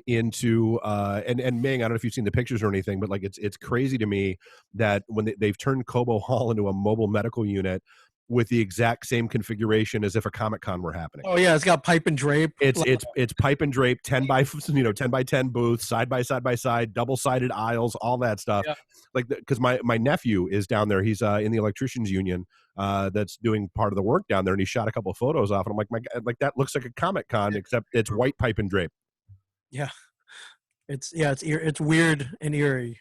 into and Ming, I don't know if you've seen the pictures or anything, but like it's crazy to me that when they've turned Cobo Hall into a mobile medical unit with the exact same configuration as if a Comic-Con were happening. Oh yeah, it's got pipe and drape. It's pipe and drape, 10 by 10 booths, side by side, double-sided aisles, all that stuff. Yeah. Like because my nephew is down there. He's in the electricians union that's doing part of the work down there, and he shot a couple of photos off, and I'm like, my God, like that looks like a Comic-Con except it's white pipe and drape. Yeah, it's weird and eerie.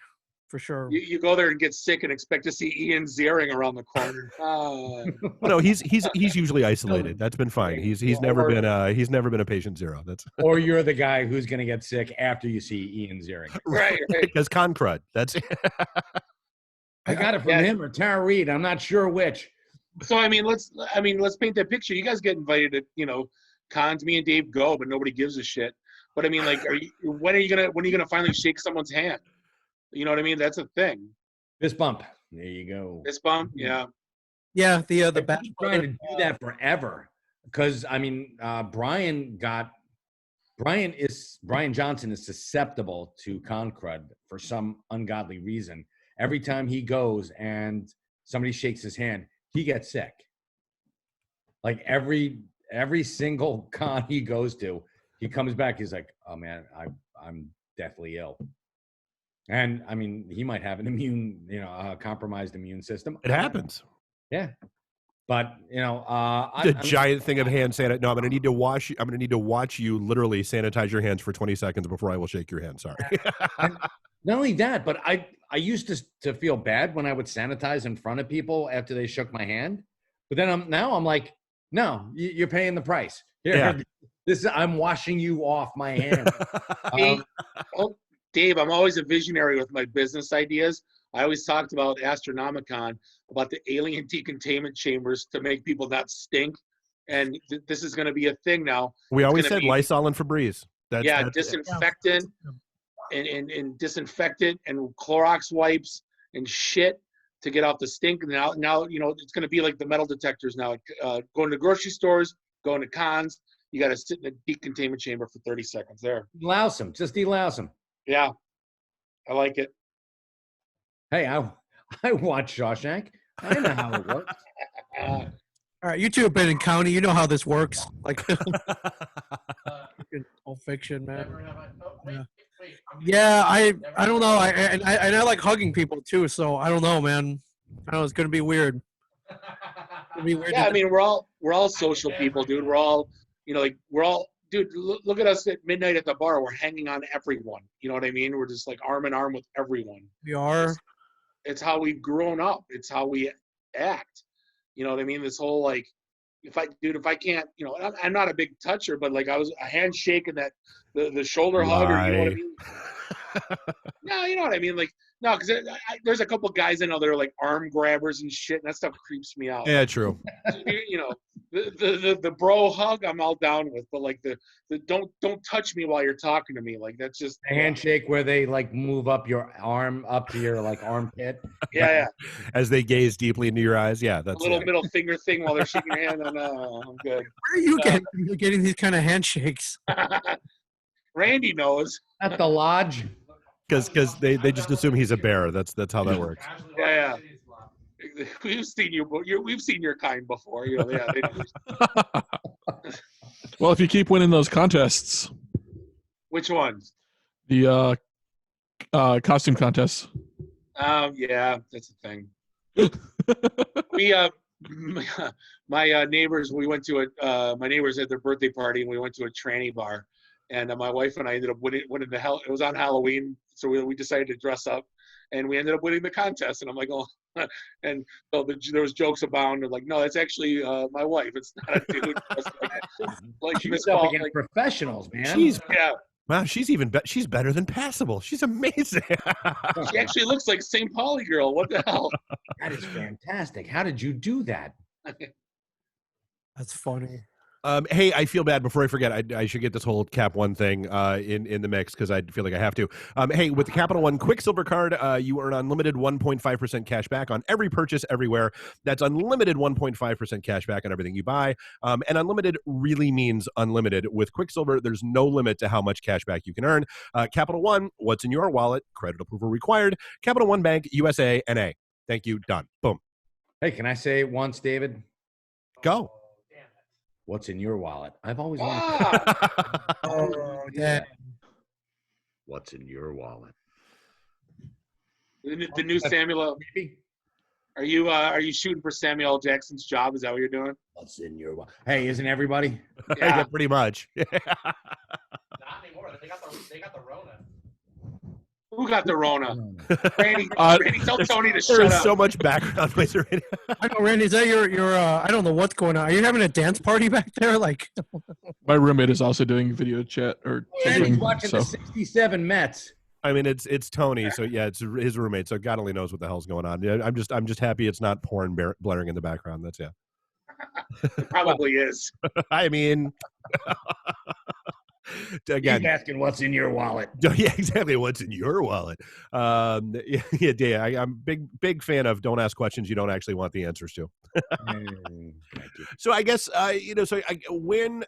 For sure. You go there and get sick and expect to see Ian Ziering around the corner. Well, no, he's usually isolated. That's been fine. He's never been a patient zero. That's or you're the guy who's going to get sick after you see Ian Ziering. Right. Because con crud. That's I got it from him or Tara Reid. I'm not sure which. So let's paint that picture. You guys get invited to cons. Me and Dave go, but nobody gives a shit. But I mean, like, when are you gonna finally shake someone's hand? You know what I mean? That's a thing. Fist bump. There you go. Fist bump. Yeah. Yeah. The back trying to do that forever because Brian Johnson is susceptible to con crud for some ungodly reason. Every time he goes and somebody shakes his hand, he gets sick. Like every single con he goes to, He comes back. He's like, "Oh man, I'm deathly ill." And I mean, he might have an compromised immune system. It happens. Yeah, but The giant thing of hand sanitizer. No, I'm gonna need to wash. I'm gonna need to watch you literally sanitize your hands for 20 seconds before I will shake your hand. Sorry. not only that, but I used to feel bad when I would sanitize in front of people after they shook my hand. But then I'm like, no, you're paying the price. Here, I'm washing you off my hand. Dave, I'm always a visionary with my business ideas. I always talked about Astronomicon, about the alien decontainment chambers to make people not stink. And this is going to be a thing now. We always said Lysol and Febreze. That's disinfectant and disinfectant and Clorox wipes and shit to get off the stink. And now it's going to be like the metal detectors now. Going to grocery stores, going to cons, you got to sit in a decontainment chamber for 30 seconds there. Louse them. Just delouse them. Yeah, I like it. Hey, I watch Shawshank. I know how it works. All right, you two have been in county. You know how this works. Like, Pulp Fiction, man. Yeah, I don't know. I like hugging people too. So I don't know, man. I know it's gonna be weird. Yeah, I mean, we're all social people, dude. We're all, dude, look at us at midnight at the bar. We're hanging on to everyone. You know what I mean? We're just like arm in arm with everyone. We are. It's how we've grown up. It's how we act. You know what I mean? This whole like, if I can't, I'm not a big toucher, but like I was a handshake and that the shoulder hug, or you know what I mean? No, you know what I mean? Like, no, because there's a couple guys I know that are like arm grabbers and shit, and that stuff creeps me out. Yeah, true. The bro hug I'm all down with, but like the don't touch me while you're talking to me, like that's just a handshake where they like move up your arm up to your like armpit. Yeah. As they gaze deeply into your eyes. Yeah, that's a little middle finger thing while they're shaking your hand. I'm good. Where are you getting these kind of handshakes? Randy knows. At the lodge. Because they just assume he's a bear. That's how that works. Yeah. We've seen we've seen your kind before. Yeah. Well, if you keep winning those contests. Which ones? The costume contests. Yeah, that's the thing. We my neighbors. We went to my neighbors had their birthday party, and we went to a tranny bar. And my wife and I ended up winning the hell. It was on Halloween, so we decided to dress up, and we ended up winning the contest. And I'm like, oh, and so there was jokes abound. They're like, no, that's actually my wife. It's not a dude. Like she's up against professionals, man. Wow, she's better than passable. She's amazing. She actually looks like St. Pauli girl. What the hell? That is fantastic. How did you do that? That's funny. Hey, I feel bad. Before I forget, I should get this whole Cap One thing in the mix because I feel like I have to. Hey, with the Capital One Quicksilver card, you earn unlimited 1.5% cash back on every purchase everywhere. That's unlimited 1.5% cash back on everything you buy. And unlimited really means unlimited. With Quicksilver, there's no limit to how much cash back you can earn. Capital One, what's in your wallet? Credit approval required. Capital One Bank, USA, NA. Thank you. Done. Boom. Hey, can I say it once, David? Go. What's in your wallet? I've always wanted. Oh, yeah. What's in your wallet? The new Samuel. Are you shooting for Samuel L. Jackson's job? Is that what you're doing? What's in your wallet? Hey, isn't everybody? Yeah, pretty much. Not anymore. They got the Rona. Who got the Rona? Randy, tell Tony to shut up. There's so much background noise already. I know, Randy. Is that your? I don't know what's going on. Are you having a dance party back there? Like, my roommate is also doing video chat or something. Randy's watching the '67 Mets. I mean, it's Tony, so yeah, it's his roommate. So God only knows what the hell's going on. Yeah, I'm just happy it's not porn blaring in the background. That's yeah. It probably is. I mean. Again, keep asking what's in your wallet. Yeah, exactly. What's in your wallet? Yeah. I'm big fan of don't ask questions you don't actually want the answers to. So I guess when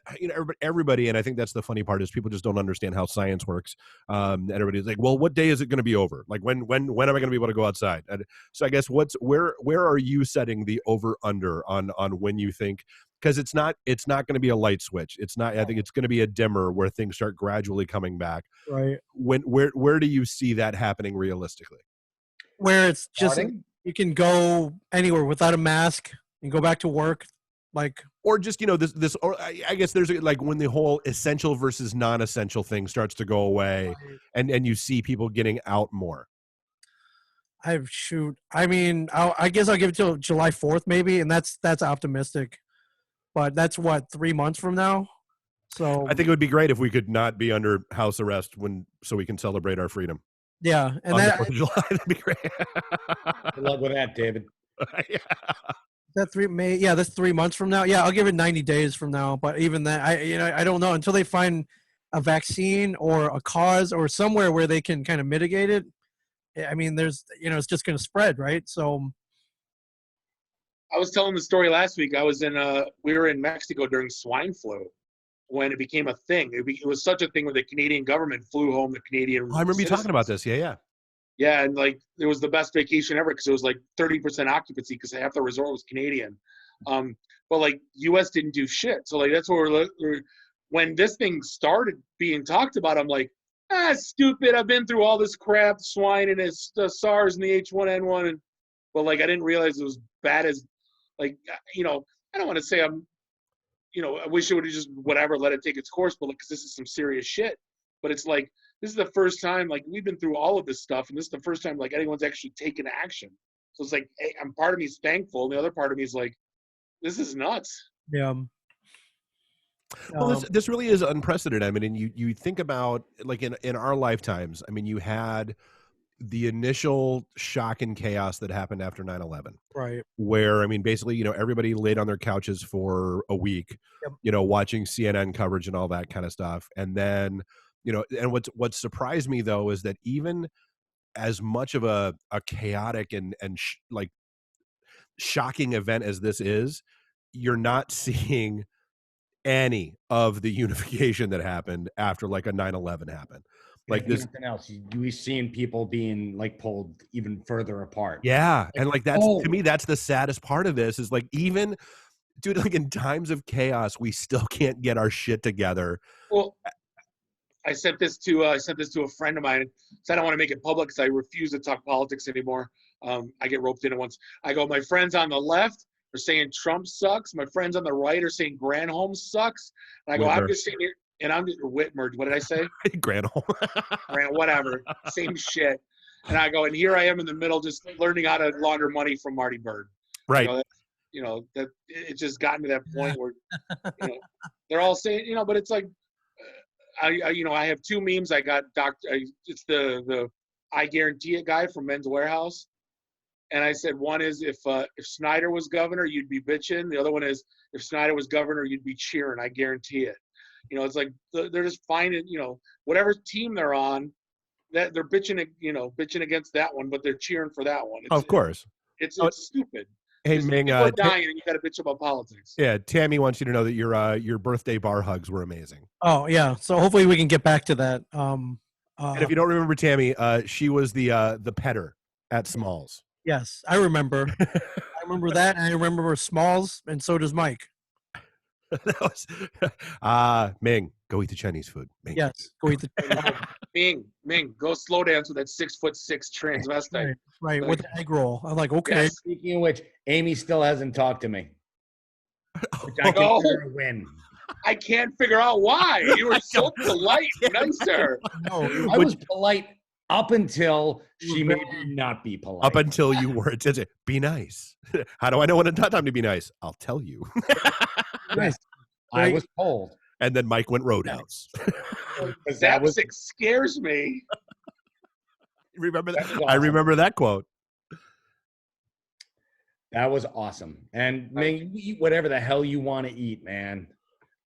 everybody, and I think that's the funny part is people just don't understand how science works. And everybody's like, well, what day is it going to be over? Like when am I going to be able to go outside? And so I guess where are you setting the over under on when you think because it's not going to be a light switch. It's not. I think it's going to be a dimmer where things start gradually coming back. Right. Where do you see that happening realistically? Where it's just Starting? you can go anywhere without a mask and go back to work, like or just this. Or I guess there's like when the whole essential versus non-essential thing starts to go away, and you see people getting out more. I mean, I guess I'll give it till July 4th maybe, and that's optimistic. But that's what 3 months from now. So I think it would be great if we could not be under house arrest so we can celebrate our freedom. Yeah, and on the that 4th of July, that'd be great. Good luck with that, David. That May. Yeah, that's 3 months from now. Yeah, I'll give it 90 days from now. But even that, I don't know until they find a vaccine or a cause or somewhere where they can kind of mitigate it. I mean, there's it's just going to spread, right? So. I was telling the story last week. We were in Mexico during swine flu when it became a thing. It was such a thing where the Canadian government flew home the Canadian. I remember you talking about this. Yeah. Yeah, and like it was the best vacation ever because it was like 30% occupancy because half the resort was Canadian. But like U.S. didn't do shit. So like that's where when this thing started being talked about, I'm like, stupid. I've been through all this crap, swine and it's the SARS and the H1N1, but like I didn't realize it was bad as. Like, I don't want to say I wish it would have just whatever, let it take its course, but because this is some serious shit. But it's like, this is the first time, like, we've been through all of this stuff, and this is the first time, like, anyone's actually taken action. So it's like, hey, part of me is thankful, and the other part of me is like, this is nuts. Yeah. Well, this really is unprecedented. I mean, and you think about, like, in our lifetimes, I mean, you had the initial shock and chaos that happened after 9/11, right? Where, I mean, basically, everybody laid on their couches for a week, watching CNN coverage and all that kind of stuff. And then, and what surprised me though, is that even as much of a chaotic and like shocking event as this is, you're not seeing any of the unification that happened after like a 9/11 happened. Like this, nothing else. We've seen people being like pulled even further apart. Yeah, and like that's to me, that's the saddest part of this is like even, dude, like in times of chaos, we still can't get our shit together. Well, I sent this to a friend of mine. So I don't want to make it public because I refuse to talk politics anymore. I get roped in it once. I go, my friends on the left are saying Trump sucks. My friends on the right are saying Granholm sucks. And I go, I'm just sitting here. And I'm just Whitmer. What did I say? Granholm. Whatever. Same shit. And I go, and here I am in the middle, just learning how to launder money from Marty Bird. Right. That it's just gotten to that point where, they're all saying, but it's like, I have two memes. I got it's the I Guarantee It guy from Men's Warehouse. And I said, one is if Snyder was governor, you'd be bitching. The other one is if Snyder was governor, you'd be cheering. I guarantee it. It's like they're just finding, whatever team they're on, that they're bitching against that one, but they're cheering for that one. Of course, it's stupid. Hey, Ming, people are dying, and you got to bitch about politics. Yeah, Tammy wants you to know that your birthday bar hugs were amazing. Oh yeah, so hopefully we can get back to that. And if you don't remember Tammy, she was the petter at Smalls. Yes, I remember. I remember that, and I remember Smalls, and so does Mike. That was Ming, go eat the Chinese food. Ming. Yes, go eat the Chinese food. Ming, go slow dance with that 6'6" transvestite. Right, with the egg roll. I'm like, okay. Yeah, speaking of which, Amy still hasn't talked to me. Which I consider a win. I can't figure out why. You were so polite, nicer. No, I was polite up until she made me not be polite. Up until you were be nice. How do I know when it's not time to be nice? I'll tell you. Yes, I was told. And then Mike went roadhouse. That scares me. Remember that? Awesome. I remember that quote. That was awesome. And man, you eat whatever the hell you want to eat, man.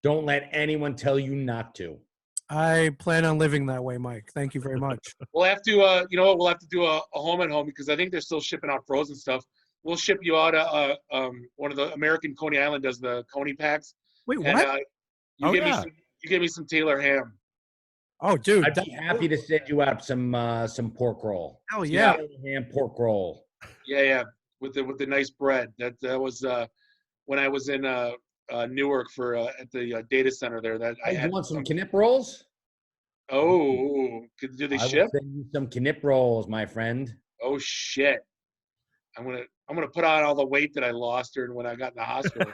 Don't let anyone tell you not to. I plan on living that way, Mike. Thank you very much. We'll have to, we'll have to do a home and home because I think they're still shipping out frozen stuff. We'll ship you out one of the American Coney Island does the Coney packs. Wait, what? And, you give me some Taylor ham. Oh, dude, I'd be happy to send you out some pork roll. Hell yeah, ham pork roll. Yeah, with the nice bread. That was when I was in Newark for at the data center there. That I You had want some knip rolls? Oh, do they I ship? will send you some knip rolls, my friend. Oh shit! I'm gonna put on all the weight that I lost during when I got in the hospital.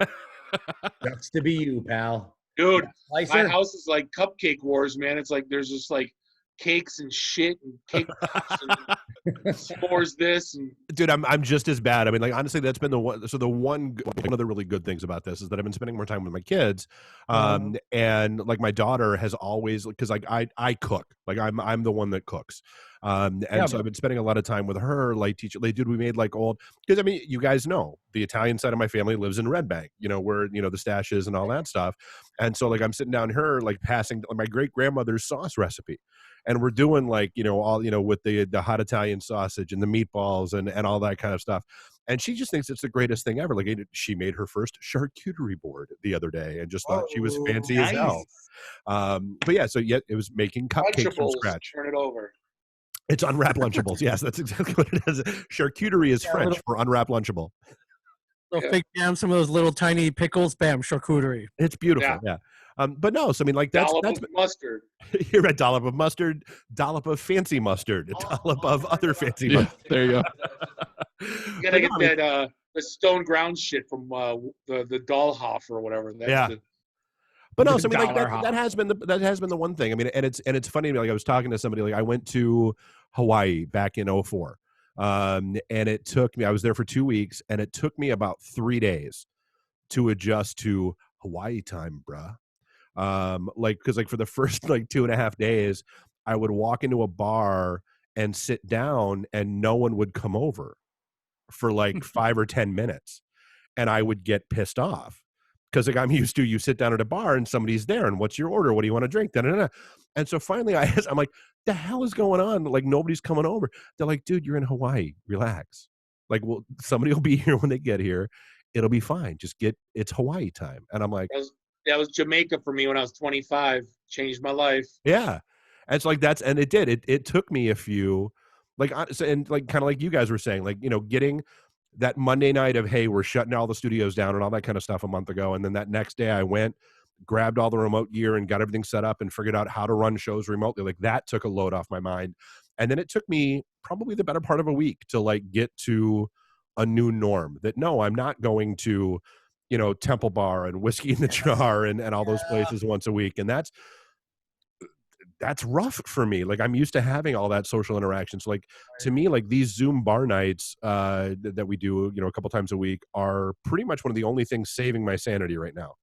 That's to be you, pal. Dude, my Slicer? house is like cupcake wars, man. It's like there's just like cakes and shit and cake pops and s'mores this and Dude, I'm just as bad. I mean, like honestly, that's been the one. So one of the really good things about this is that I've been spending more time with my kids, and like my daughter has always, because like I cook, like I'm the one that cooks, and so I've been spending a lot of time with her, like teaching. Like, dude, we made like old, because I mean, you guys know the Italian side of my family lives in Red Bank, where the stash is and all that stuff, and so like I'm sitting down here like passing my great grandmother's sauce recipe. And we're doing like, all, with the hot Italian sausage and the meatballs and all that kind of stuff. And she just thinks it's the greatest thing ever. Like she made her first charcuterie board the other day and just thought she was fancy as hell. But yeah, so it was making cupcakes from scratch. Turn it over. It's unwrapped Lunchables. Yes, that's exactly what it is. Charcuterie is French for unwrapped Lunchable. So fake jam some of those little tiny pickles, bam, charcuterie. It's beautiful. Yeah. But no, so I mean, like that's mustard. You're a dollop of mustard, dollop of fancy mustard, a dollop of other fancy mustard. There you go. You gotta get that the stone ground shit from the Dahlhoff or whatever. That's but no, so I mean, like that has been the one thing. I mean, and it's funny. Like I was talking to somebody. Like I went to Hawaii back in 2004, and it took me. I was there for 2 weeks, and it took me about 3 days to adjust to Hawaii time, bruh. Because for the first like 2.5 days, I would walk into a bar and sit down and no one would come over for like 5 or 10 minutes. And I would get pissed off because like I'm used to, you sit down at a bar and somebody's there and what's your order? What do you want to drink? Da-da-da-da. And so finally I'm like, the hell is going on? Like nobody's coming over. They're like, dude, you're in Hawaii. Relax. Like, well, somebody will be here when they get here. It'll be fine. Just it's Hawaii time. And I'm like, that was Jamaica for me when I was 25. Changed my life. Yeah. And it's like and it did. It took me a few, and like kind of like you guys were saying, like, getting that Monday night of, hey, we're shutting all the studios down and all that kind of stuff a month ago. And then that next day I went, grabbed all the remote gear and got everything set up and figured out how to run shows remotely. Like that took a load off my mind. And then it took me probably the better part of a week to like get to a new norm that no, I'm not going to, Temple Bar and Whiskey in the Jar and all those places once a week. And that's rough for me. Like I'm used to having all that social interaction. So like to me, like these Zoom bar nights that we do, a couple times a week are pretty much one of the only things saving my sanity right now.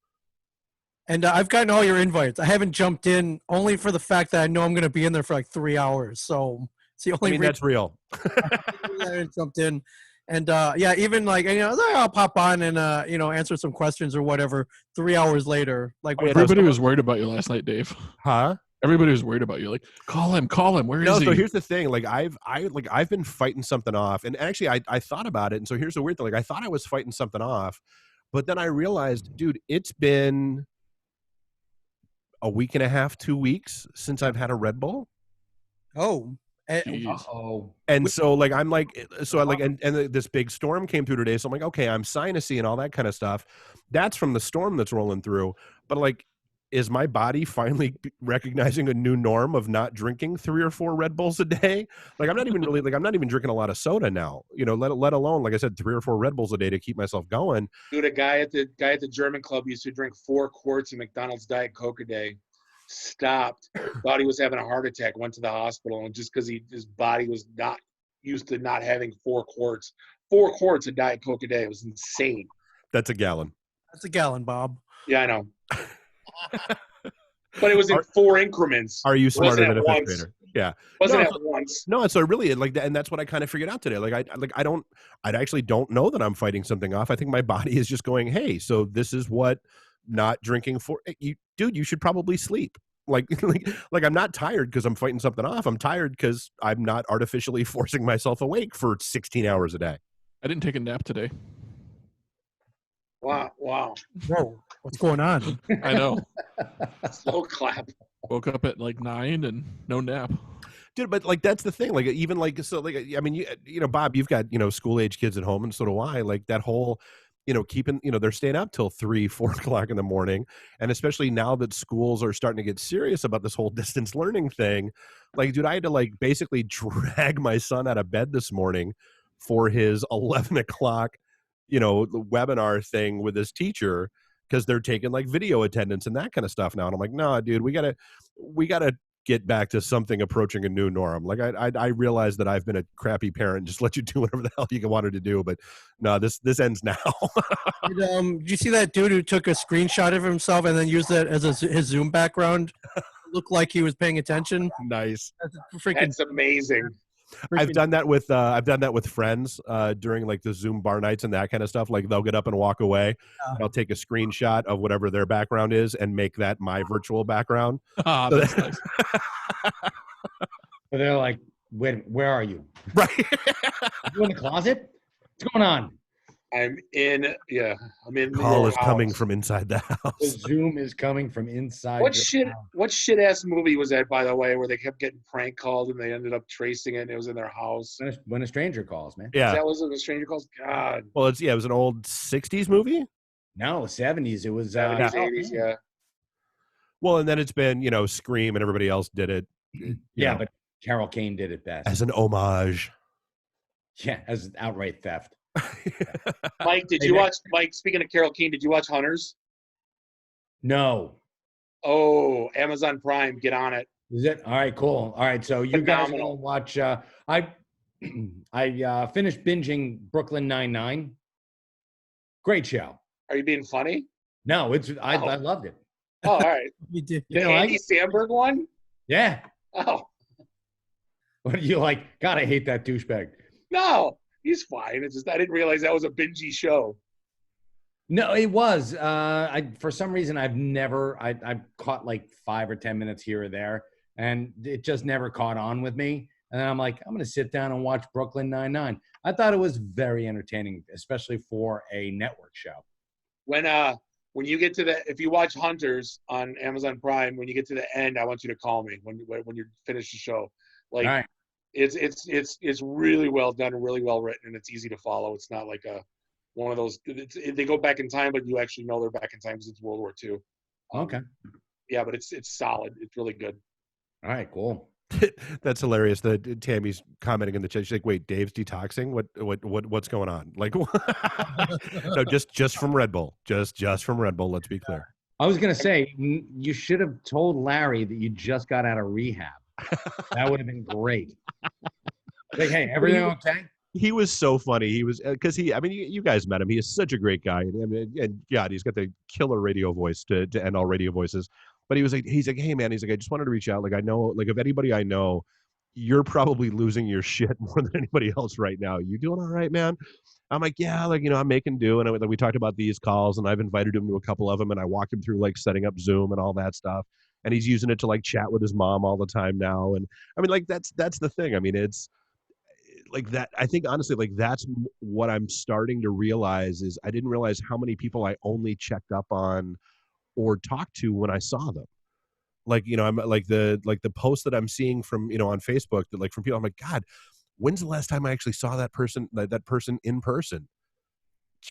And I've gotten all your invites. I haven't jumped in only for the fact that I know I'm going to be in there for like 3 hours. So it's the only that's real. I haven't jumped in. And even like, I'll pop on and answer some questions or whatever. 3 hours later, like everybody was worried about you last night, Dave. Huh? Everybody was worried about you. Like, call him. Where is he? So here's the thing. Like I've been fighting something off, and actually I thought about it. And so here's the weird thing. Like I thought I was fighting something off, but then I realized, dude, it's been a week and a half, 2 weeks since I've had a Red Bull. Oh. And so like I'm like, so I like, and this big storm came through today, so I'm like, okay, I'm sinusy and all that kind of stuff. That's from the storm that's rolling through. But like, is my body finally recognizing a new norm of not drinking 3 or 4 Red Bulls a day? Like I'm not even really I'm not even drinking a lot of soda now, let alone, like I said, 3 or 4 Red Bulls a day to keep myself going. Dude, a guy at the German club used to drink 4 quarts of McDonald's Diet Coke a day. Stopped, thought he was having a heart attack, went to the hospital, and just because his body was not used to not having 4 quarts of Diet Coke a day. It was insane. That's a gallon. That's a gallon, Bob. Yeah, I know. But it was in 4 increments. Are you smarter than a fifth grader? Yeah. Wasn't at once. No, so really like that, and that's what I kind of figured out today. I actually don't know that I'm fighting something off. I think my body is just going, hey, so this is what not drinking for you, dude, you should probably sleep. Like I'm not tired because I'm fighting something off. I'm tired because I'm not artificially forcing myself awake for 16 hours a day. I didn't take a nap today. Wow. Whoa, what's going on? I know. Slow clap. Woke up at like 9 and no nap. Dude, but like that's the thing. Like even like so like I mean you know Bob, you've got school age kids at home, and so do I. Like that whole keeping, they're staying up till 3, 4 o'clock in the morning. And especially now that schools are starting to get serious about this whole distance learning thing, like, dude, I had to like basically drag my son out of bed this morning for his 11 o'clock, the webinar thing with his teacher, because they're taking like video attendance and that kind of stuff now. And I'm like, no, dude, we gotta get back to something approaching a new norm. Like I realize that I've been a crappy parent, just let you do whatever the hell you wanted to do, but no, this ends now. Did you see that dude who took a screenshot of himself and then used that as his Zoom background? Looked like he was paying attention. Nice. That's amazing. I've done that with friends during like the Zoom bar nights and that kind of stuff. Like they'll get up and walk away. And I'll take a screenshot of whatever their background is and make that my virtual background. That's nice. But they're like, where are you? Right. You in the closet? What's going on? I'm in Call is your coming house. from inside the house. The Zoom is coming from inside. What your house. what shit ass movie was that, by the way, where they kept getting prank called and they ended up tracing it and it was in their house? When a stranger calls, man. Yeah. That was when a stranger calls. God. Well, it was an old 60s movie. No, 70s. It was 70s, 80s, yeah. Well, and then it's been, Scream and everybody else did it. Yeah, but Carol Kane did it best. As an homage. Yeah, as outright theft. Mike, speaking of Carol Kane, did you watch Hunters? No. Oh, Amazon Prime, get on it. Is it? All right, cool. All right, so you guys are gonna watch I finished binging Brooklyn Nine-Nine. Great show. Are you being funny? No, I loved it. Oh, all right. You did. The Andy Samberg one? Yeah. Oh. What do you like? God, I hate that douchebag. No, he's fine. It's just I didn't realize that was a bingey show. No, it was. For some reason I've caught like 5 or 10 minutes here or there, and it just never caught on with me. And then I'm like, I'm gonna sit down and watch Brooklyn Nine-Nine. I thought it was very entertaining, especially for a network show. When you get to if you watch Hunters on Amazon Prime, when you get to the end, I want you to call me when you finish the show. Like, all right. It's really well done and really well written, and it's easy to follow. It's not like one of those. They go back in time, but you actually know they're back in time because it's World War II. Okay. Yeah, but it's solid. It's really good. All right, cool. That's hilarious. That Tammy's commenting in the chat. She's like, "Wait, Dave's detoxing? What's going on?" Like, no, just from Red Bull. Just from Red Bull. Let's be clear. I was gonna say you should have told Larry that you just got out of rehab. That would have been great. Like, hey, everything okay? He was so funny. He was because you guys met him. He is such a great guy, and God, he's got the killer radio voice to end all radio voices. But he's like, hey man, he's like, I just wanted to reach out. Like, I know, like, of anybody I know, you're probably losing your shit more than anybody else right now. You doing all right, man? I'm like, yeah, like, I'm making do. And we talked about these calls, and I've invited him to a couple of them, and I walk him through like setting up Zoom and all that stuff. And he's using it to like chat with his mom all the time now. And I mean, like, that's the thing. I mean, it's like that. I think honestly, like, that's what I'm starting to realize is I didn't realize how many people I only checked up on or talked to when I saw them. Like, I'm like the posts that I'm seeing from, on Facebook, that like from people, I'm like, God, when's the last time I actually saw that person in person?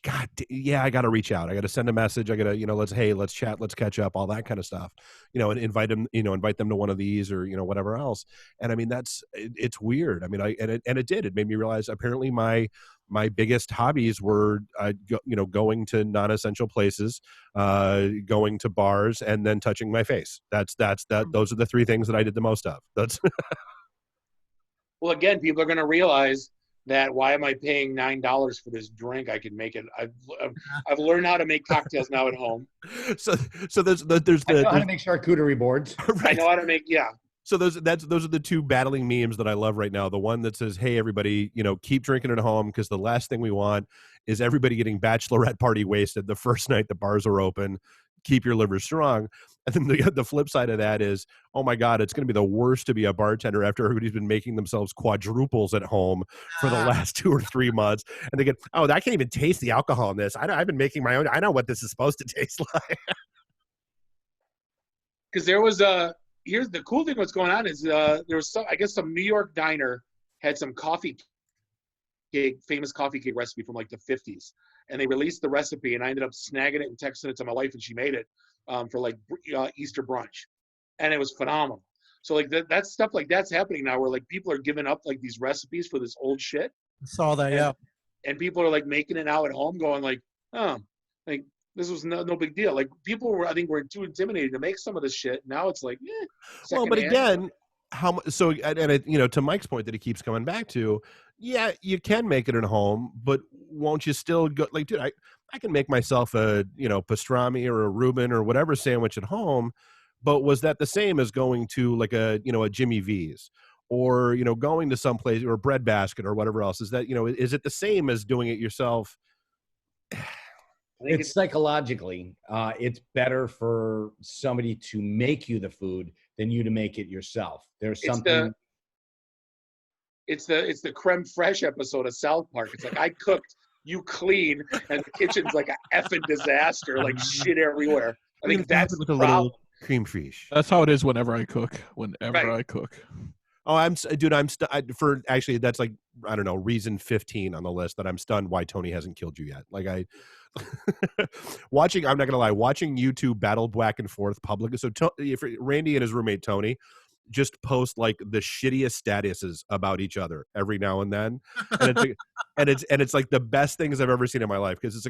God, yeah, I got to reach out. I got to send a message. I got to, let's chat, let's catch up, all that kind of stuff, and invite them to one of these or, whatever else. And I mean, it's weird. I mean, it made me realize apparently my biggest hobbies were, going to non-essential places, going to bars, and then touching my face. Those are the 3 things that I did the most of. That's Well, again, people are going to realize that why am I paying $9 for this drink? I can make it. I've learned how to make cocktails now at home. So there's I know how to make charcuterie boards. Right. I know how to make So those are the 2 battling memes that I love right now. The one that says, "Hey everybody, keep drinking at home because the last thing we want is everybody getting bachelorette party wasted the first night the bars are open. Keep your liver strong." And then the flip side of that is, oh my God, it's going to be the worst to be a bartender after everybody's been making themselves quadruples at home for the last 2 or 3 months. And they get, oh, I can't even taste the alcohol in this. I've been making my own. I know what this is supposed to taste like. Because there was here's the cool thing. What's going on is there was some New York diner had some coffee cake, famous coffee cake recipe from like the 50s. and they released the recipe, and I ended up snagging it and texting it to my wife, and she made it for like Easter brunch, and it was phenomenal. So like that's stuff like that's happening now, where like people are giving up like these recipes for this old shit. I saw that, yeah. And people are like making it now at home, going like, oh, like this was no big deal. Like people were, I think, were too intimidated to make some of this shit. Now it's like, well, but secondhand. again, and it, you know, to Mike's point that he keeps coming back to, yeah, you can make it at home, but won't you still go like, dude, I can make myself a, you know, pastrami or a Reuben or whatever sandwich at home, but was that the same as going to like a, you know, a Jimmy V's or, you know, going to some place or a Bread Basket or whatever else? Is that, you know, is it the same as doing it yourself? It's psychologically, it's better for somebody to make you the food than you to make it yourself. There's something. It's the creme fraiche episode of South Park. It's like, I cooked, you clean, and the kitchen's like an effing disaster, like shit everywhere. I think that's with the a problem. little cream fraiche. That's how it is whenever I cook. I cook. Oh, I'm for actually that's like, I don't know, reason 15 on the list that I'm stunned why Tony hasn't killed you yet. Like I'm not gonna lie, watching you two battle back and forth publicly. So if Randy and his roommate Tony just post like the shittiest statuses about each other every now and then, and it's like, and it's like the best things I've ever seen in my life, because it's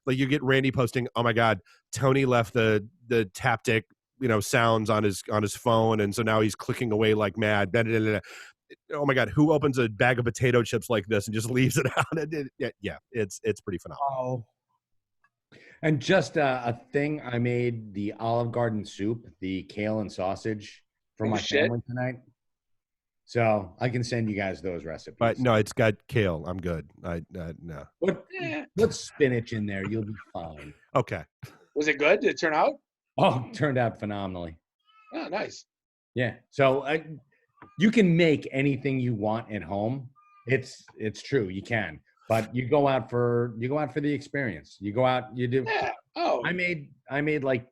like you get Randy posting, oh my god, Tony left the taptic, you know, sounds on his phone, and so now he's clicking away like mad. Oh my god, who opens a bag of potato chips like this and just leaves it out? Yeah, it's pretty phenomenal. And just a thing, I made the Olive Garden soup, the kale and sausage for my family tonight. So I can send you guys those recipes. But no, it's got kale. I'm good. No. Put spinach in there. You'll be fine. Okay. Was it good? Did it turn out? Oh, it turned out phenomenally. Oh, nice. Yeah. So you can make anything you want at home. It's true. You can. But you go out for the experience. You go out, you do. Yeah. Oh. I made like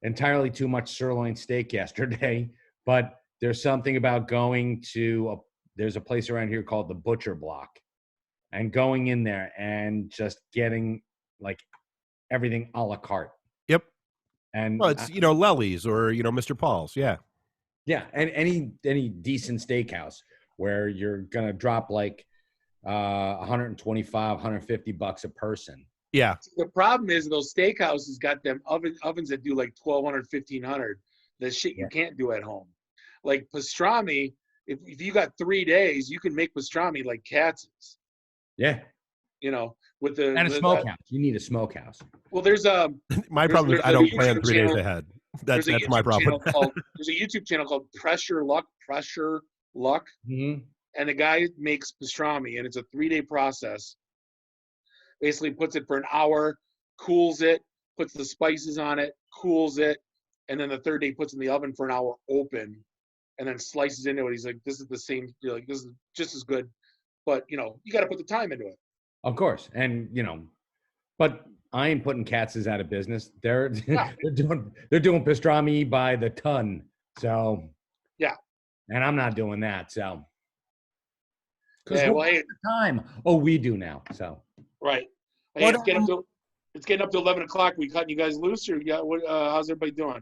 entirely too much sirloin steak yesterday, but there's something about going to there's a place around here called the Butcher Block, and going in there and just getting like everything a la carte. Yep. And well, it's, you know, Lely's or, you know, Mr. Paul's. Yeah. Yeah. And any decent steakhouse where you're going to drop like $125, $150 a person. Yeah. The problem is those steakhouses got them ovens that do like 1,200, 1,500. The shit you can't do at home. Like pastrami, if you got 3 days, you can make pastrami like Katz's. Yeah. You know, with and a smokehouse. You need a smokehouse. Well, there's my problem is I don't plan 3 days ahead. That's my problem. There's a YouTube channel called Pressure Luck. Mm-hmm. And the guy makes pastrami, and it's a 3-day process. Basically puts it for an hour, cools it, puts the spices on it, cools it, and then the 3rd day puts it in the oven for an hour open, and then slices into it. He's like, this is the same, you're like, this is just as good, but you know, you got to put the time into it. Of course. And you know, but I ain't putting Katz's out of business. They're doing pastrami by the ton. So yeah. And I'm not doing that. So yeah, well, hey, the time. Oh, we do now. So right. Hey, it's getting up to 11 o'clock. We cutting you guys loose, or how's everybody doing?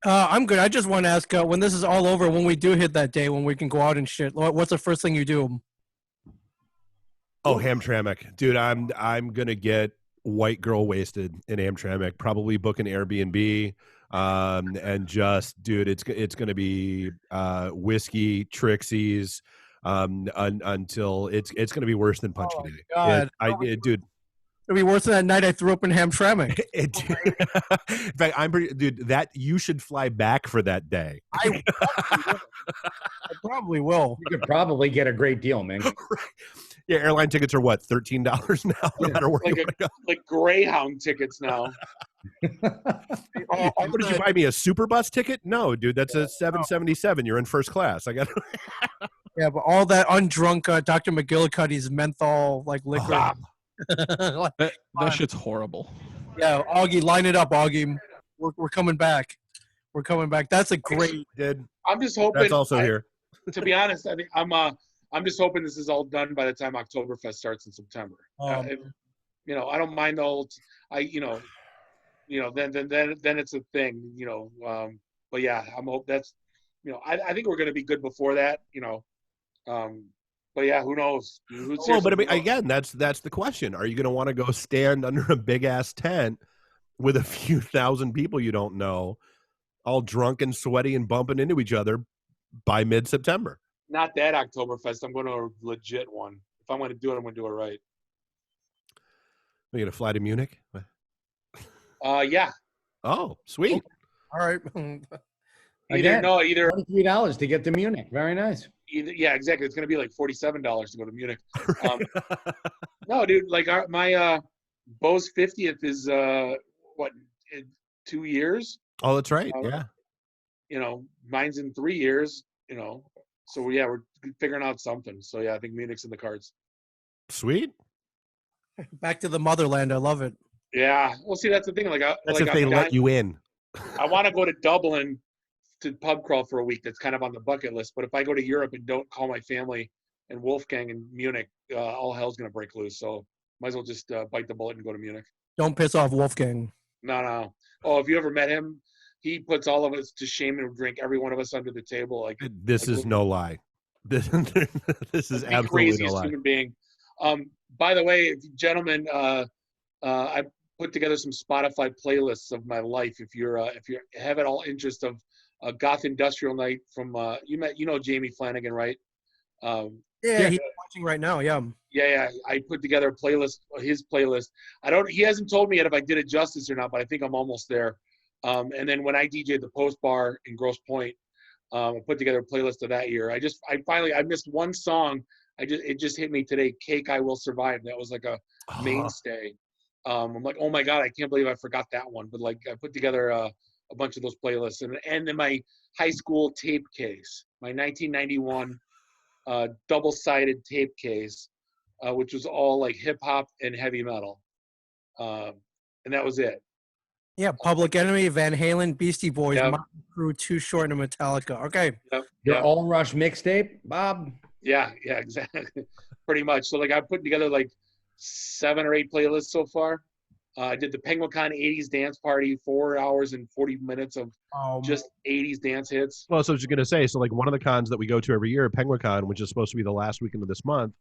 I'm good. I just want to ask, when this is all over, when we do hit that day, when we can go out and shit, what's the first thing you do? Oh, Hamtramck, dude! I'm gonna get white girl wasted in Hamtramck. Probably book an Airbnb, and just, dude, it's gonna be whiskey, Trixies, until it's gonna be worse than Punch Day. God, dude. It'll be worse than that night I threw up in Hamtramck. In fact, dude, that you should fly back for that day. I probably will. You could probably get a great deal, man. Yeah, airline tickets are what, $13 now, no matter where you want to go. Like Greyhound tickets now. What did you buy me, a super bus ticket? No, dude, that's a $777. You're in first class. I got. Yeah, but all that undrunk Dr. McGillicuddy's menthol like liquid. That shit's horrible. Yeah, Augie, line it up, Augie. We're coming back. We're coming back. That's a great. I'm just hoping. That's also here. To be honest, I think I'm just hoping this is all done by the time Oktoberfest starts in September. you know, I don't mind the whole. Then it's a thing, you know. But yeah, I'm hope that's, you know, I think we're going to be good before that, you know. But yeah, who knows? Well, but I mean, again, that's the question. Are you going to want to go stand under a big ass tent with a few thousand people you don't know, all drunk and sweaty and bumping into each other by mid-September? Not that Oktoberfest. I'm going to a legit one. If I'm going to do it, I'm going to do it right. Are you going to fly to Munich? Yeah. Oh, sweet. All right. Again, either $23 to get to Munich. Very nice. Yeah, exactly. It's going to be like $47 to go to Munich. No, dude, like my Bo's 50th is what, in 2 years? Oh, that's right. Yeah. You know, mine's in 3 years, you know. So yeah, we're figuring out something. So yeah, I think Munich's in the cards. Sweet. Back to the motherland. I love it. Yeah. Well, see, that's the thing. Like, That's if they let you in. I want to go to Dublin to pub crawl for a week. That's kind of on the bucket list. But if I go to Europe and don't call my family and Wolfgang in Munich, all hell's going to break loose. So might as well just bite the bullet and go to Munich. Don't piss off Wolfgang. No. Oh, if you ever met him, he puts all of us to shame and drink every one of us under the table. Like This is no lie. This is absolutely craziest no lie. human being. By the way, gentlemen, I put together some Spotify playlists of my life. If you have at all interest of Goth Industrial Night from you know Jamie Flanagan, right? Yeah, he's watching right now. Yeah. Yeah. I put together a playlist, his playlist. He hasn't told me yet if I did it justice or not, but I think I'm almost there. And then when I DJ'd the Post Bar in Grosse Pointe, I put together a playlist of that year. I missed one song. It just hit me today. Cake, I Will Survive. That was like a mainstay. I'm like, oh my God, I can't believe I forgot that one. But like, I put together a bunch of those playlists, and in my high school tape case, my 1991 double-sided tape case, which was all like hip hop and heavy metal, and that was it. Yeah, Public Enemy, Van Halen, Beastie Boys, Motley Crue, Too Short, and Metallica. Okay. Your All Rush mixtape, Bob? Yeah, exactly. Pretty much. So like, I put together like 7 or 8 playlists so far. I did the PenguinCon 80s dance party, 4 hours and 40 minutes of just 80s dance hits. Well, so I was just going to say, so like one of the cons that we go to every year, PenguinCon, which is supposed to be the last weekend of this month,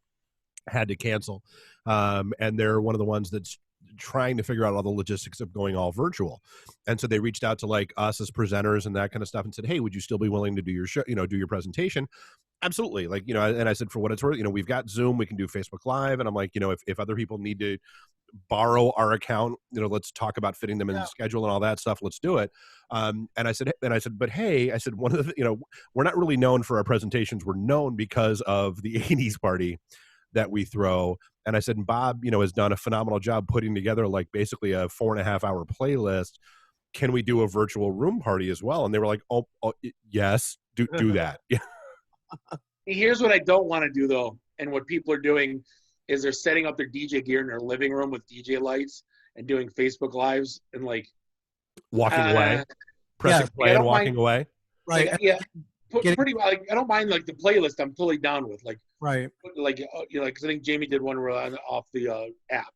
had to cancel. And they're one of the ones that's trying to figure out all the logistics of going all virtual. And so they reached out to like us as presenters and that kind of stuff and said, hey, would you still be willing to do your show, do your presentation? Absolutely. Like, and I said, for what it's worth, we've got Zoom, we can do Facebook Live. And I'm like, if other people need to borrow our account, let's talk about fitting them in the schedule and all that stuff. Let's do it. And I said, but hey, one of the, we're not really known for our presentations. We're known because of the 80s party that we throw. And I said, and Bob, has done a phenomenal job putting together like basically a 4.5 hour playlist. Can we do a virtual room party as well? And they were like, oh yes, do that. Yeah. Here's what I don't want to do though. And what people are doing is they're setting up their DJ gear in their living room with DJ lights and doing Facebook Lives and like walking away, pressing play and walking away. Right. Like, yeah. Pretty well. Like, I don't mind like the playlist. I'm totally down with like. Right. Like because I think Jamie did one off the app,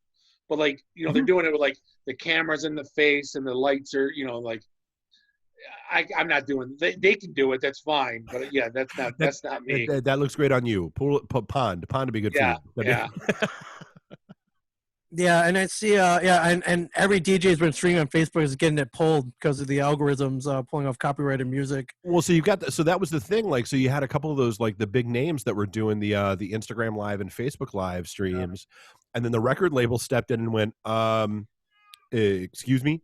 but like they're doing it with like the cameras in the face and the lights are like. I'm not doing. They can do it. That's fine. But yeah, that's not me. That looks great on you. Pond to be good for you. Yeah. Yeah, and I see. And every DJ has been streaming on Facebook is getting it pulled because of the algorithms pulling off copyrighted music. Well, so you've got so that was the thing. Like, so you had a couple of those like the big names that were doing the Instagram Live and Facebook Live streams, and then the record label stepped in and went, excuse me.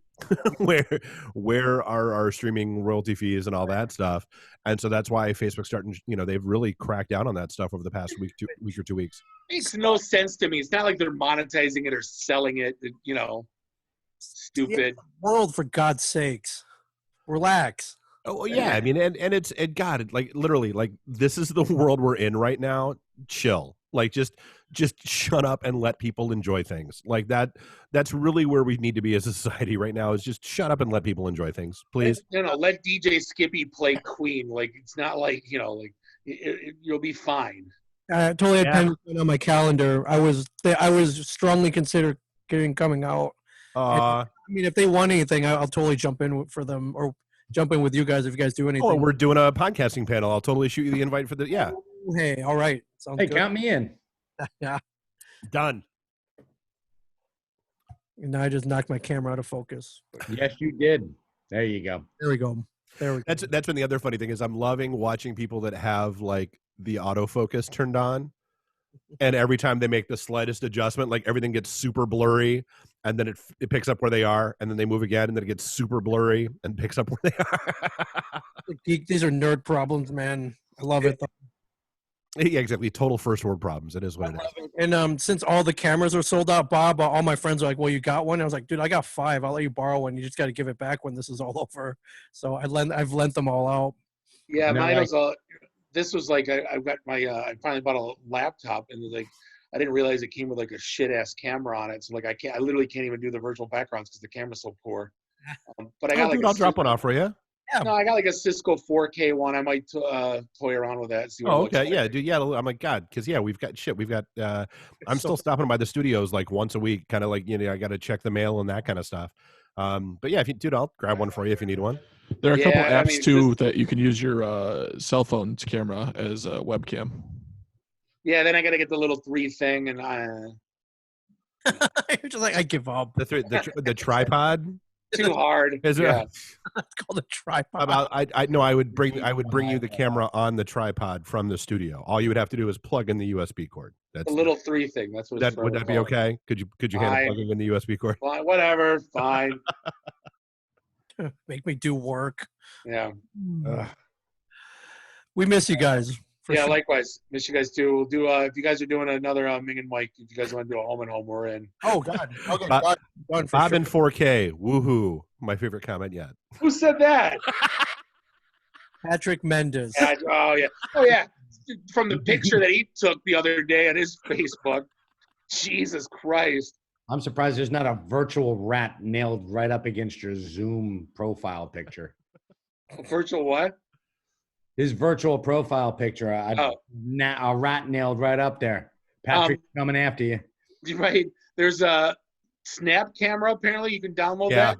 where are our streaming royalty fees and all that stuff? And so that's why Facebook's starting, they've really cracked down on that stuff over the past week or 2 weeks. Makes no sense to me. It's not like they're monetizing it or selling it, stupid. World, for God's sakes. Relax. Oh yeah. I mean, and it's God, like literally, like this is the world we're in right now. Chill. Like just shut up and let people enjoy things like that. That's really where we need to be as a society right now, is just shut up and let people enjoy things, please. Let DJ Skippy play Queen. Like, it's not like, you'll be fine. I totally had on my calendar. I was strongly considering coming out. I mean, if they want anything, I'll totally jump in for them or jump in with you guys if you guys do anything. Oh, we're doing a podcasting panel. I'll totally shoot you the invite for the Hey, all right. Sounds good. Count me in. Yeah. Done. And now I just knocked my camera out of focus. Yes, you did. There you go. There we go. That's been the other funny thing is I'm loving watching people that have like the autofocus turned on, and every time they make the slightest adjustment, like everything gets super blurry, and then it picks up where they are, and then they move again, and then it gets super blurry and picks up where they are. These are nerd problems, man. I love it. Yeah, exactly. Total first world problems. It is what it is. And since all the cameras are sold out, Bob, all my friends are like, well, you got one? I was like, dude, I got 5. I'll let you borrow one. You just got to give it back when this is all over. So I've lent them all out. Yeah, mine was this was like I've got my I finally bought a laptop, and like I didn't realize it came with like a shit ass camera on it. So like I literally can't even do the virtual backgrounds because the camera's so poor. But I got I'll drop one off for you. Yeah. No, I got like a Cisco 4K one. I might toy around with that. See what Oh, it looks okay. like. Yeah, dude. Yeah, I'm like, God, because we've got shit. We've got. I'm still stopping by the studios like once a week, kind of like I got to check the mail and that kind of stuff. But yeah, dude, I'll grab one for you if you need one. There are a couple apps too that you can use your cell phone's camera as a webcam. Yeah, then I got to get the little 3 thing, and You're just like, I give up. The tripod. Too hard. Is it? Yeah. It's called a tripod. I would bring you the camera on the tripod from the studio. All you would have to do is plug in the USB cord. That's the little 3 thing. That's what. Would that be okay? Could you handle plugging in the USB cord? Fine, whatever. Fine. Make me do work. Yeah. We miss you guys. Yeah, likewise. Miss you guys too. We'll do if you guys are doing another Ming and Mike, if you guys want to do a home and home, we're in. Oh God. Okay. Bob in 4K. Woohoo! My favorite comment yet. Who said that? Patrick Mendes. Oh yeah. From the picture that he took the other day on his Facebook. Jesus Christ. I'm surprised there's not a virtual rat nailed right up against your Zoom profile picture. Virtual what? His virtual profile picture. A rat nailed right up there. Patrick's coming after you. Right. There's a Snap camera. Apparently, you can download that.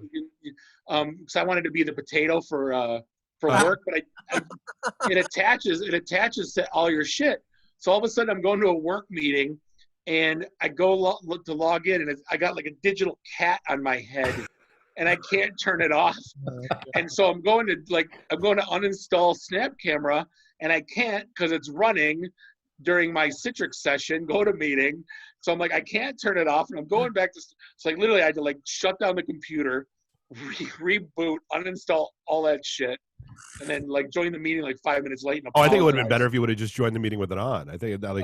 Because I wanted to be the potato for work, but it attaches to all your shit. So all of a sudden, I'm going to a work meeting, and I go to log in, and I got like a digital cat on my head. And I can't turn it off, and so I'm going to uninstall Snap Camera, and I can't because it's running during my Citrix session. Go to meeting, so I'm like I can't turn it off, and I'm going back to so like literally I had to like shut down the computer, reboot, uninstall all that shit, and then like join the meeting like 5 minutes late. And I think it would have been better if you would have just joined the meeting with it on. I think that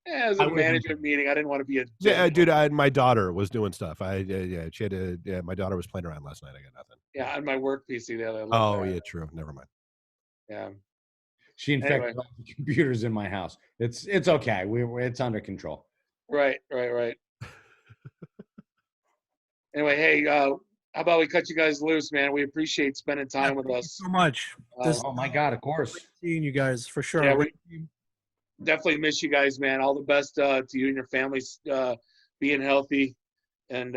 it was a management meeting. I didn't want to be a dude. My daughter was doing stuff. My daughter was playing around last night. I got nothing. Yeah, on my work PC the other. Yeah, true. Never mind. Yeah, she infected all the computers in my house. It's okay. It's under control. Right. Anyway, hey, how about we cut you guys loose, man? We appreciate spending time with us. So much. Oh my God, of course. Seeing you guys for sure. Yeah, we definitely miss you guys, man. All the best to you and your families, being healthy, and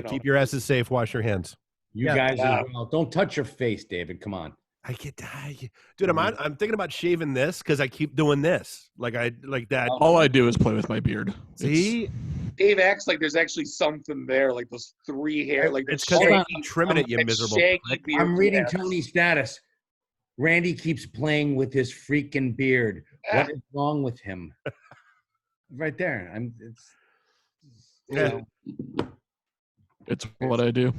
keep your asses safe. Wash your hands. You guys as well. Don't touch your face, David. Come on. Dude, I'm thinking about shaving this because I keep doing this. Like that. All I do is play with my beard. See, Dave acts like there's actually something there, like those 3 hair, like it's because I'm trimming it, you miserable. I'm reading Tony's status. Randy keeps playing with his freaking beard. What is wrong with him? Right there. It's what I do.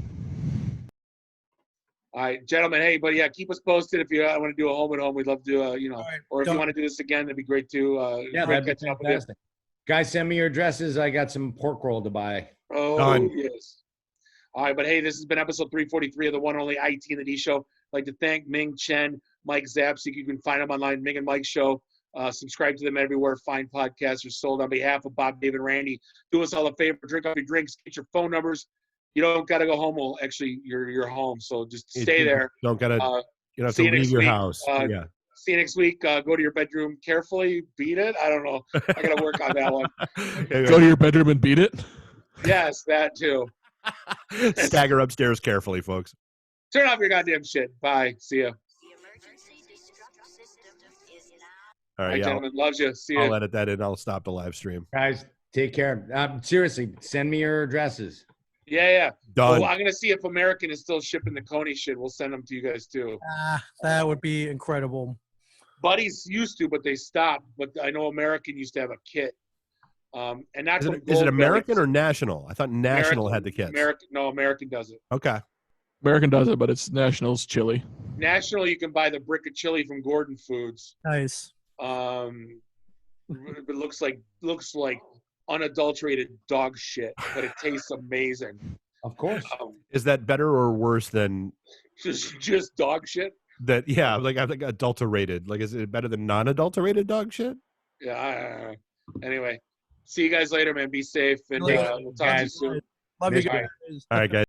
All right, gentlemen. Hey, but yeah, keep us posted if you want to do a home and home. We'd love to, or if you want to do this again, that'd be great too. That'd be fantastic. Guys, send me your addresses. I got some pork roll to buy. Oh, yes. All right, but hey, this has been episode 343 of the one only IT and the D Show. I'd like to thank Ming Chen, Mike Zapsik. You can find them online, Ming and Mike Show. Subscribe to them everywhere. Fine podcasts are sold. On behalf of Bob, Dave, and Randy, do us all a favor. Drink up your drinks. Get your phone numbers. You don't got to go home. Well, actually, you're home, so just stay there. Don't got to. You don't have to leave your house. See you next week. Go to your bedroom carefully. Beat it. I don't know. I got to work on that one. Go to your bedroom and beat it. Yes, that too. Stagger upstairs carefully, folks. Turn off your goddamn shit. Bye. See ya. All All right, right, yeah, gentlemen. Loves you. See I'll ya. edit that in. I'll stop the live stream. Guys, take care. Seriously, send me your addresses. Yeah. Done. Well, I'm gonna see if American is still shipping the Coney shit. We'll send them to you guys too. That would be incredible. Buddies used to, but they stopped. But I know American used to have a kit. And not Is from it Gold American Belly. or National? I thought National had the kits. American does it. Okay. American does it, but it's National's chili. National, you can buy the brick of chili from Gordon Foods. Nice. It looks like unadulterated dog shit, but it tastes amazing. Of course. Is that better or worse than Just dog shit? that? Yeah, like adulterated. Like, is it better than non-adulterated dog shit? Yeah. Anyway, see you guys later, man. Be safe, and we'll talk to you soon. Love you guys. All right, guys.